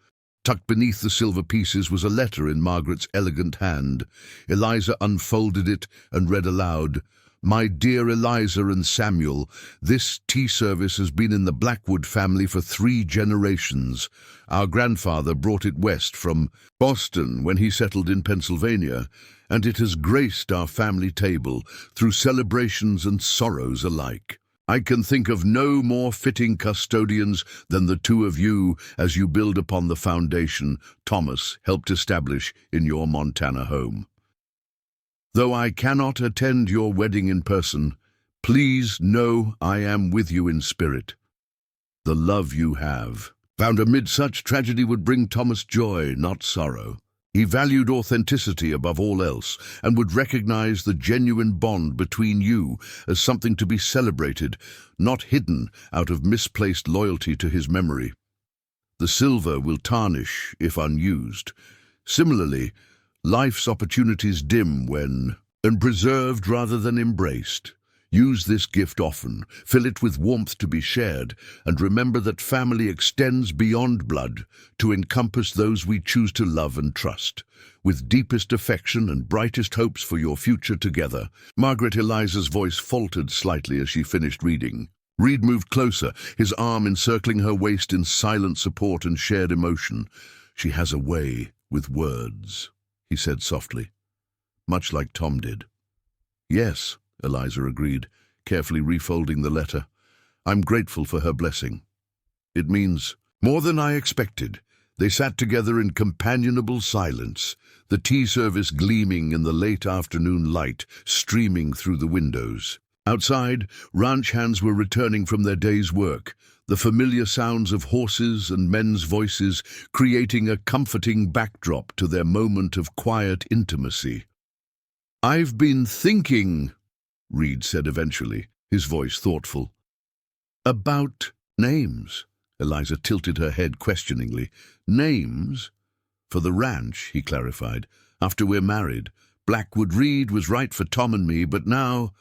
Tucked beneath the silver pieces was a letter in Margaret's elegant hand. Eliza unfolded it and read aloud, "My dear Eliza and Samuel, this tea service has been in the Blackwood family for 3 generations. Our grandfather brought it west from Boston when he settled in Pennsylvania, and it has graced our family table through celebrations and sorrows alike. I can think of no more fitting custodians than the 2 of you as you build upon the foundation Thomas helped establish in your Montana home. Though I cannot attend your wedding in person, please know I am with you in spirit. The love you have, found amid such tragedy, would bring Thomas joy, not sorrow. He valued authenticity above all else, and would recognize the genuine bond between you as something to be celebrated, not hidden out of misplaced loyalty to his memory. The silver will tarnish if unused. Similarly, life's opportunities dim when preserved rather than embraced. Use this gift often, fill it with warmth to be shared, and remember that family extends beyond blood to encompass those we choose to love and trust. With deepest affection and brightest hopes for your future together. Margaret Eliza's voice faltered slightly as she finished reading. Reed moved closer, his arm encircling her waist in silent support and shared emotion. She has a way with words, he said softly, much like Tom did. Yes, Eliza agreed, carefully refolding the letter. I'm grateful for her blessing. It means more than I expected. They sat together in companionable silence, the tea service gleaming in the late afternoon light streaming through the windows. Outside, ranch hands were returning from their day's work, the familiar sounds of horses and men's voices creating a comforting backdrop to their moment of quiet intimacy. I've been thinking, Reed said eventually, his voice thoughtful. About names. Eliza tilted her head questioningly. Names? For the ranch, he clarified. After we're married. Blackwood Reed was right for Tom and me, but now...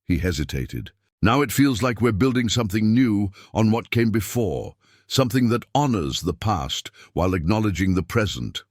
He hesitated. Now it feels like we're building something new on what came before, something that honors the past while acknowledging the present.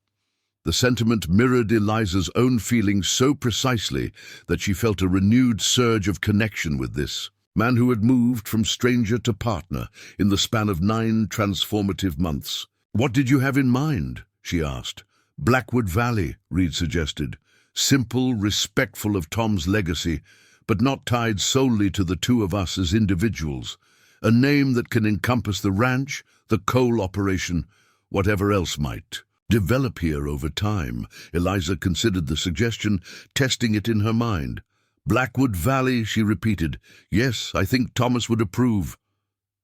The sentiment mirrored Eliza's own feelings so precisely that she felt a renewed surge of connection with this man who had moved from stranger to partner in the span of 9 transformative months. What did you have in mind? She asked. Blackwood Valley, Reed suggested. Simple, respectful of Tom's legacy, but not tied solely to the two of us as individuals. A name that can encompass the ranch, the coal operation, whatever else might develop here over time. Eliza considered the suggestion, testing it in her mind. Blackwood Valley, she repeated. Yes, I think Thomas would approve.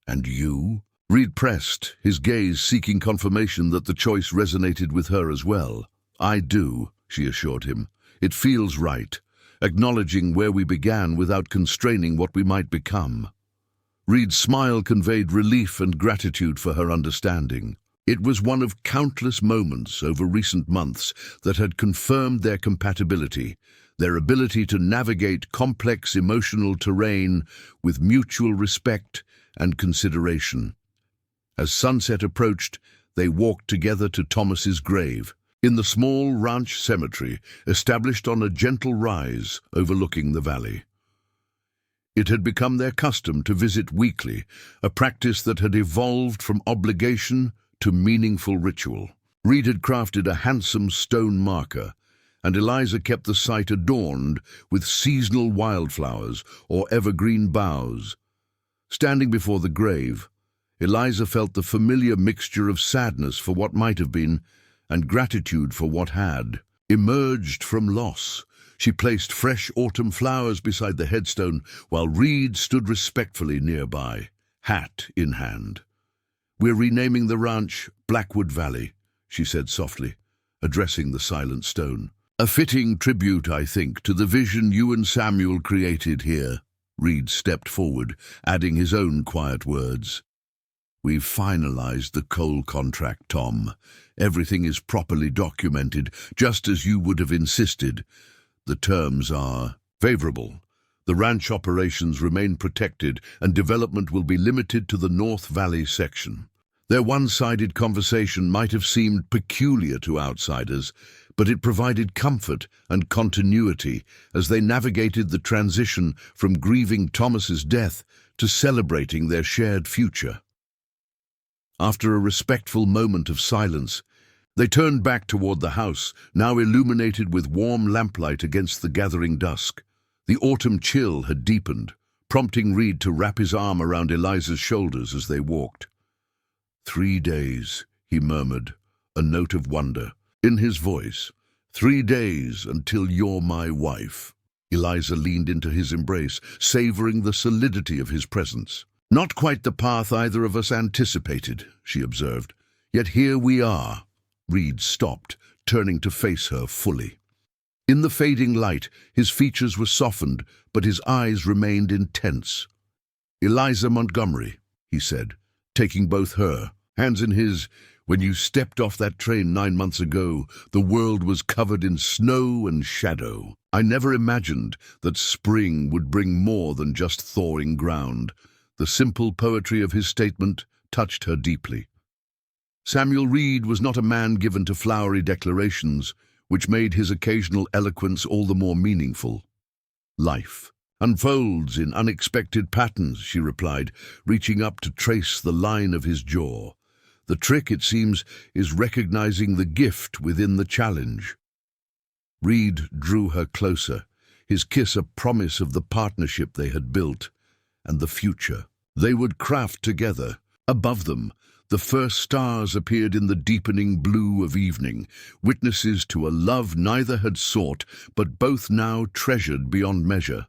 And you? Reed pressed, his gaze seeking confirmation that the choice resonated with her as well. I do, she assured him. It feels right, acknowledging where we began without constraining what we might become. Reed's smile conveyed relief and gratitude for her understanding. It was one of countless moments over recent months that had confirmed their compatibility, their ability to navigate complex emotional terrain with mutual respect and consideration. As sunset approached, they walked together to Thomas's grave, in the small ranch cemetery established on a gentle rise overlooking the valley. It had become their custom to visit weekly, a practice that had evolved from obligation to meaningful ritual. Reed had crafted a handsome stone marker, and Eliza kept the site adorned with seasonal wildflowers or evergreen boughs. Standing before the grave, Eliza felt the familiar mixture of sadness for what might have been and gratitude for what had emerged from loss. She placed fresh autumn flowers beside the headstone while Reed stood respectfully nearby, hat in hand. We're renaming the ranch Blackwood Valley, she said softly, addressing the silent stone. A fitting tribute, I think, to the vision you and Samuel created here. Reed stepped forward, adding his own quiet words. We've finalized the coal contract, Tom. Everything is properly documented, just as you would have insisted. The terms are favorable. The ranch operations remain protected, and development will be limited to the North Valley section. Their one-sided conversation might have seemed peculiar to outsiders, but it provided comfort and continuity as they navigated the transition from grieving Thomas's death to celebrating their shared future. After a respectful moment of silence, they turned back toward the house, now illuminated with warm lamplight against the gathering dusk. The autumn chill had deepened, prompting Reed to wrap his arm around Eliza's shoulders as they walked. 3 days, he murmured, a note of wonder in his voice. 3 days until you're my wife. Eliza leaned into his embrace, savoring the solidity of his presence. Not quite the path either of us anticipated, she observed. Yet here we are. Reed stopped, turning to face her fully. In the fading light, his features were softened, but his eyes remained intense. Eliza Montgomery, he said, taking both her hands in his. When you stepped off that train 9 months ago, the world was covered in snow and shadow. I never imagined that spring would bring more than just thawing ground. The simple poetry of his statement touched her deeply. Samuel Reed was not a man given to flowery declarations, which made his occasional eloquence all the more meaningful. Life unfolds in unexpected patterns, she replied, reaching up to trace the line of his jaw. The trick, it seems, is recognizing the gift within the challenge. Reed drew her closer, his kiss a promise of the partnership they had built and the future they would craft together. Above them, the first stars appeared in the deepening blue of evening, witnesses to a love neither had sought, but both now treasured beyond measure.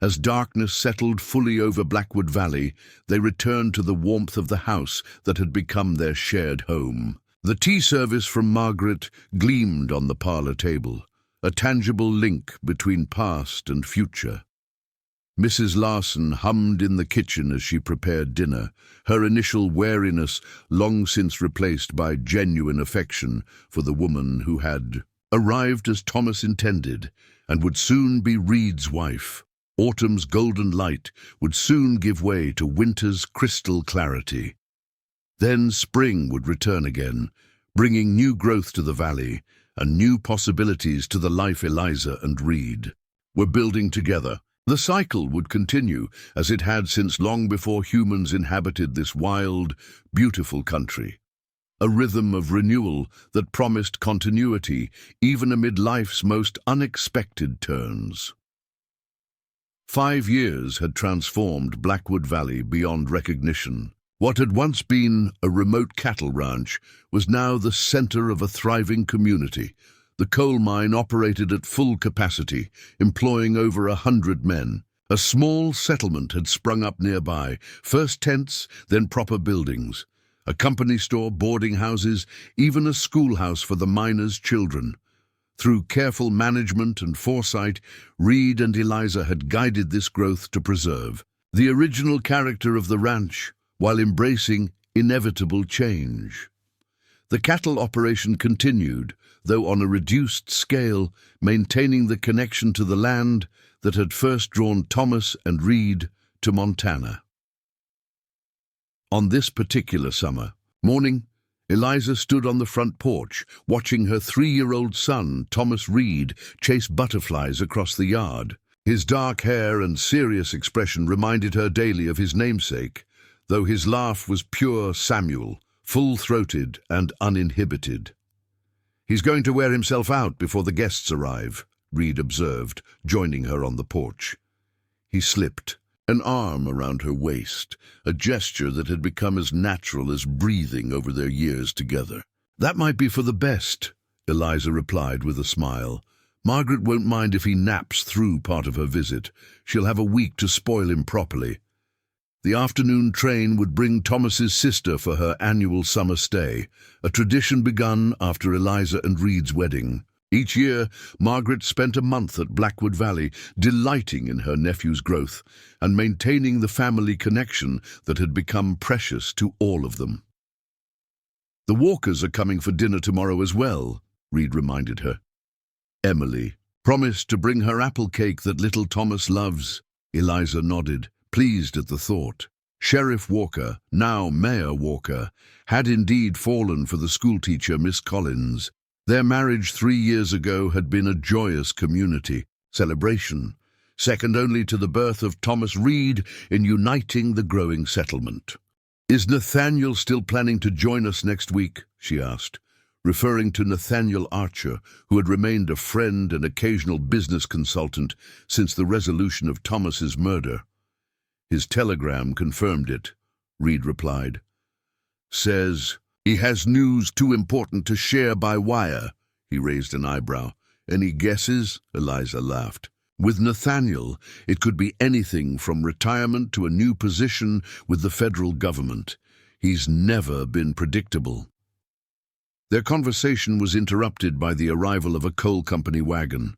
As darkness settled fully over Blackwood Valley, they returned to the warmth of the house that had become their shared home. The tea service from Margaret gleamed on the parlor table, a tangible link between past and future. Mrs. Larson hummed in the kitchen as she prepared dinner, her initial wariness long since replaced by genuine affection for the woman who had arrived as Thomas intended and would soon be Reed's wife. Autumn's golden light would soon give way to winter's crystal clarity. Then spring would return again, bringing new growth to the valley and new possibilities to the life Eliza and Reed were building together. The cycle would continue as it had since long before humans inhabited this wild, beautiful country. A rhythm of renewal that promised continuity even amid life's most unexpected turns. 5 years had transformed Blackwood Valley beyond recognition. What had once been a remote cattle ranch was now the center of a thriving community. The coal mine operated at full capacity, employing over 100 men. A small settlement had sprung up nearby, first tents, then proper buildings. A company store, boarding houses, even a schoolhouse for the miners' children. Through careful management and foresight, Reed and Eliza had guided this growth to preserve the original character of the ranch while embracing inevitable change. The cattle operation continued, though on a reduced scale, maintaining the connection to the land that had first drawn Thomas and Reed to Montana. On this particular summer morning, Eliza stood on the front porch, watching her 3-year-old son, Thomas Reed, chase butterflies across the yard. His dark hair and serious expression reminded her daily of his namesake, though his laugh was pure Samuel, full-throated and uninhibited. "He's going to wear himself out before the guests arrive," Reed observed, joining her on the porch. He slipped an arm around her waist, a gesture that had become as natural as breathing over their years together. "That might be for the best," Eliza replied with a smile. "Margaret won't mind if he naps through part of her visit. She'll have a week to spoil him properly." The afternoon train would bring Thomas's sister for her annual summer stay, a tradition begun after Eliza and Reed's wedding. Each year, Margaret spent a month at Blackwood Valley, delighting in her nephew's growth and maintaining the family connection that had become precious to all of them. "The Walkers are coming for dinner tomorrow as well," Reed reminded her. "Emily promised to bring her apple cake that little Thomas loves." Eliza nodded, pleased at the thought. Sheriff Walker, now Mayor Walker, had indeed fallen for the schoolteacher Miss Collins. Their marriage 3 years ago had been a joyous community celebration, second only to the birth of Thomas Reed in uniting the growing settlement. "Is Nathaniel still planning to join us next week?" she asked, referring to Nathaniel Archer, who had remained a friend and occasional business consultant since the resolution of Thomas's murder. "His telegram confirmed it," Reed replied. "Says he has news too important to share by wire." He raised an eyebrow. "Any guesses?" Eliza laughed. "With Nathaniel, it could be anything from retirement to a new position with the federal government. He's never been predictable." Their conversation was interrupted by the arrival of a coal company wagon.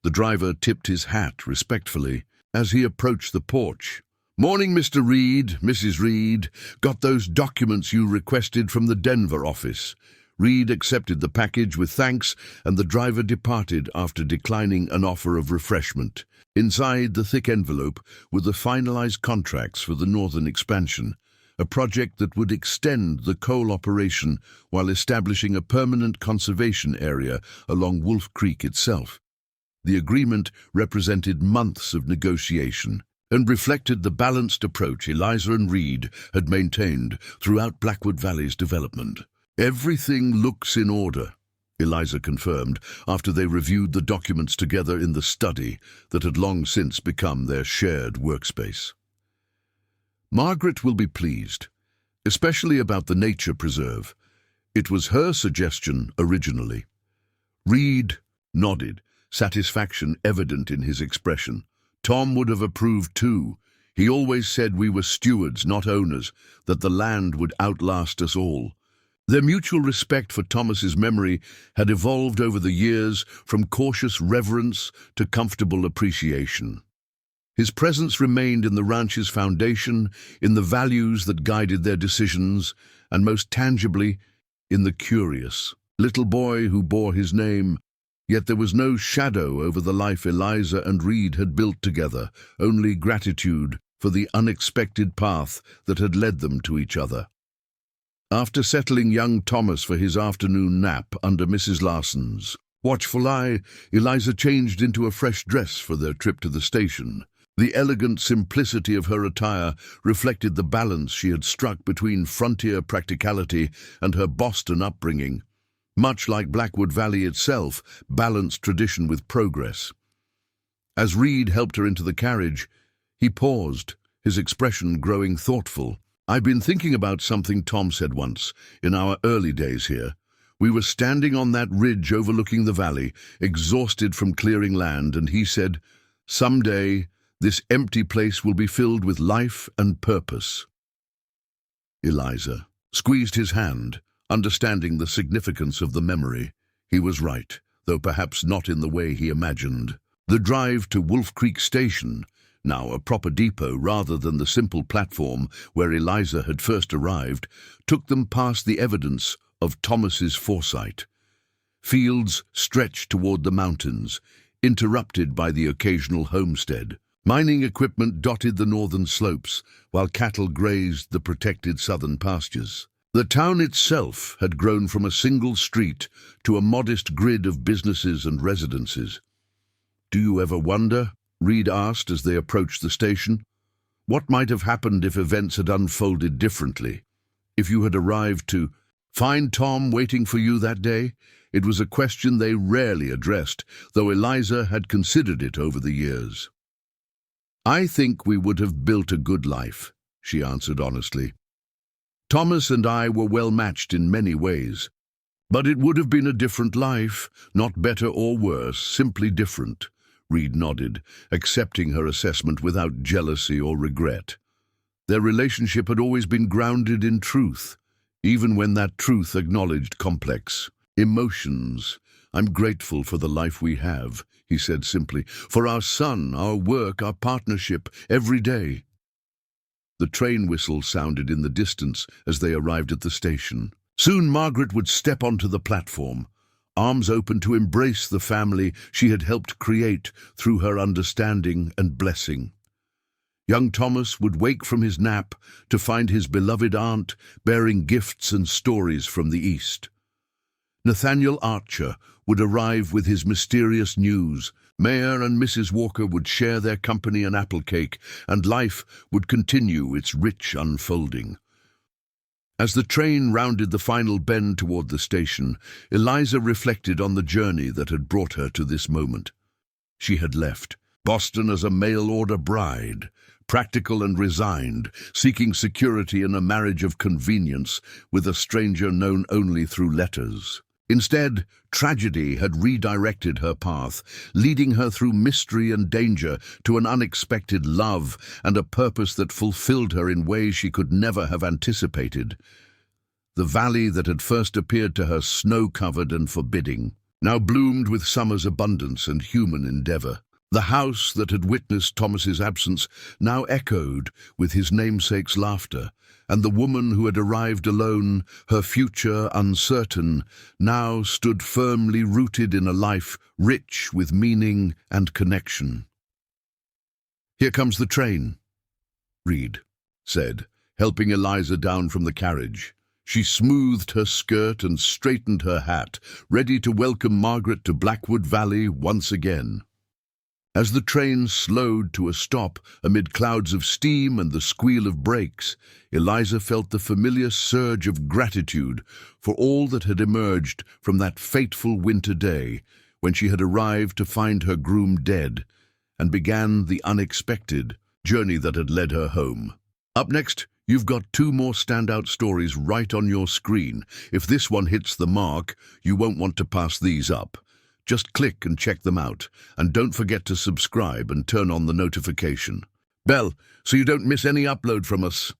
The driver tipped his hat respectfully as he approached the porch. "Morning, Mr. Reed, Mrs. Reed. Got those documents you requested from the Denver office." Reed accepted the package with thanks, and the driver departed after declining an offer of refreshment. Inside the thick envelope were the finalized contracts for the northern expansion, a project that would extend the coal operation while establishing a permanent conservation area along Wolf Creek itself. The agreement represented months of negotiation and reflected the balanced approach Eliza and Reed had maintained throughout Blackwood Valley's development. "Everything looks in order," Eliza confirmed after they reviewed the documents together in the study that had long since become their shared workspace. "Margaret will be pleased, especially about the nature preserve. It was her suggestion originally." Reed nodded, satisfaction evident in his expression. "Tom would have approved too. He always said we were stewards, not owners, that the land would outlast us all." Their mutual respect for Thomas's memory had evolved over the years from cautious reverence to comfortable appreciation. His presence remained in the ranch's foundation, in the values that guided their decisions, and most tangibly, in the curious little boy who bore his name. Yet there was no shadow over the life Eliza and Reed had built together, only gratitude for the unexpected path that had led them to each other. After settling young Thomas for his afternoon nap under Mrs. Larson's watchful eye, Eliza changed into a fresh dress for their trip to the station. The elegant simplicity of her attire reflected the balance she had struck between frontier practicality and her Boston upbringing. Much like Blackwood Valley itself, balanced tradition with progress. As Reed helped her into the carriage, he paused, his expression growing thoughtful. "I've been thinking about something Tom said once, in our early days here. We were standing on that ridge overlooking the valley, exhausted from clearing land, and he said, 'Someday, this empty place will be filled with life and purpose.'" Eliza squeezed his hand, understanding the significance of the memory. He was right, though perhaps not in the way he imagined. The drive to Wolf Creek Station, now a proper depot rather than the simple platform where Eliza had first arrived, took them past the evidence of Thomas's foresight. Fields stretched toward the mountains, interrupted by the occasional homestead. Mining equipment dotted the northern slopes, while cattle grazed the protected southern pastures. The town itself had grown from a single street to a modest grid of businesses and residences. "Do you ever wonder?" Reed asked as they approached the station. "What might have happened if events had unfolded differently? If you had arrived to find Tom waiting for you that day?" It was a question they rarely addressed, though Eliza had considered it over the years. "I think we would have built a good life," she answered honestly. "Thomas and I were well matched in many ways. But it would have been a different life, not better or worse, simply different." Reed nodded, accepting her assessment without jealousy or regret. Their relationship had always been grounded in truth, even when that truth acknowledged complex emotions. "I'm grateful for the life we have," he said simply, "for our son, our work, our partnership, every day." The train whistle sounded in the distance as they arrived at the station. Soon Margaret would step onto the platform, arms open to embrace the family she had helped create through her understanding and blessing. Young Thomas would wake from his nap to find his beloved aunt bearing gifts and stories from the east. Nathaniel Archer would arrive with his mysterious news. Mayor and Mrs. Walker would share their company and apple cake, and life would continue its rich unfolding. As the train rounded the final bend toward the station, Eliza reflected on the journey that had brought her to this moment. She had left Boston as a mail-order bride, practical and resigned, seeking security in a marriage of convenience with a stranger known only through letters. Instead, tragedy had redirected her path, leading her through mystery and danger to an unexpected love and a purpose that fulfilled her in ways she could never have anticipated. The valley that had first appeared to her snow-covered and forbidding now bloomed with summer's abundance and human endeavor. The house that had witnessed Thomas's absence now echoed with his namesake's laughter, and the woman who had arrived alone, her future uncertain, now stood firmly rooted in a life rich with meaning and connection. "Here comes the train," Reed said, helping Eliza down from the carriage. She smoothed her skirt and straightened her hat, ready to welcome Margaret to Blackwood Valley once again. As the train slowed to a stop amid clouds of steam and the squeal of brakes, Eliza felt the familiar surge of gratitude for all that had emerged from that fateful winter day when she had arrived to find her groom dead and began the unexpected journey that had led her home. Up next, you've got two more standout stories right on your screen. If this one hits the mark, you won't want to pass these up. Just click and check them out, and don't forget to subscribe and turn on the notification bell so you don't miss any upload from us.